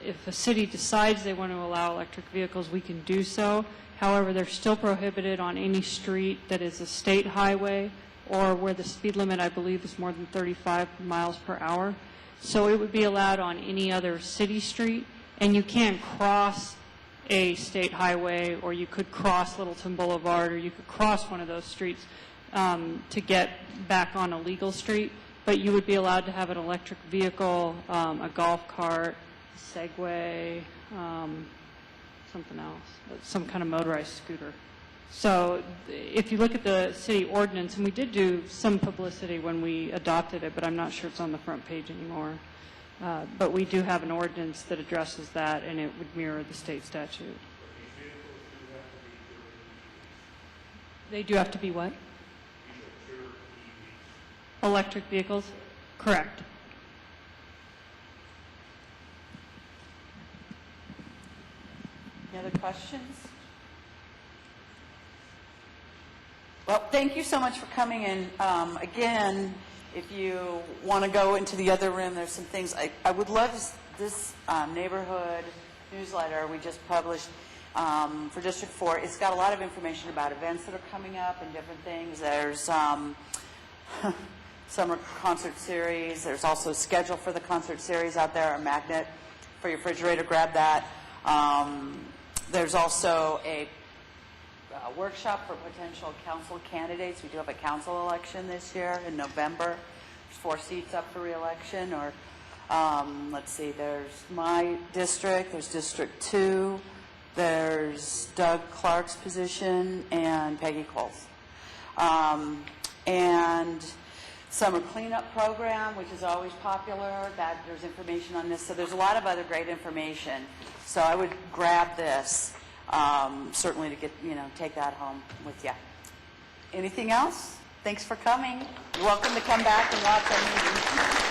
if a city decides they want to allow electric vehicles, we can do so. However, they're still prohibited on any street that is a state highway or where the speed limit, I believe, is more than 35 miles per hour. So it would be allowed on any other city street, and you can't cross a state highway, or you could cross Littleton Boulevard, or you could cross one of those streets to get back on a legal street, but you would be allowed to have an electric vehicle, a golf cart, a Segway, something else, some kind of motorized scooter. So if you look at the city ordinance, and we did do some publicity when we adopted it, but I'm not sure it's on the front page anymore. But we do have an ordinance that addresses that, and it would mirror the state statute. They do have to be what? Electric vehicles? Correct. Any other questions? Well, thank you so much for coming in. Again, if you want to go into the other room, there's some things. I would love this neighborhood newsletter we just published for District 4. It's got a lot of information about events that are coming up and different things. There's summer concert series. There's also a schedule for the concert series out there, a magnet for your refrigerator. Grab that. There's also a workshop for potential council candidates. We do have a council election this year in November. There's 4 seats up for re-election. Or let's see, there's my district, there's District 2, there's Doug Clark's position, and Peggy Cole's. And summer cleanup program, which is always popular. There's information on this. So there's a lot of other great information. So I would grab this. Certainly to get, take that home with you. Anything else? Thanks for coming. You're welcome to come back and watch our meeting.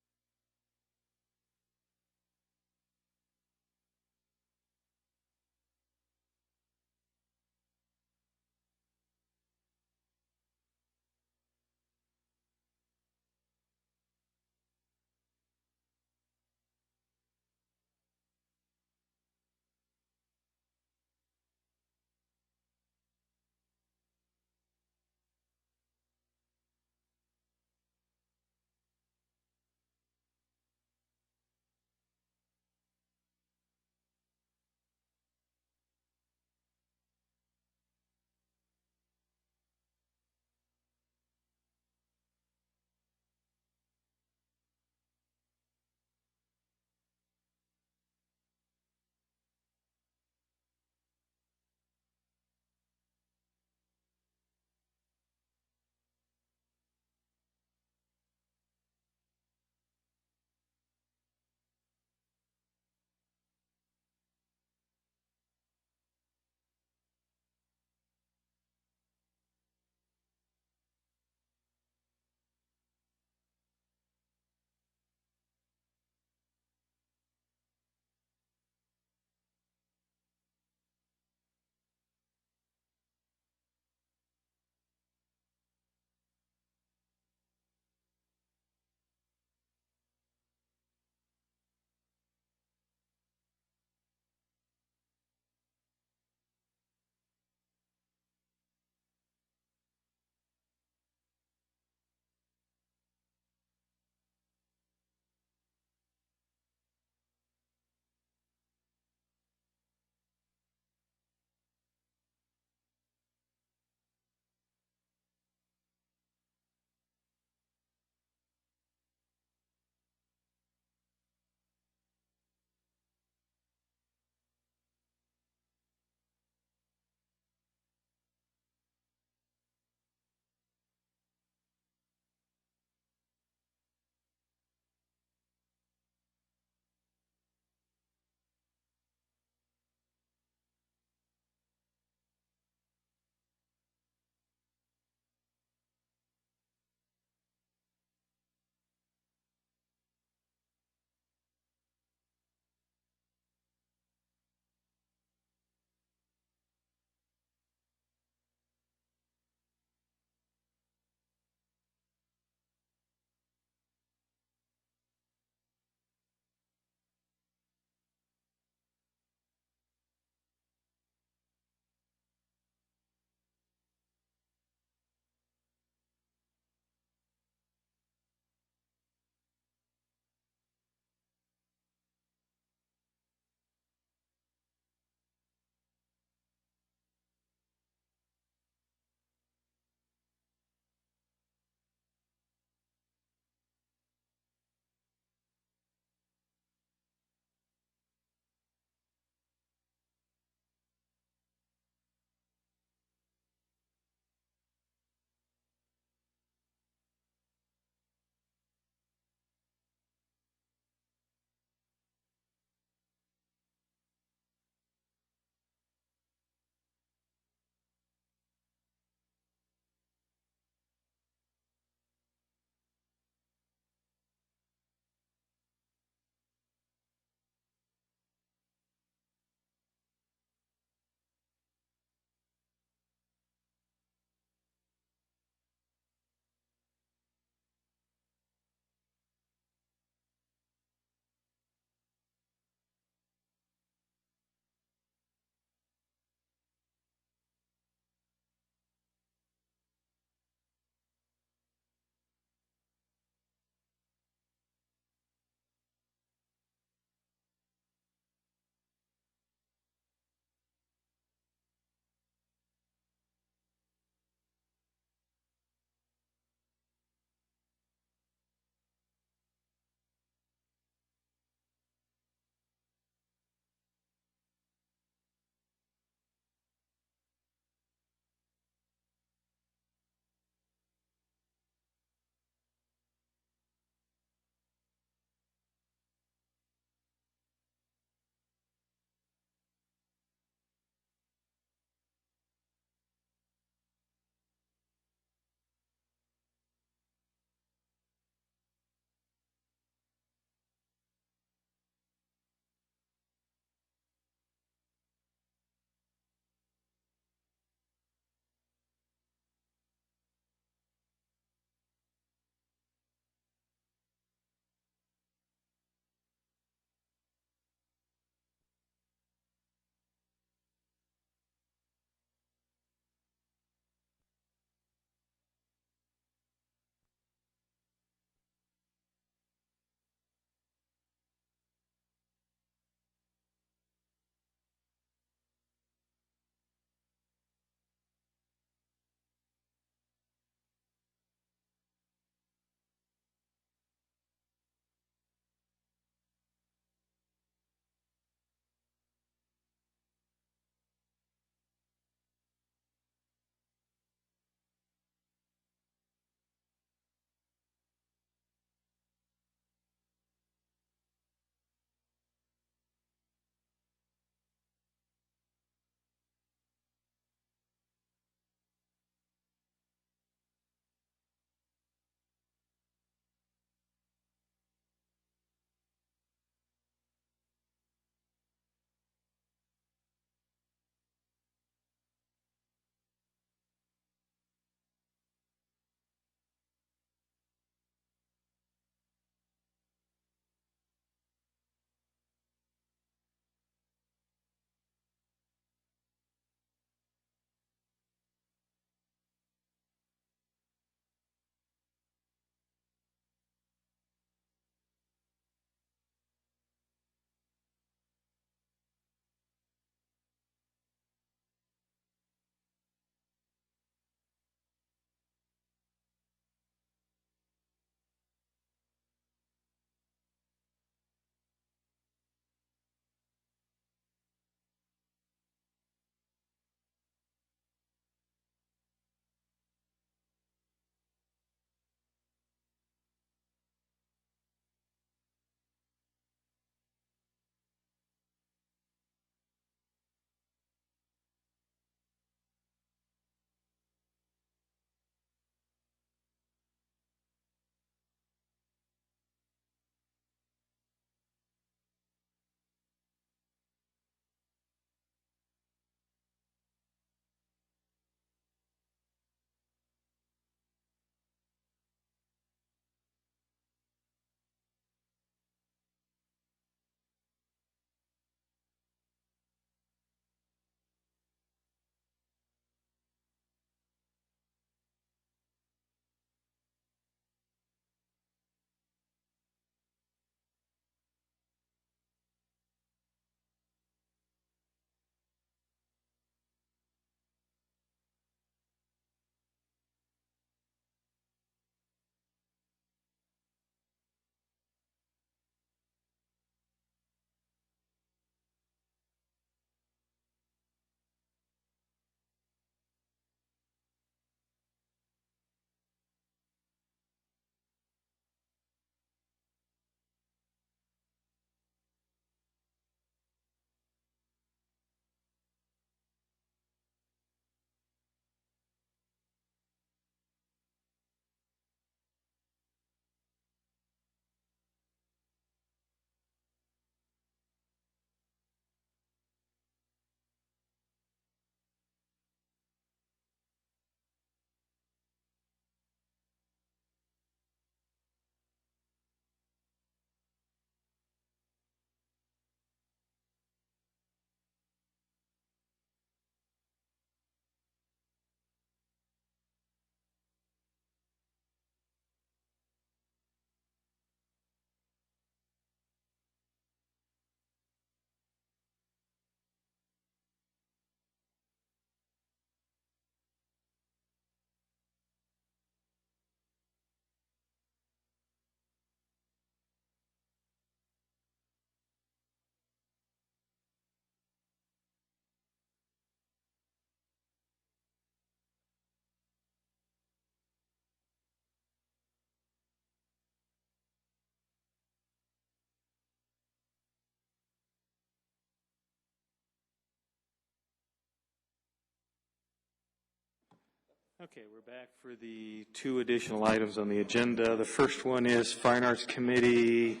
Okay, we're back for the two additional items on the agenda. The first one is Fine Arts Committee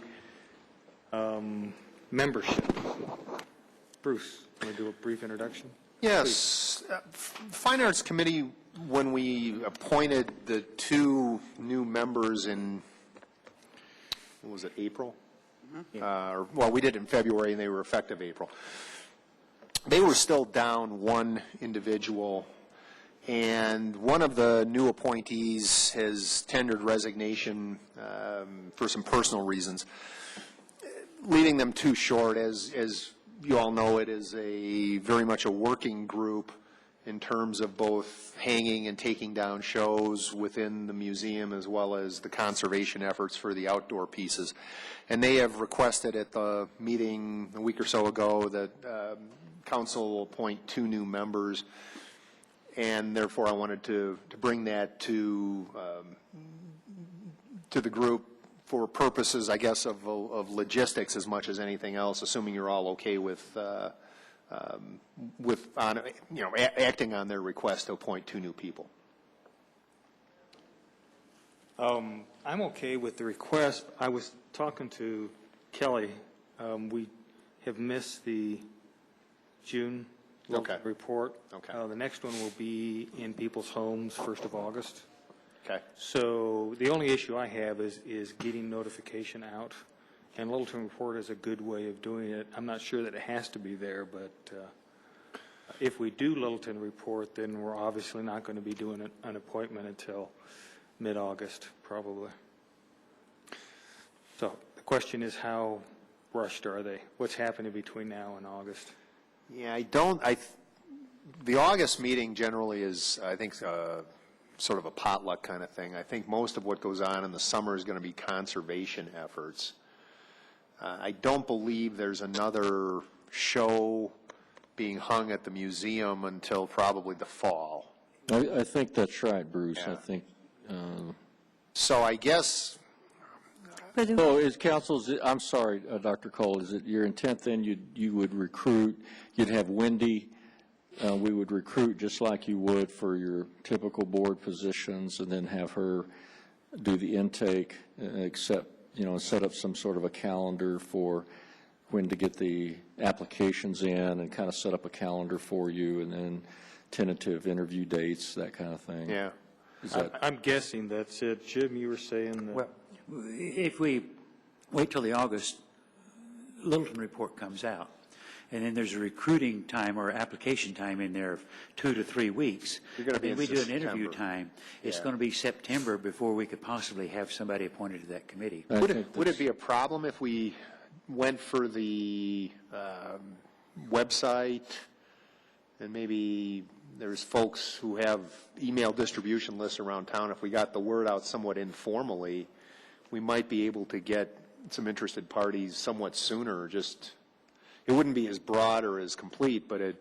membership. Bruce, want to do a brief introduction? Yes. Fine Arts Committee, when we appointed the two new members in, what was it, April? Well, we did it in February, and they were effective April. They were still down one individual, and one of the new appointees has tendered resignation for some personal reasons, leaving them too short. As you all know, it is very much a working group in terms of both hanging and taking down shows within the museum, as well as the conservation efforts for the outdoor pieces. And they have requested at the meeting a week or so ago that council will appoint two new members, and therefore I wanted to bring that to the group for purposes, I guess, of logistics as much as anything else, assuming you're all okay with acting on their request to appoint two new people. I'm okay with the request. I was talking to Kelly. We have missed the June report. Okay. The next one will be in people's homes, 1st of August. Okay. So the only issue I have is getting notification out, and Littleton Report is a good way of doing it. I'm not sure that it has to be there, but if we do Littleton Report, then we're obviously not going to be doing an appointment until mid-August, probably. So the question is, how rushed are they? What's happening between now and August? Yeah, the August meeting generally is, I think, sort of a potluck kind of thing. I think most of what goes on in the summer is going to be conservation efforts. I don't believe there's another show being hung at the museum until probably the fall. I think that's right, Bruce. Yeah. I think. So I guess. So is council's, I'm sorry, Dr. Cole, is it your intent then you would recruit, you'd have Wendy, we would recruit just like you would for your typical board positions, and then have her do the intake, except, set up some sort of a calendar for when to get the applications in, and kind of set up a calendar for you, and then tentative interview dates, that kind of thing. Yeah. I'm guessing that's it. Jim, you were saying that. Well, if we wait till the August Littleton report comes out, and then there's a recruiting time or application time in there of 2 to 3 weeks. You're going to be we do an interview September. time. It's Yeah. going to be September before we could possibly have somebody appointed to that committee. Would it be a problem if we went for the website, and maybe there's folks who have email distribution lists around town? If we got the word out somewhat informally, we might be able to get some interested parties somewhat sooner. Just, it wouldn't be as broad or as complete, but it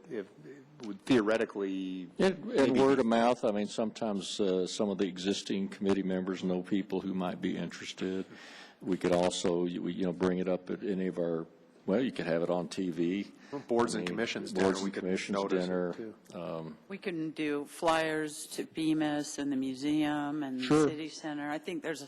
would theoretically. And word of mouth, I mean, sometimes some of the existing committee members know people who might be interested. We could also, bring it up at any of our, well, you could have it on TV. Boards and commissions dinner, Boards we and could commissions notice it, dinner. too. We can do flyers to Bemis and the museum and Sure. the city center. I think there's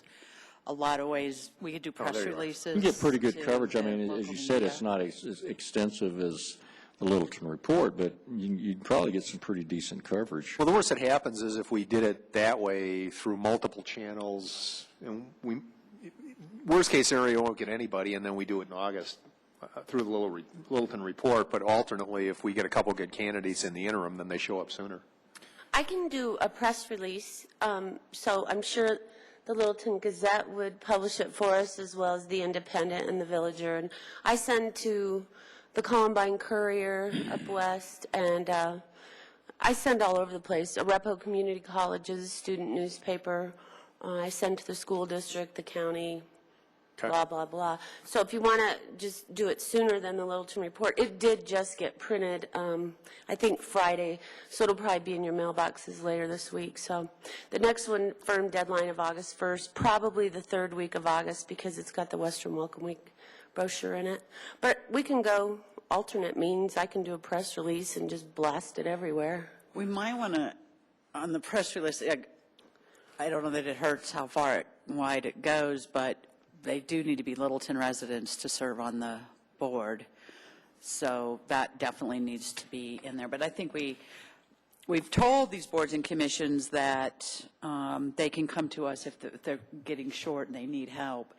a lot of ways. We could do press there you are. releases. You get pretty good to coverage. I the mean, as local you said, media. it's not as extensive as the Littleton report, but you'd probably get some pretty decent coverage. Well, the worst that happens is if we did it that way through multiple channels, and worst case scenario, we won't get anybody, and then we do it in August through the Littleton report. But alternately, if we get a couple good candidates in the interim, then they show up sooner. I can do a press release, so I'm sure the Littleton Gazette would publish it for us, as well as the Independent and the Villager. And I send to the Columbine Courier up west, and I send all over the place. Arepo Community College's student newspaper. I send to the school district, the county, blah, blah, blah. So if you want to just do it sooner than the Littleton report, it did just get printed, I think Friday, so it'll probably be in your mailboxes later this week. So the next one, firm deadline of August 1st, probably the third week of August, because it's got the Western Welcome Week brochure in it. But we can go alternate means. I can do a press release and just blast it everywhere. We might want to on the press release, I don't know that it hurts how far wide it goes, but they do need to be Littleton residents to serve on the board. So that definitely needs to be in there. But I think we've told these boards and commissions that they can come to us if they're getting short and they need help.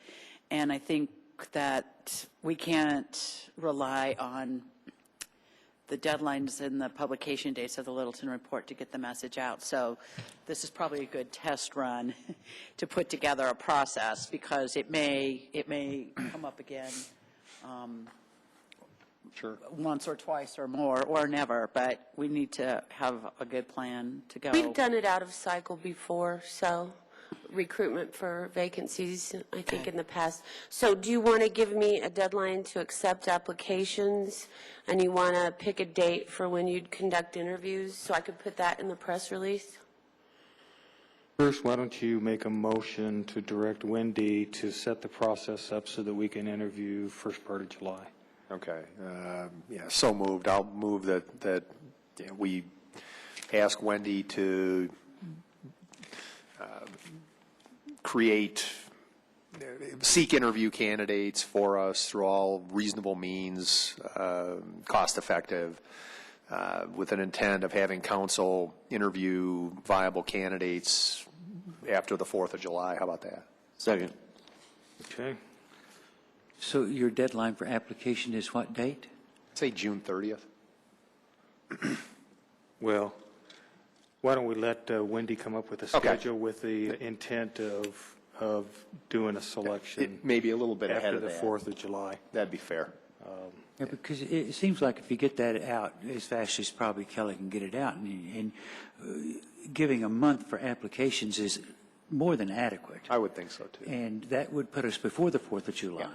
And I think that we can't rely on the deadlines and the publication dates of the Littleton report to get the message out. So this is probably a good test run to put together a process, because it may come up again Sure. once or twice or more or never, but we need to have a good plan to go. We've done it out of cycle before, so recruitment for vacancies, I think, in the past. So do you want to give me a deadline to accept applications, and you want to pick a date for when you'd conduct interviews, so I could put that in the press release? First, why don't you make a motion to direct Wendy to set the process up so that we can interview first part of July? Okay. Yeah, so moved. I'll move that we ask Wendy to seek interview candidates for us through all reasonable means, cost effective, with an intent of having council interview viable candidates after the 4th of July. How about that? Second. Okay. So your deadline for application is what date? Say June 30th. Well, why don't we let Wendy come up with a schedule with the intent of doing a selection Maybe a little bit ahead after of the that. 4th of July. That'd be fair. Yeah, because it seems like if you get that out as fast as probably Kelly can get it out, and giving a month for applications is more than adequate. I would think so, too. And that would put us before the 4th of July.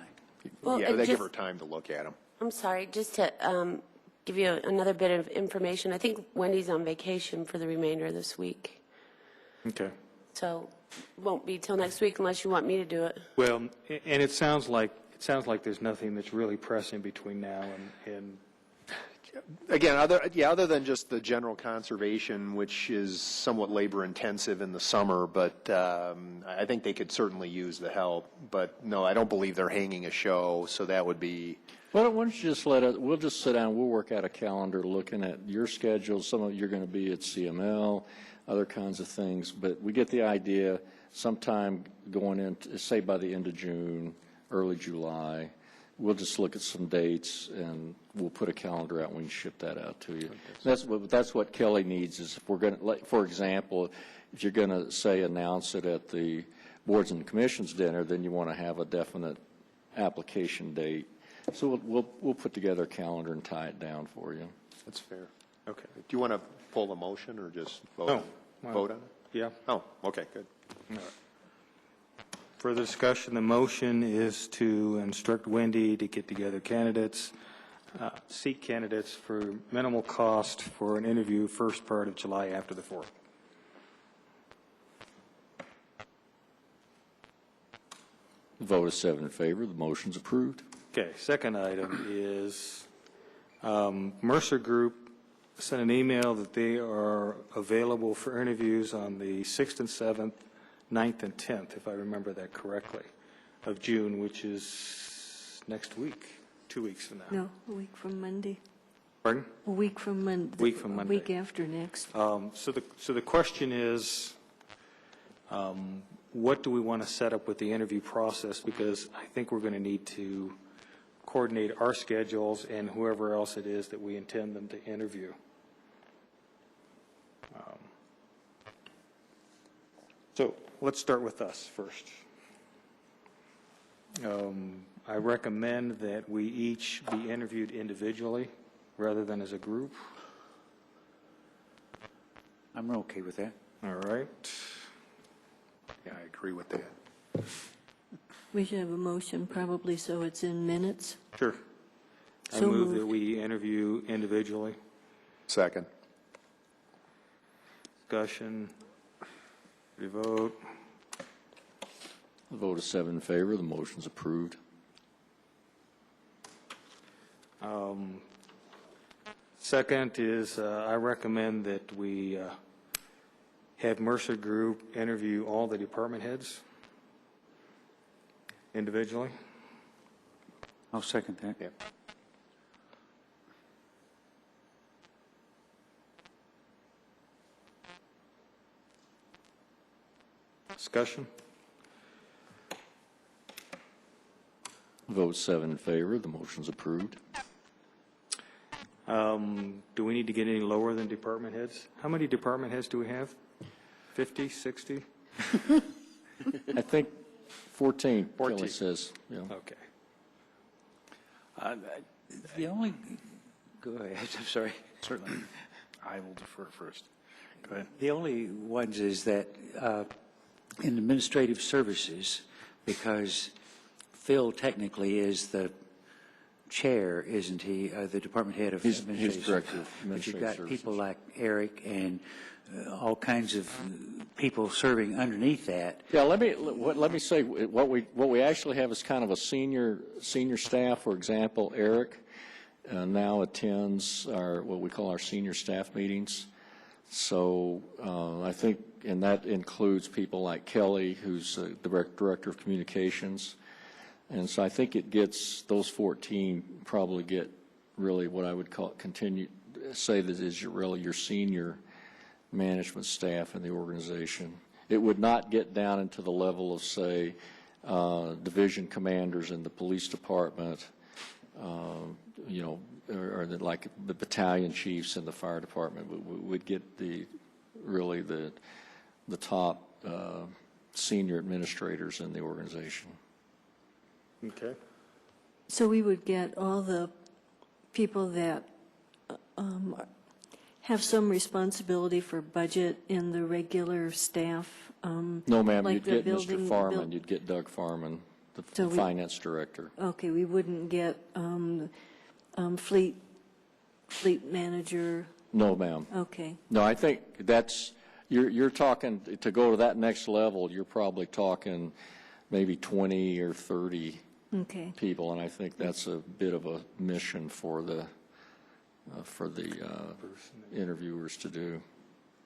Well, yeah, and they give just- her time to look at them. I'm sorry, just to give you another bit of information. I think Wendy's on vacation for the remainder of this week, Okay. so it won't be till next week unless you want me to do it. Well, and it sounds like there's nothing that's really pressing between now and Again, other than just the general conservation, which is somewhat labor intensive in the summer, but I think they could certainly use the help. But no, I don't believe they're hanging a show, so that would be. Well, why don't you just we'll just sit down, we'll work out a calendar looking at your schedule. Some of you're going to be at CML, other kinds of things, but we get the idea sometime going in, say by the end of June, early July. We'll just look at some dates, and we'll put a calendar out, and we can ship that out to you. That's what Kelly needs, is if we're going to, for example, if you're going to, say, announce it at the Boards and Commissions dinner, then you want to have a definite application date. So we'll put together a calendar and tie it down for you. That's fair. Okay. Do you want to pull the motion or just vote? No. Vote on it? Yeah. Oh, okay, good. All right. Further discussion, the motion is to instruct Wendy to get together candidates, seek candidates for minimal cost for an interview first part of July after the 4th. Vote is 7 in favor. The motion's approved. Okay, second item is Mercer Group sent an email that they are available for interviews on the 6th and 7th, 9th and 10th, if I remember that correctly, of June, which is next week, 2 weeks from now. No, a week from Monday. Pardon? A week from Monday. Week from Monday. A week after next. So the question is, what do we want to set up with the interview process? Because I think we're going to need to coordinate our schedules and whoever else it is that we intend them to interview. So let's start with us first. I recommend that we each be interviewed individually rather than as a group. I'm okay with that. All right. Yeah, I agree with that. We should have a motion probably so it's in minutes. Sure. I So move moved. that we interview individually. Second. Discussion. Ready to vote. The vote is 7 in favor. The motion's approved. Second is I recommend that we have Mercer Group interview all the department heads individually. I'll second that. Yeah. Discussion? Vote 7 in favor. The motion's approved. Do we need to get any lower than department heads? How many department heads do we have? 50, 60? I think 14, 14. Kelly says. Yeah. Okay. The only, go ahead, I'm sorry. Certainly. I will defer first. Go ahead. The only ones is that in administrative services, because Phil technically is the chair, isn't he, the department head of He's administrative director of But you've administrative got services. people like Eric and all kinds of people serving underneath that. Yeah, let me say what we actually have is kind of a senior staff. For example, Eric now attends what we call our senior staff meetings. So I think, and that includes people like Kelly, who's the director of communications. And so I think it gets, those 14 probably get really what I would call, say that is really your senior management staff in the organization. It would not get down into the level of, say, division commanders in the police department, or like the battalion chiefs in the fire department. Would get really the top senior administrators in the organization. Okay. So we would get all the people that have some responsibility for budget in the regular staff? No, ma'am, like you'd the get building- Mr. Farman, you'd get Doug Farman, the So we- finance director. Okay, we wouldn't get fleet manager? No, ma'am. Okay. No, I think that's, you're talking, to go to that next level, you're probably talking maybe 20 or 30 Okay. people, and I think that's a bit of a mission for the interviewers to do.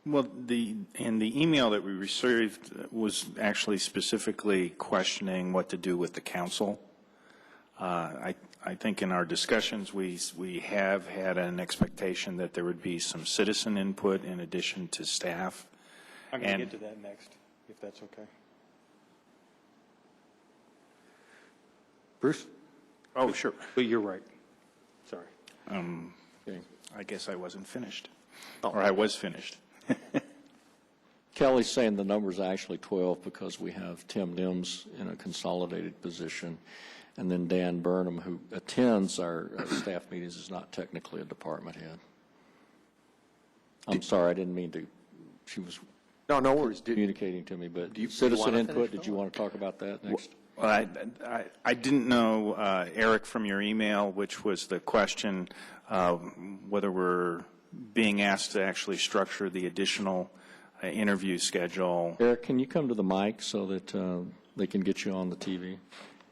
Well, the email that we received was actually specifically questioning what to do with the council. I think in our discussions, we have had an expectation that there would be some citizen input in addition to staff. I'm going to get to that next, if that's okay. Bruce? Oh, sure. But you're right. Sorry. Okay. I guess I wasn't finished, or I was finished. Kelly's saying the number's actually 12 because we have Tim Nims in a consolidated position, and then Dan Burnham, who attends our staff meetings, is not technically a department head. I'm sorry, I didn't mean to, she was no worries. Communicating to me, but do you citizen wanna input, finish, did you want to talk about that next? Well, I didn't know, Eric, from your email, which was the question, whether we're being asked to actually structure the additional interview schedule. Eric, can you come to the mic so that they can get you on the TV?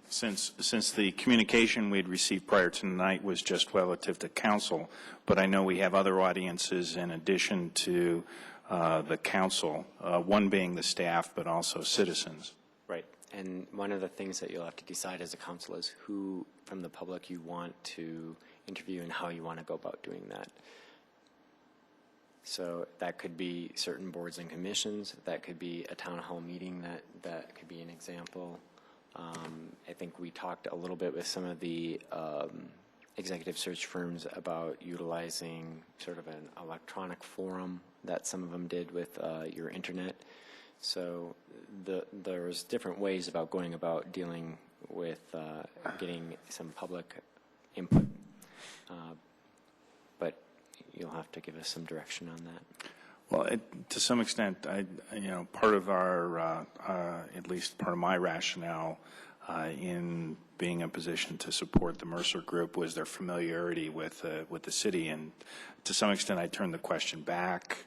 Since the communication we'd received prior to tonight was just relative to council, but I know we have other audiences in addition to the council, one being the staff, but also citizens. Right. And one of the things that you'll have to decide as a council is who from the public you want to interview and how you want to go about doing that. So that could be certain boards and commissions. That could be a town hall meeting. That could be an example. I think we talked a little bit with some of the executive search firms about utilizing sort of an electronic forum that some of them did with your internet. So there's different ways about going about dealing with getting some public input. But you'll have to give us some direction on that. Well, to some extent, part of our, at least part of my rationale in being in a position to support the Mercer Group was their familiarity with the city, and to some extent, I turned the question back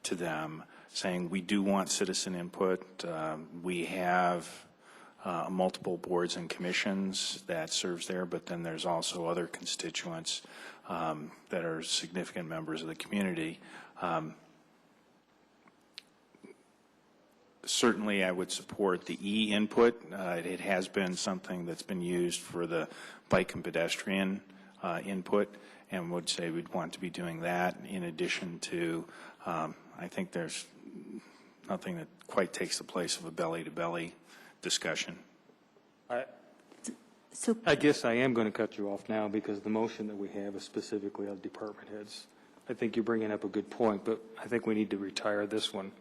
to them, saying we do want citizen input. We have multiple boards and commissions that serves there, but then there's also other constituents that are significant members of the community. certainly I would support the e-input. It has been something that's been used for the bike and pedestrian input, and would say we'd want to be doing that in addition to, I think there's nothing that quite takes the place of a belly-to-belly discussion. I guess I am going to cut you off now because the motion that we have is specifically on department heads. I think you're bringing up a good point, but I think we need to retire this one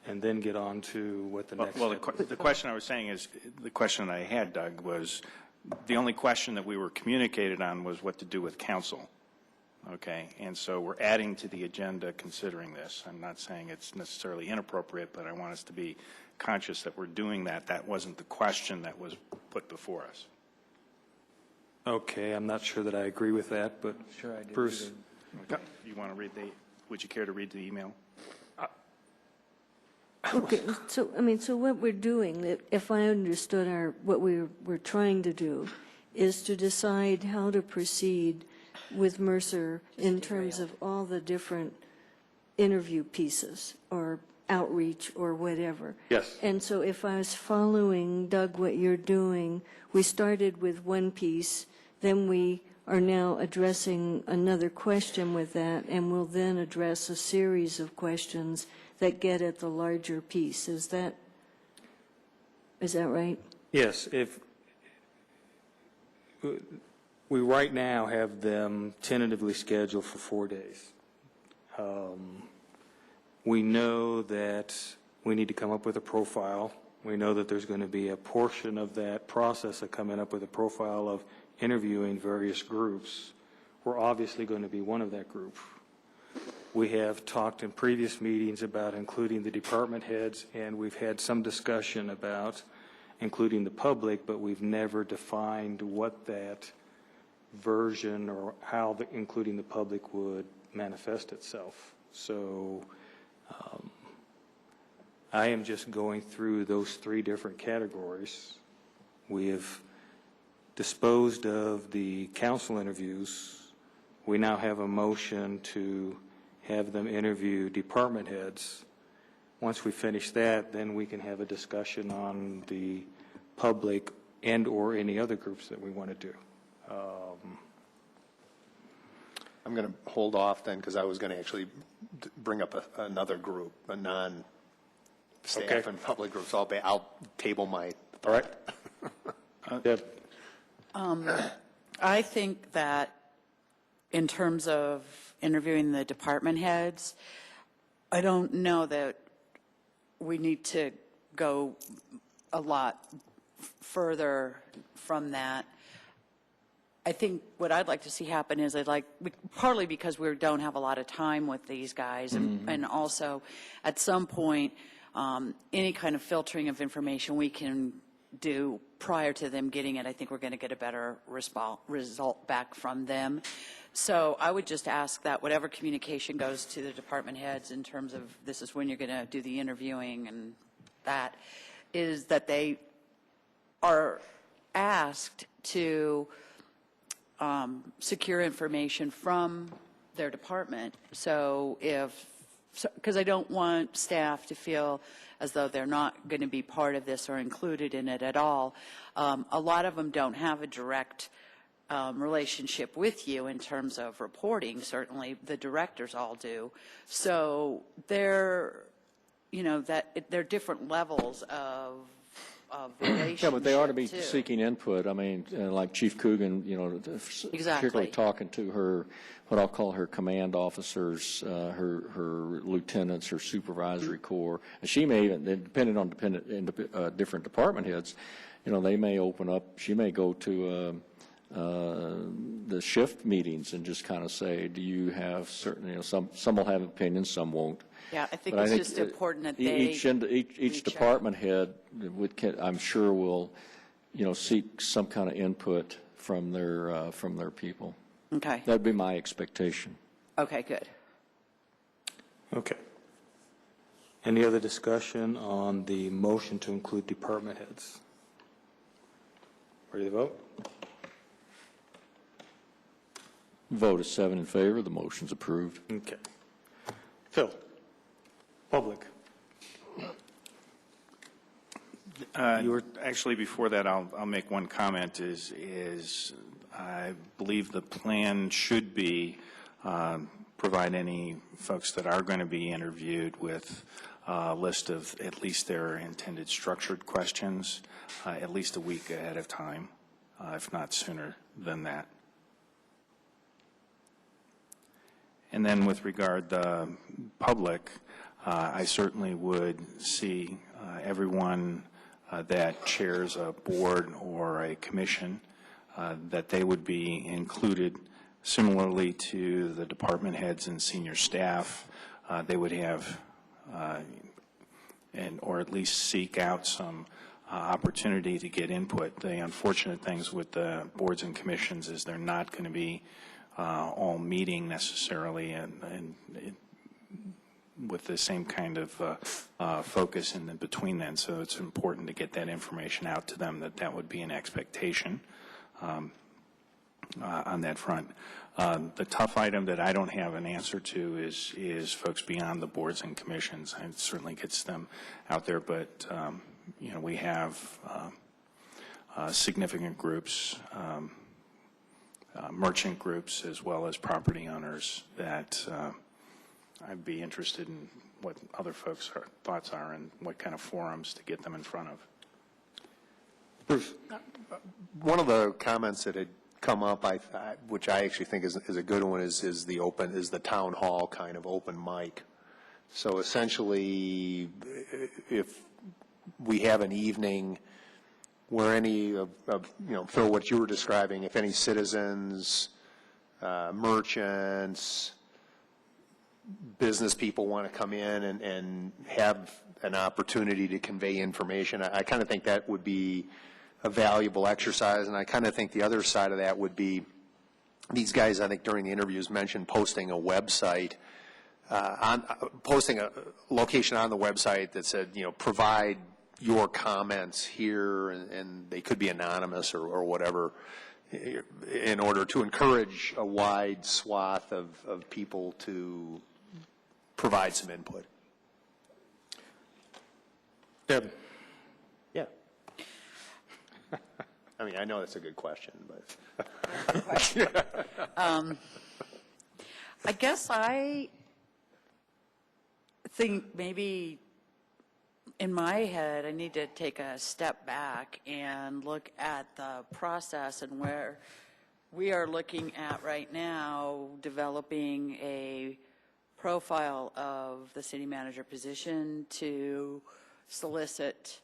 and then get on to what the next. Well, the question I was saying is, the question I had, Doug, was the only question that we were communicated on was what to do with council. Okay, and so we're adding to the agenda considering this. I'm not saying it's necessarily inappropriate, but I want us to be conscious that we're doing that. That wasn't the question that was put before us. Okay, I'm not sure that I agree with that, but Sure I did. Bruce. Okay. You want to read would you care to read the email? Okay, so, I mean, so what we're doing, if I understood what we're trying to do, is to decide how to proceed with Mercer in terms of all the different interview pieces or outreach or whatever. Yes. And so if I was following, Doug, what you're doing, we started with one piece, then we are now addressing another question with that, and we'll then address a series of questions that get at the larger piece. Is that right? Yes, if we right now have them tentatively scheduled for 4 days. We know that we need to come up with a profile. We know that there's going to be a portion of that process of coming up with a profile of interviewing various groups. We're obviously going to be one of that group. We have talked in previous meetings about including the department heads, and we've had some discussion about including the public, but we've never defined what that version or how including the public would manifest itself. So I am just going through those three different categories. We have disposed of the council interviews. We now have a motion to have them interview department heads. Once we finish that, then we can have a discussion on the public and or any other groups that we want to do. I'm going to hold off then because I was going to actually bring up another group, a non-staff and public group. So I'll table my. All right. Deb. I think that in terms of interviewing the department heads, I don't know that we need to go a lot further from that. I think what I'd like to see happen is partly because we don't have a lot of time with these guys, and also at some point, any kind of filtering of information we can do prior to them getting it, I think we're going to get a better result back from them. So I would just ask that whatever communication goes to the department heads in terms of this is when you're going to do the interviewing and that, is that they are asked to secure information from their department. So because I don't want staff to feel as though they're not going to be part of this or included in it at all. A lot of them don't have a direct relationship with you in terms of reporting. Certainly the directors all do. So they're different levels of relationship. Yeah, but they ought to be too. seeking input. I mean, like Chief Coogan, particularly talking to her, what I'll call her command officers, her lieutenants, her supervisory corps. And she may even, depending on different department heads, they may open up. She may go to the shift meetings and just kind of say, do you have certain, some will have opinions, some won't. Yeah, I think it's just important that each department head I'm sure will, seek some kind of input from their people. Okay. That'd be my expectation. Okay, good. Okay. Any other discussion on the motion to include department heads? Ready to vote? Vote is 7 in favor. The motion's approved. Okay. Phil, public. Actually, before that, I'll make one comment. Is I believe the plan should be provide any folks that are going to be interviewed with a list of at least their intended structured questions at least a week ahead of time, if not sooner than that. And then with regard to the public, I certainly would see everyone that chairs a board or a commission, that they would be included similarly to the department heads and senior staff. They would have, or at least seek out some opportunity to get input. The unfortunate things with the boards and commissions is they're not going to be all meeting necessarily and with the same kind of focus in between then. So it's important to get that information out to them, that would be an expectation on that front. The tough item that I don't have an answer to is folks beyond the boards and commissions. It certainly gets them out there, but you know, we have significant groups, merchant groups, as well as property owners that I'd be interested in what other folks' thoughts are and what kind of forums to get them in front of. Bruce, one of the comments that had come up, which I actually think is a good one, is the town hall kind of open mic. So essentially, if we have an evening where any of Phil, what you were describing, if any citizens, merchants, business people want to come in and have an opportunity to convey information, I kind of think that would be a valuable exercise. And I kind of think the other side of that would be, these guys, I think during the interviews mentioned posting a website, posting a location on the website that said, provide your comments here, and they could be anonymous or whatever, in order to encourage a wide swath of people to provide some input. Deb. Yeah. I mean, I know that's a good question, but. I guess I think maybe in my head I need to take a step back and look at the process and where we are looking at right now, developing a profile of the city manager position to solicit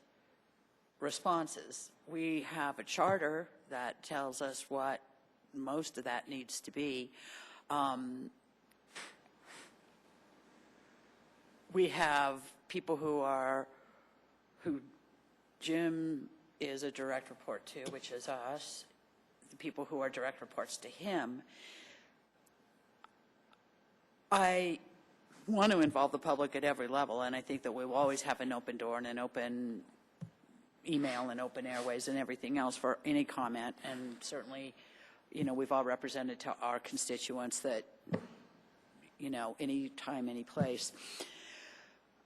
responses. We have a charter that tells us what most of that needs to be. We have people who Jim is a direct report to, which is us, the people who are direct reports to him. I want to involve the public at every level, and I think that we will always have an open door and an open email and open airways and everything else for any comment. And certainly, we've all represented to our constituents that, any time, any place.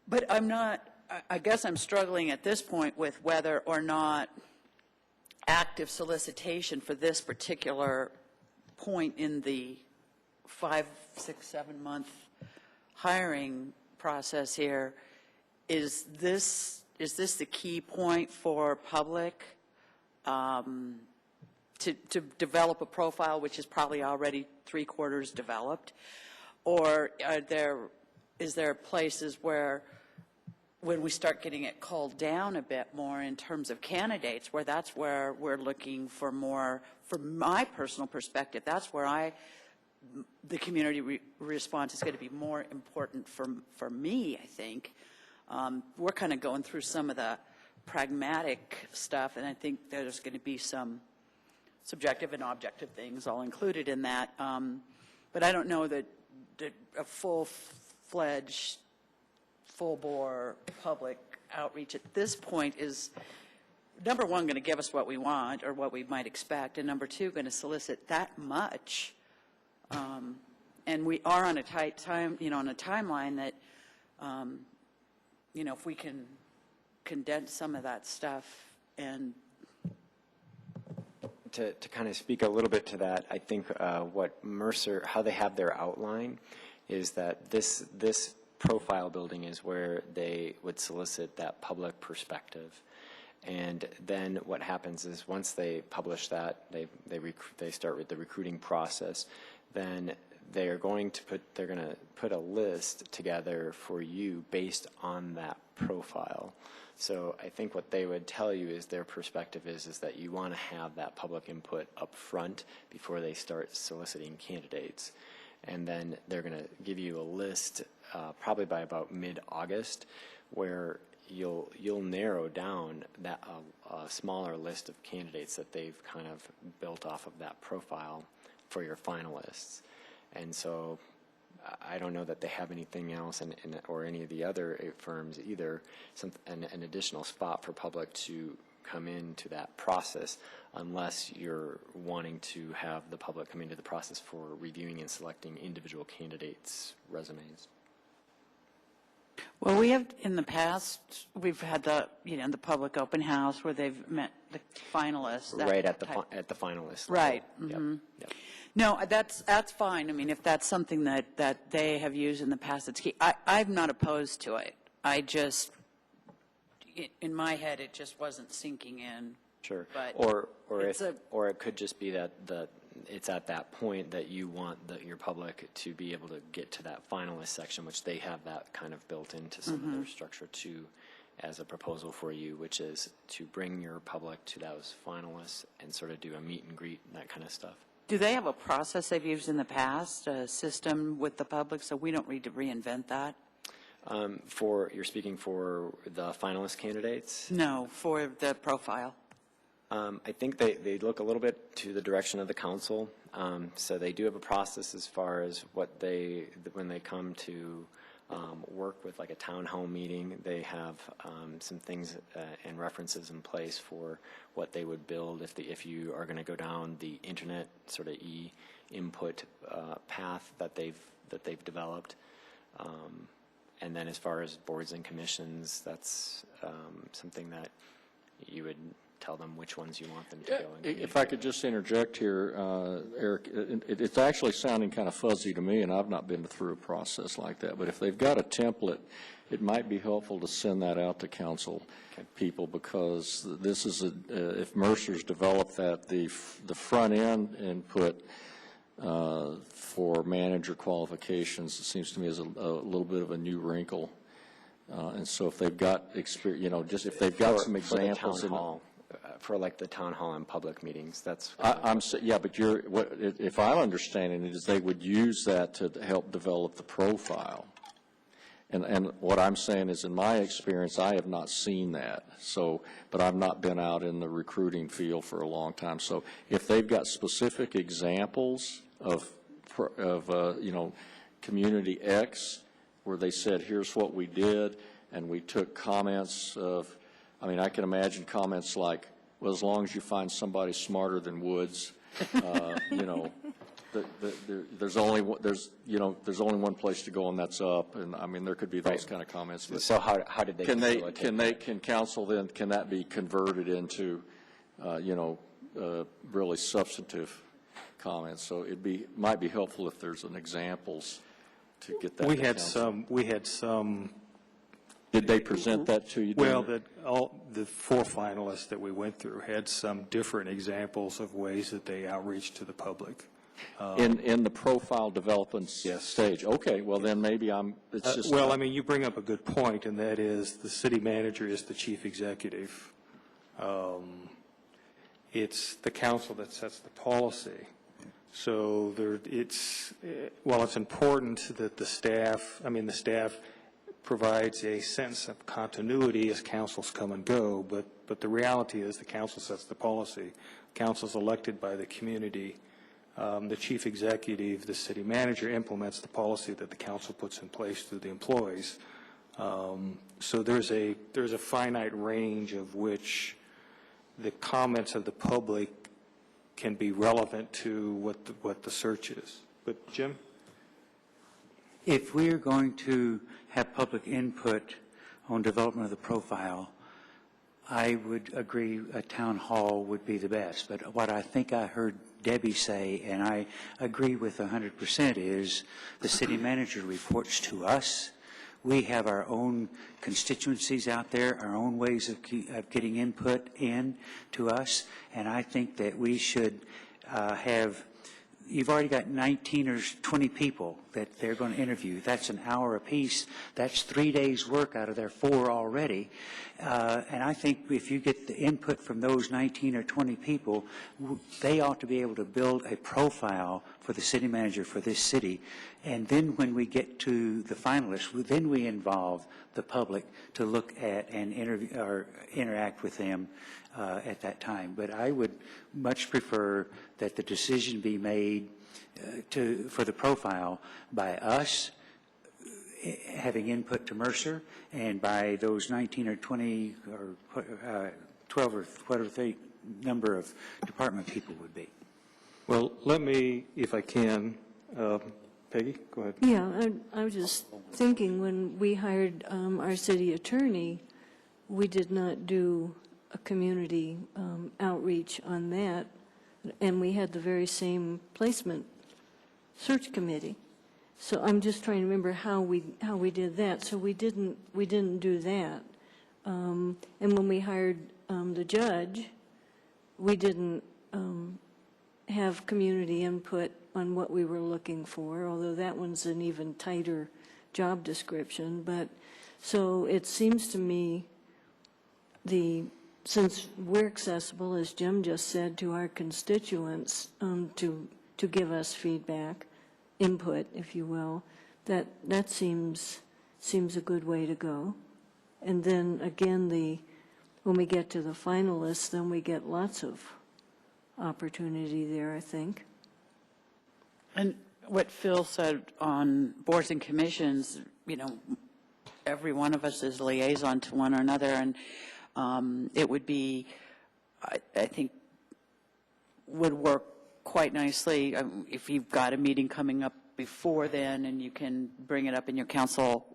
But I guess I'm struggling at this point with whether or not active solicitation for this particular point in the 5, 6, 7 month hiring process here, is this the key point for public to develop a profile which is probably already 3/4 developed? Or is there places where, when we start getting it culled down a bit more in terms of candidates, where that's where we're looking for more, from my personal perspective, that's where the community response is going to be more important for me, I think. We're kind of going through some of the pragmatic stuff, and I think there's going to be some subjective and objective things all included in that. But I don't know that a full-fledged, full-bore public outreach at this point is, number one, going to give us what we want or what we might expect, and number two, going to solicit that much. And we are on a tight time, on a timeline that, if we can condense some of that stuff and To kind of speak a little bit to that, I think what Mercer, how they have their outline is that this profile building is where they would solicit that public perspective. And then what happens is once they publish that, they start with the recruiting process, then they're going to put a list together for you based on that profile. So I think what they would tell you is their perspective is that you want to have that public input up front before they start soliciting candidates. And then they're going to give you a list probably by about mid-August where you'll narrow down that a smaller list of candidates that they've kind of built off of that profile for your finalists. And so I don't know that they have anything else or any of the other firms either, an additional spot for public to come into that process unless you're wanting to have the public come into the process for reviewing and selecting individual candidates' resumes. Well, we have in the past, we've had the public open house where they've met the finalists. Right at the finalist level. Right. Yep. Mm-hmm. Yep. No, that's fine. I mean, if that's something that they have used in the past, it's key. I'm not opposed to it. I just, in my head, it just wasn't sinking in. Sure. But or it could just be that it's at that point that you want your public to be able to get to that finalist section, which they have that kind of built into some of their structure too, as a proposal for you, which is to bring your public to those finalists and sort of do a meet and greet and that kind of stuff. Do they have a process they've used in the past, a system with the public, so we don't need to reinvent that? You're speaking for the finalist candidates? No, for the profile. I think they look a little bit to the direction of the council. So they do have a process as far as when they come to work with like a town hall meeting, they have some things and references in place for what they would build if you are going to go down the internet sort of input path that they've developed. And then as far as boards and commissions, that's something that you would tell them which ones you want them to go into. If I could just interject here, Eric, it's actually sounding kind of fuzzy to me, and I've not been through a process like that. But if they've got a template, it might be helpful to send that out to council people, because this is if Mercer's developed that, the front end input for manager qualifications, it seems to me is a little bit of a new wrinkle. And so if they've got experience, just if they've got some examples for like the town hall and public meetings, that's. Yeah, but if I'm understanding it, is they would use that to help develop the profile. And what I'm saying is, in my experience, I have not seen that. But I've not been out in the recruiting field for a long time. So if they've got specific examples of community X, where they said, here's what we did, and we took comments of, I can imagine comments like, well, as long as you find somebody smarter than Woods, there's only one place to go, and that's up. And there could be those kind of comments. But so how did they can council then, can that be converted into really substantive comments? So might be helpful if there's an examples to get that. We had some. Did they present that to you? Well, the four finalists that we went through had some different examples of ways that they outreach to the public. In the profile development stage. Okay, well then maybe it's just. You bring up a good point, and that is the city manager is the chief executive. It's the council that sets the policy. So it's important that the staff provides a sense of continuity as councils come and go, but the reality is the council sets the policy. Council's elected by the community. The chief executive, the city manager, implements the policy that the council puts in place through the employees. So there's a finite range of which the comments of the public can be relevant to what the search is. But Jim? If we're going to have public input on development of the profile, I would agree a town hall would be the best. But what I think I heard Debbie say, and I agree with 100%, is the city manager reports to us. We have our own constituencies out there, our own ways of getting input in to us, and I think that we should have, you've already got 19 or 20 people that they're going to interview. That's an hour apiece. That's 3 days' work out of their 4 already. And I think if you get the input from those 19 or 20 people, they ought to be able to build a profile for the city manager for this city. And then when we get to the finalists, then we involve the public to look at and interview or interact with them at that time. But I would much prefer that the decision be made for the profile by us, having input to Mercer, and by those 19 or 20 or 12 or whatever the number of department people would be. Well, let me, if I can, Peggy, go ahead. Yeah, I was just thinking when we hired our city attorney, we did not do a community outreach on that, and we had the very same placement search committee. So I'm just trying to remember how we did that. So we didn't do that. And when we hired the judge, we didn't have community input on what we were looking for, although that one's an even tighter job description. But so it seems to me since we're accessible, as Jim just said, to our constituents to give us feedback, input, if you will, that seems a good way to go. And then again, when we get to the finalists, then we get lots of opportunity there, I think. And what Phil said on boards and commissions, you know, every one of us is liaison to one another, and it would be, I think, would work quite nicely if you've got a meeting coming up before then and you can bring it up in your council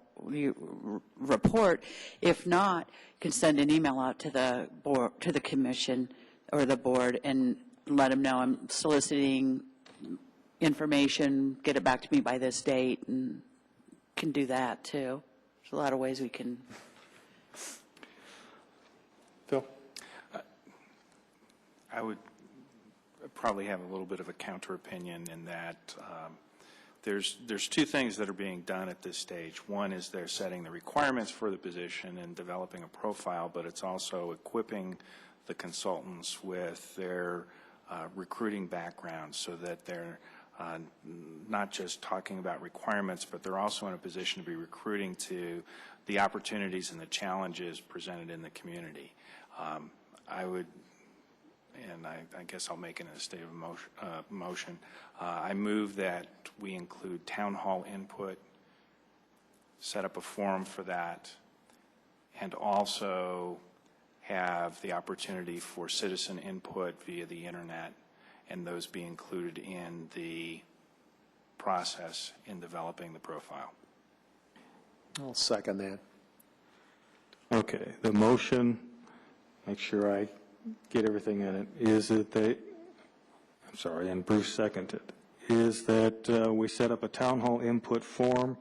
report. If not, you can send an email out to the board, to the commission or the board, and let them know I'm soliciting information, get it back to me by this date, and can do that too. There's a lot of ways we can. Phil? I would probably have a little bit of a counter opinion in that there's two things that are being done at this stage. One is they're setting the requirements for the position and developing a profile, but it's also equipping the consultants with their recruiting background so that they're not just talking about requirements, but they're also in a position to be recruiting to the opportunities and the challenges presented in the community. I would, and I guess I'll make it in a state of motion. I move that we include town hall input, set up a forum for that, and also have the opportunity for citizen input via the internet, and those be included in the process in developing the profile. I'll second that. Okay, the motion, make sure I get everything in it, is that I'm sorry, and Bruce seconded, is that we set up a town hall input form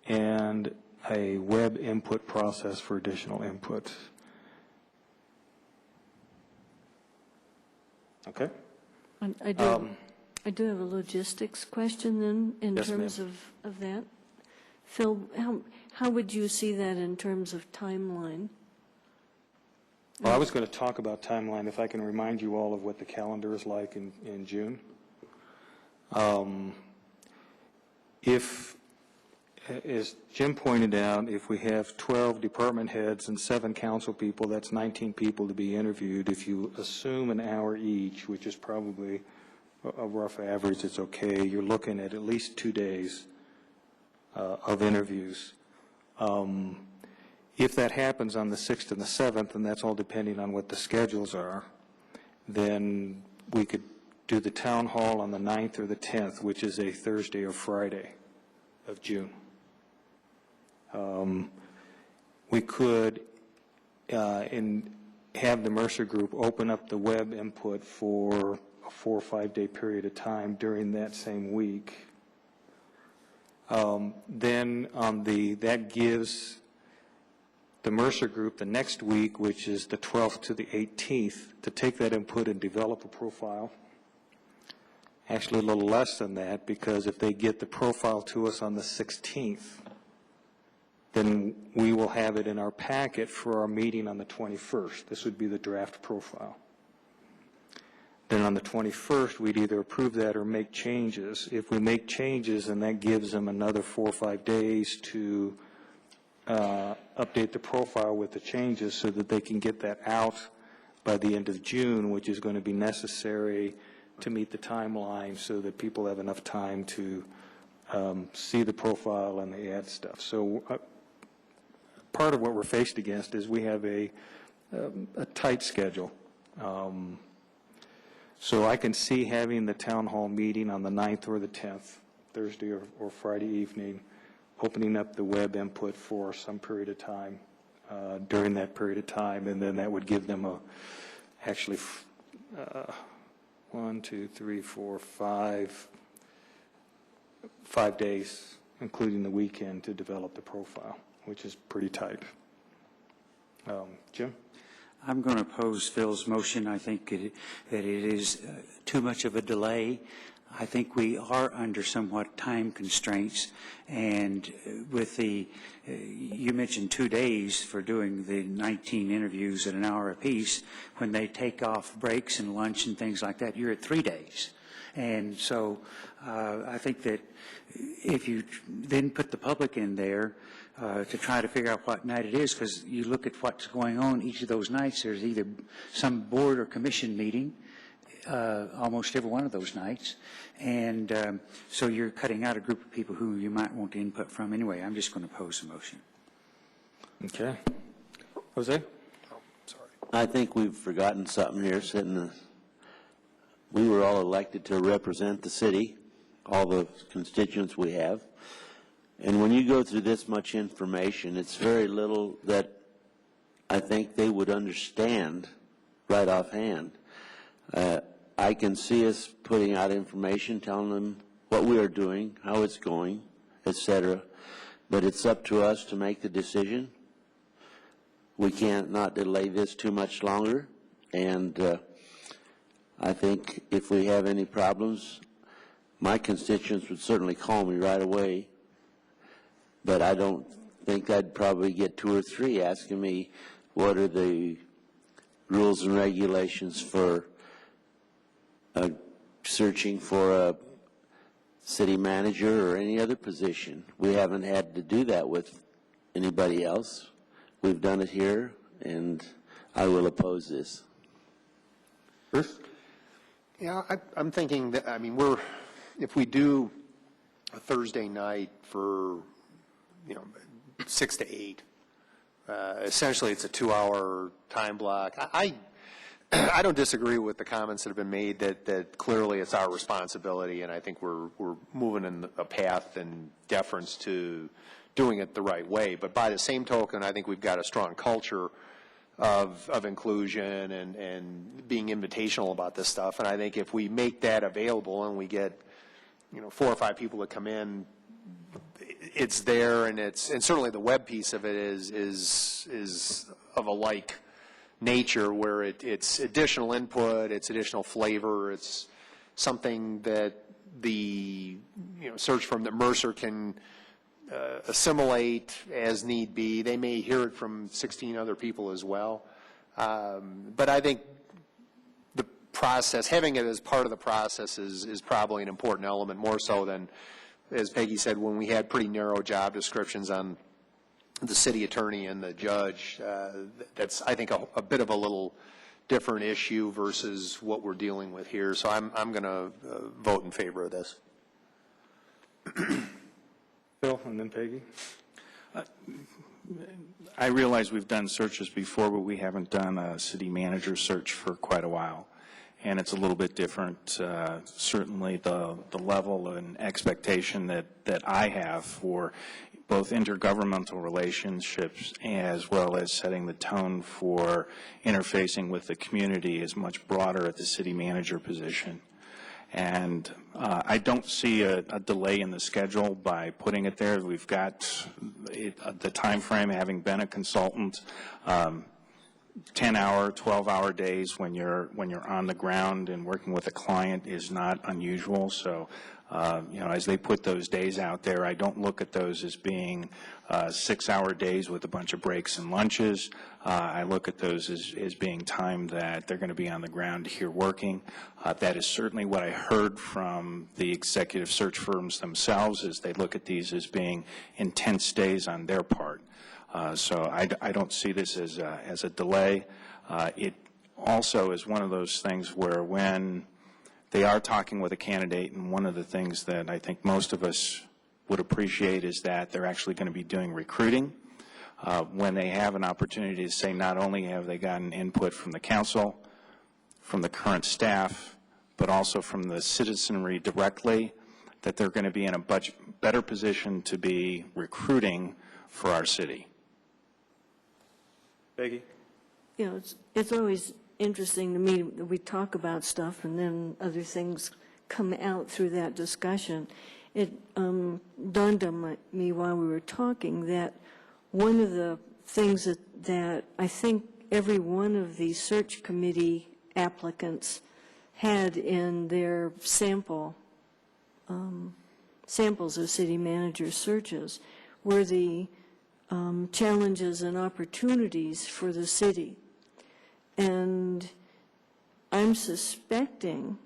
and a web input process for additional input. Okay? I do have a logistics question then in Yes, terms ma'am. of that. Phil, how would you see that in terms of timeline? Well, I was going to talk about timeline, if I can remind you all of what the calendar is like in June. If, as Jim pointed out, if we have 12 department heads and 7 council people, that's 19 people to be interviewed. If you assume an hour each, which is probably a rough average, it's okay, you're looking at least 2 days of interviews. If that happens on the 6th and the 7th, and that's all depending on what the schedules are, then we could do the town hall on the 9th or the 10th, which is a Thursday or Friday of June. We could, have the Mercer Group open up the web input for a 4 or 5 day period of time during that same week. Then that gives the Mercer Group the next week, which is the 12th to the 18th, to take that input and develop a profile. Actually, a little less than that, because if they get the profile to us on the 16th, then we will have it in our packet for our meeting on the 21st. This would be the draft profile. Then on the 21st, we'd either approve that or make changes. If we make changes, then that gives them another 4 or 5 days to update the profile with the changes so that they can get that out by the end of June, which is going to be necessary to meet the timeline so that people have enough time to see the profile and the ad stuff. So part of what we're faced against is we have a tight schedule. So I can see having the town hall meeting on the 9th or the 10th, Thursday or Friday evening, opening up the web input for some period of time during that period of time, and then that would give them actually 1, 2, 3, 4, 5 days, including the weekend, to develop the profile, which is pretty tight. Jim? I'm going to oppose Phil's motion. I think that it is too much of a delay. I think we are under somewhat time constraints, and with you mentioned 2 days for doing the 19 interviews at an hour apiece. When they take off breaks and lunch and things like that, you're at 3 days. And so I think that if you then put the public in there to try to figure out what night it is, because you look at what's going on each of those nights, there's either some board or commission meeting almost every one of those nights. And so you're cutting out a group of people who you might want input from anyway. I'm just going to oppose the motion. Okay. Jose? I think we've forgotten something here. We were all elected to represent the city, all the constituents we have. And when you go through this much information, it's very little that I think they would understand right offhand. I can see us putting out information, telling them what we are doing, how it's going, etc. But it's up to us to make the decision. We can't not delay this too much longer. And I think if we have any problems, my constituents would certainly call me right away. But I don't think I'd probably get 2 or 3 asking me what are the rules and regulations for searching for a city manager or any other position. We haven't had to do that with anybody else. We've done it here, and I will oppose this. Bruce? Yeah, I'm thinking that, I mean, if we do a Thursday night for, 6 to 8, essentially it's a 2-hour time block. I don't disagree with the comments that have been made that clearly it's our responsibility, and I think we're moving in a path and deference to doing it the right way. But by the same token, I think we've got a strong culture of inclusion and being invitational about this stuff. And I think if we make that available and we get 4 or 5 people that come in, it's there, and certainly the web piece of it is of a like nature, where it's additional input, it's additional flavor, it's something that the search firm that Mercer can assimilate as need be. They may hear it from 16 other people as well. But I think the process, having it as part of the process is probably an important element, more so than, as Peggy said, when we had pretty narrow job descriptions on the city attorney and the judge. That's, I think, a bit of a little different issue versus what we're dealing with here. So I'm going to vote in favor of this. Phil, and then Peggy. I realize we've done searches before, but we haven't done a city manager search for quite a while. And it's a little bit different. Certainly the level and expectation that I have for both intergovernmental relationships as well as setting the tone for interfacing with the community is much broader at the city manager position. And I don't see a delay in the schedule by putting it there. We've got the time frame, having been a consultant, 10-hour, 12-hour days when you're on the ground and working with a client is not unusual. So, as they put those days out there, I don't look at those as being 6-hour days with a bunch of breaks and lunches. I look at those as being time that they're going to be on the ground here working. That is certainly what I heard from the executive search firms themselves, is they look at these as being intense days on their part. So I don't see this as a delay. It also is one of those things where when they are talking with a candidate, and one of the things that I think most of us would appreciate is that they're actually going to be doing recruiting. When they have an opportunity to say not only have they gotten input from the council, from the current staff, but also from the citizenry directly, that they're going to be in a much better position to be recruiting for our city. Peggy? It's always interesting to me that we talk about stuff and then other things come out through that discussion. It dawned on me while we were talking that one of the things that I think every one of the search committee applicants had in their samples of city manager searches were the challenges and opportunities for the city. And I'm suspecting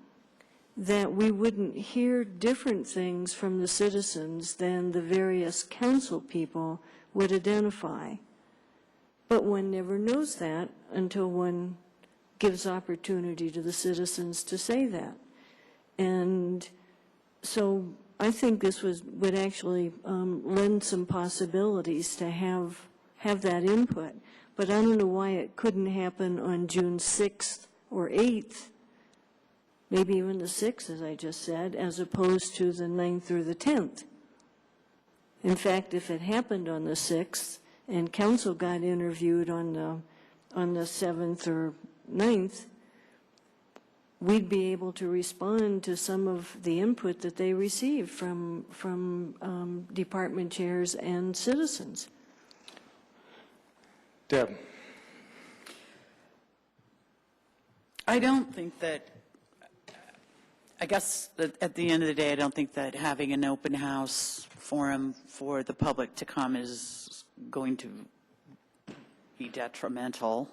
that we wouldn't hear different things from the citizens than the various council people would identify. But one never knows that until one gives opportunity to the citizens to say that. And so I think this would actually lend some possibilities to have that input. But I don't know why it couldn't happen on June 6th or 8th, maybe even the 6th, as I just said, as opposed to the 9th or the 10th. In fact, if it happened on the 6th and council got interviewed on the 7th or 9th, we'd be able to respond to some of the input that they received from department chairs and citizens. Deb? I don't think that, I guess that at the end of the day, I don't think that having an open house forum for the public to come is going to be detrimental.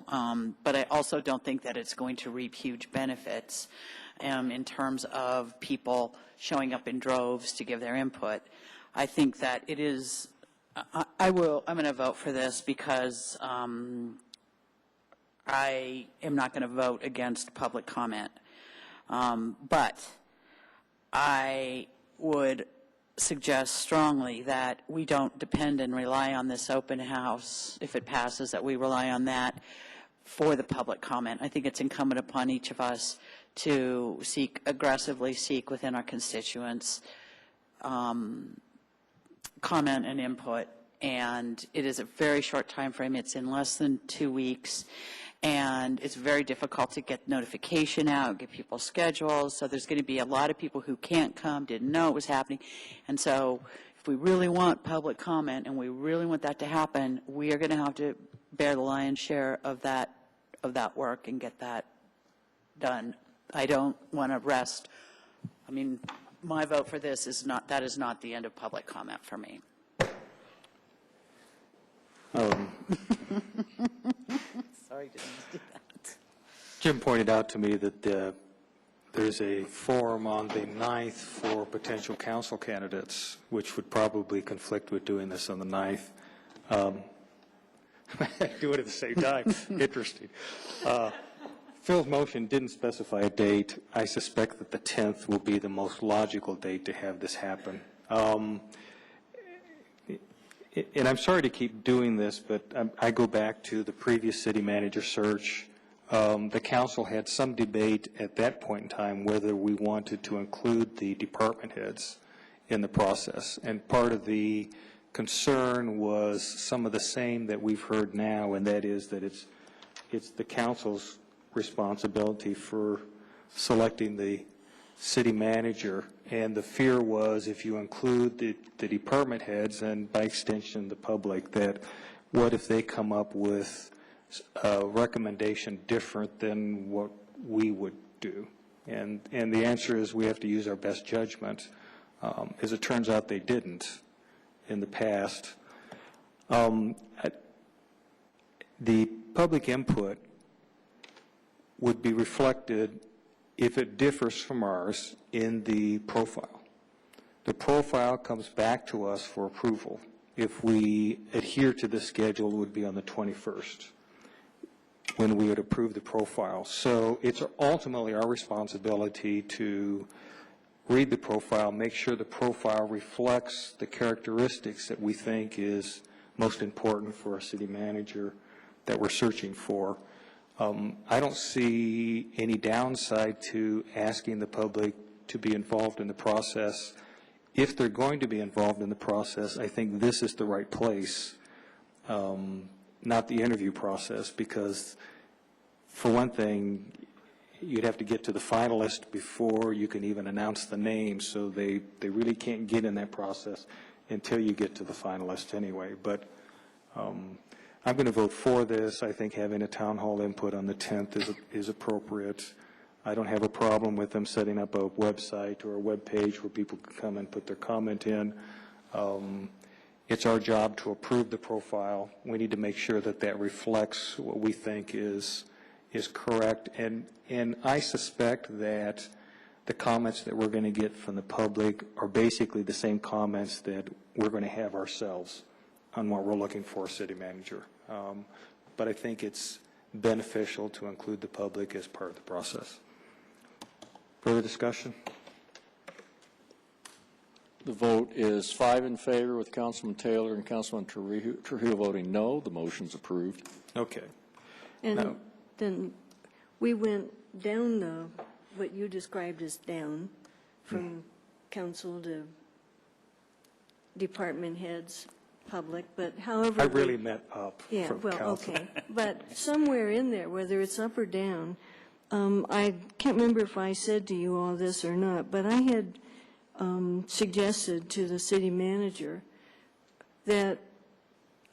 But I also don't think that it's going to reap huge benefits in terms of people showing up in droves to give their input. I think that it is, I'm going to vote for this because I am not going to vote against public comment. But I would suggest strongly that we don't depend and rely on this open house, if it passes, that we rely on that for the public comment. I think it's incumbent upon each of us to aggressively seek within our constituents comment and input. And it is a very short time frame. It's in less than 2 weeks. And it's very difficult to get notification out, get people's schedules. So there's going to be a lot of people who can't come, didn't know it was happening. And so if we really want public comment and we really want that to happen, we are going to have to bear the lion's share of that work and get that done. I don't want to rest. I mean, my vote for this is not the end of public comment for me. Sorry, didn't do that. Jim pointed out to me that there's a forum on the 9th for potential council candidates, which would probably conflict with doing this on the 9th. Do it at the same time. Interesting. Phil's motion didn't specify a date. I suspect that the 10th will be the most logical date to have this happen. And I'm sorry to keep doing this, but I go back to the previous city manager search. The council had some debate at that point in time whether we wanted to include the department heads in the process. And part of the concern was some of the same that we've heard now, and that is that it's the council's responsibility for selecting the city manager, and the fear was if you include the department heads and by extension the public, that what if they come up with a recommendation different than what we would do? And the answer is we have to use our best judgment. As it turns out, they didn't in the past. The public input would be reflected, if it differs from ours, in the profile. The profile comes back to us for approval. If we adhere to the schedule, it would be on the 21st when we would approve the profile. So it's ultimately our responsibility to read the profile, make sure the profile reflects the characteristics that we think is most important for a city manager that we're searching for. I don't see any downside to asking the public to be involved in the process. If they're going to be involved in the process, I think this is the right place, not the interview process, because for one thing, you'd have to get to the finalist before you can even announce the name, so they really can't get in that process until you get to the finalist anyway. But I'm going to vote for this. I think having a town hall input on the 10th is appropriate. I don't have a problem with them setting up a website or a web page where people can come and put their comment in. It's our job to approve the profile. We need to make sure that that reflects what we think is correct. And I suspect that the comments that we're going to get from the public are basically the same comments that we're going to have ourselves on what we're looking for a city manager. But I think it's beneficial to include the public as part of the process. Further discussion? The vote is 5 in favor with Councilman Taylor and Councilman Trujillo voting no. The motion's approved. Okay. And then we went down what you described as down from council to department heads, public, but however. I really meant up Yeah, from well, council. okay. But somewhere in there, whether it's up or down, I can't remember if I said to you all this or not, but I had suggested to the city manager that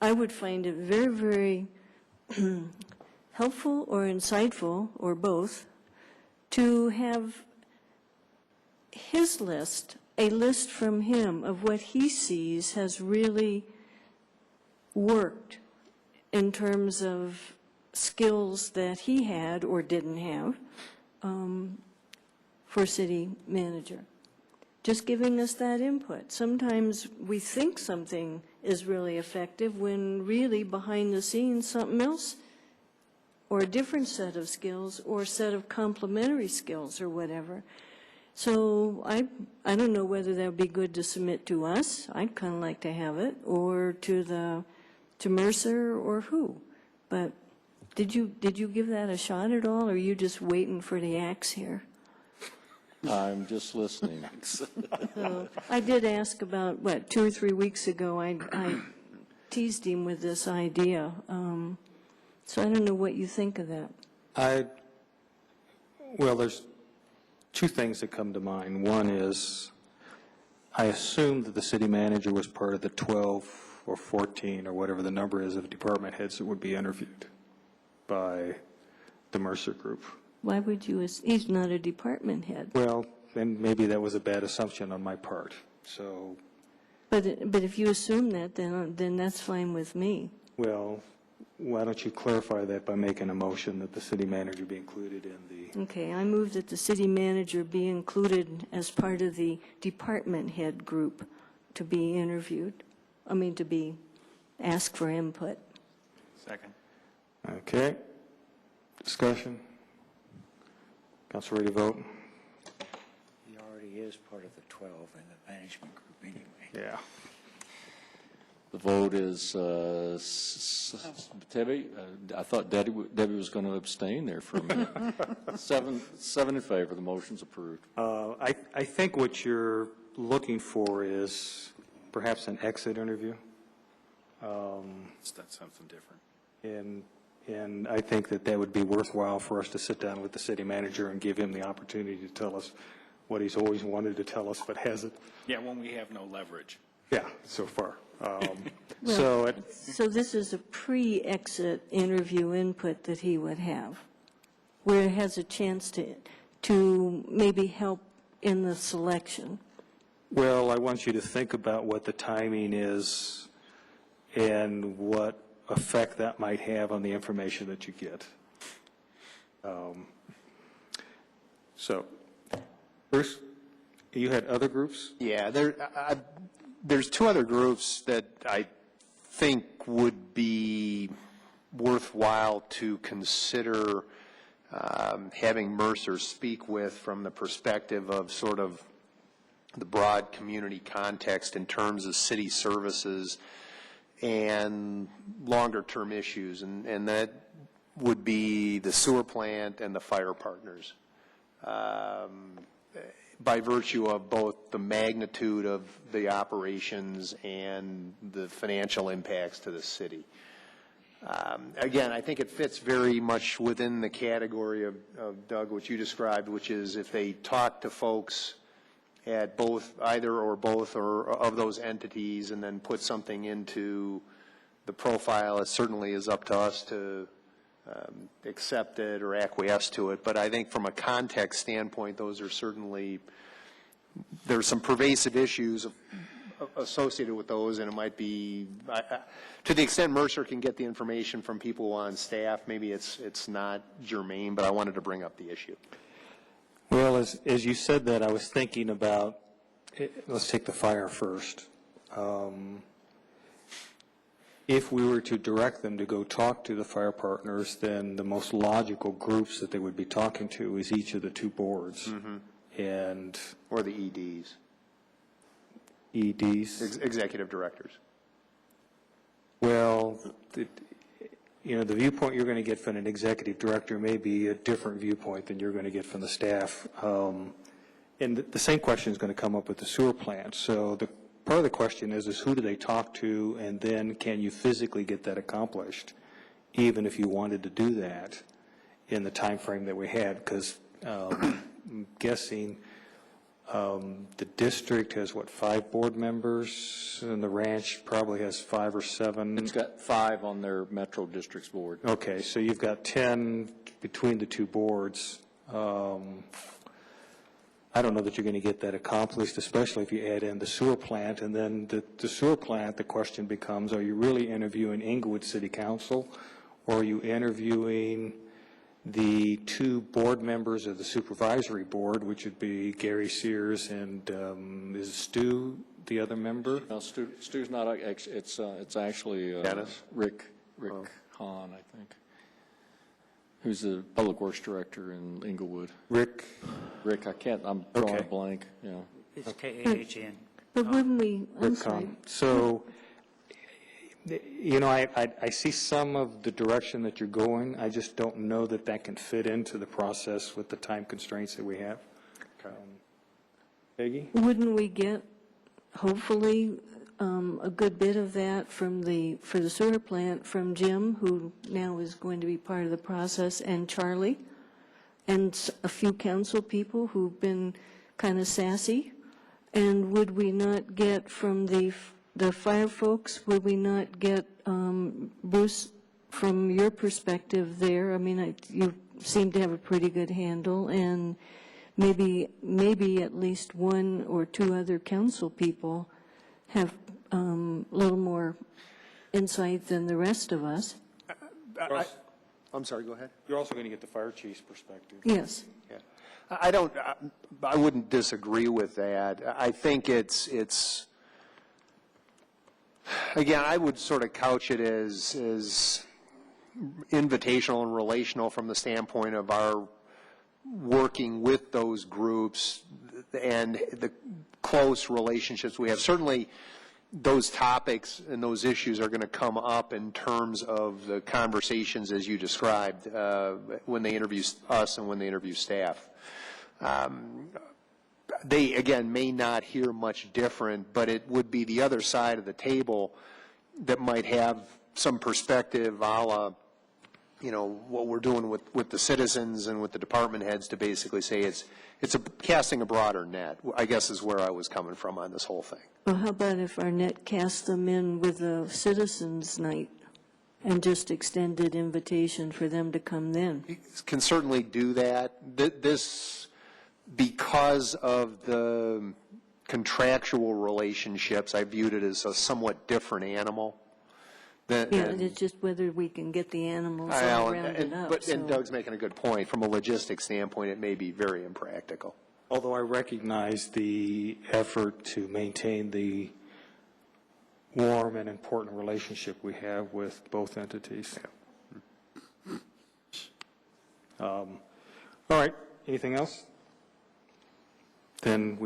I would find it very, very helpful or insightful, or both, to have his list, a list from him of what he sees has really worked in terms of skills that he had or didn't have for city manager. Just giving us that input. Sometimes we think something is really effective when really behind the scenes something else, or a different set of skills or set of complementary skills or whatever. So I don't know whether that would be good to submit to us. I'd kind of like to have it, or to Mercer or who. But did you give that a shot at all, or are you just waiting for the axe here? I'm just listening. So I did ask about, 2 or 3 weeks ago, I teased him with this idea. So I don't know what you think of that. Well, there's two things that come to mind. One is, I assumed that the city manager was part of the 12 or 14 or whatever the number is of department heads that would be interviewed by the Mercer Group. Why would you? He's not a department head. Well, then maybe that was a bad assumption on my part. So. But if you assume that, then that's fine with me. Well, why don't you clarify that by making a motion that the city manager be included in the. Okay, I move that the city manager be included as part of the department head group to be interviewed. To be asked for input. Second. Okay. Discussion. Council, ready to vote? He already is part of the 12 in the management group anyway. Yeah. The vote is, Debbie, I thought Debbie was going to abstain there for a minute. Seven in favor. The motion's approved. I think what you're looking for is perhaps an exit interview. That's something different. And I think that would be worthwhile for us to sit down with the city manager and give him the opportunity to tell us what he's always wanted to tell us but hasn't. Yeah, when we have no leverage. Yeah, so far. So this is a pre-exit interview input that he would have, where it has a chance to maybe help in the selection. Well, I want you to think about what the timing is and what effect that might have on the information that you get. So, Bruce, you had other groups? Yeah, there's two other groups that I think would be worthwhile to consider having Mercer speak with from the perspective of sort of the broad community context in terms of city services and longer-term issues, and that would be the sewer plant and the fire partners. By virtue of both the magnitude of the operations and the financial impacts to the city. Again, I think it fits very much within the category of Doug, what you described, which is if they talk to folks at either or both or of those entities and then put something into the profile, it certainly is up to us to accept it or acquiesce to it. But I think from a context standpoint, those are certainly, there's some pervasive issues associated with those, and it might be, to the extent Mercer can get the information from people on staff, maybe it's not germane, but I wanted to bring up the issue. Well, as you said that, I was thinking about, let's take the fire first. If we were to direct them to go talk to the fire partners, then the most logical groups that they would be talking to is each of the two boards. And or the EDs. Executive directors. Well, the viewpoint you're going to get from an executive director may be a different viewpoint than you're going to get from the staff. And the same question is going to come up with the sewer plant. So part of the question is who do they talk to, and then can you physically get that accomplished, even if you wanted to do that in the time frame that we had? Because I'm guessing the district has, 5 board members, and the ranch probably has 5 or 7. It's got 5 on their Metro District's board. Okay, so you've got 10 between the two boards. I don't know that you're going to get that accomplished, especially if you add in the sewer plant. And then the sewer plant, the question becomes, are you really interviewing Inglewood City Council, or are you interviewing the 2 board members of the supervisory board, which would be Gary Sears and is Stu the other member? No, Stu's not. It's actually Dennis? Rick Hahn, I think, who's the public works director in Inglewood. Rick, I'm drawing a blank. Yeah. It's K-A-H-N. But wouldn't we, I'm Rick sorry. Hahn. So, I see some of the direction that you're going. I just don't know that can fit into the process with the time constraints that we have. Peggy? Wouldn't we get, hopefully, a good bit of that for the sewer plant from Jim, who now is going to be part of the process, and Charlie, and a few council people who've been kind of sassy? And would we not get from the fire folks, would we not get, Bruce, from your perspective there? I mean, you seem to have a pretty good handle, and maybe at least 1 or 2 other council people have a little more insight than the rest of us. I'm sorry, go ahead. You're also going to get the fire chief's perspective. Yes. Yeah. I wouldn't disagree with that. I think it's again, I would sort of couch it as invitational and relational from the standpoint of our working with those groups and the close relationships we have. Certainly, those topics and those issues are going to come up in terms of the conversations as you described when they interview us and when they interview staff. They, again, may not hear much different, but it would be the other side of the table that might have some perspective, a la, you know, what we're doing with the citizens and with the department heads, to basically say it's casting a broader net, I guess, is where I was coming from on this whole thing. Well, how about if our net cast them in with a citizens' night and just extended invitation for them to come then? You can certainly do that. This, because of the contractual relationships, I viewed it as a somewhat different animal. Yeah, it's just whether we can get the animals all rounded up. And Doug's making a good point. From a logistics standpoint, it may be very impractical. Although I recognize the effort to maintain the warm and important relationship we have with both entities. All right, anything else? Then we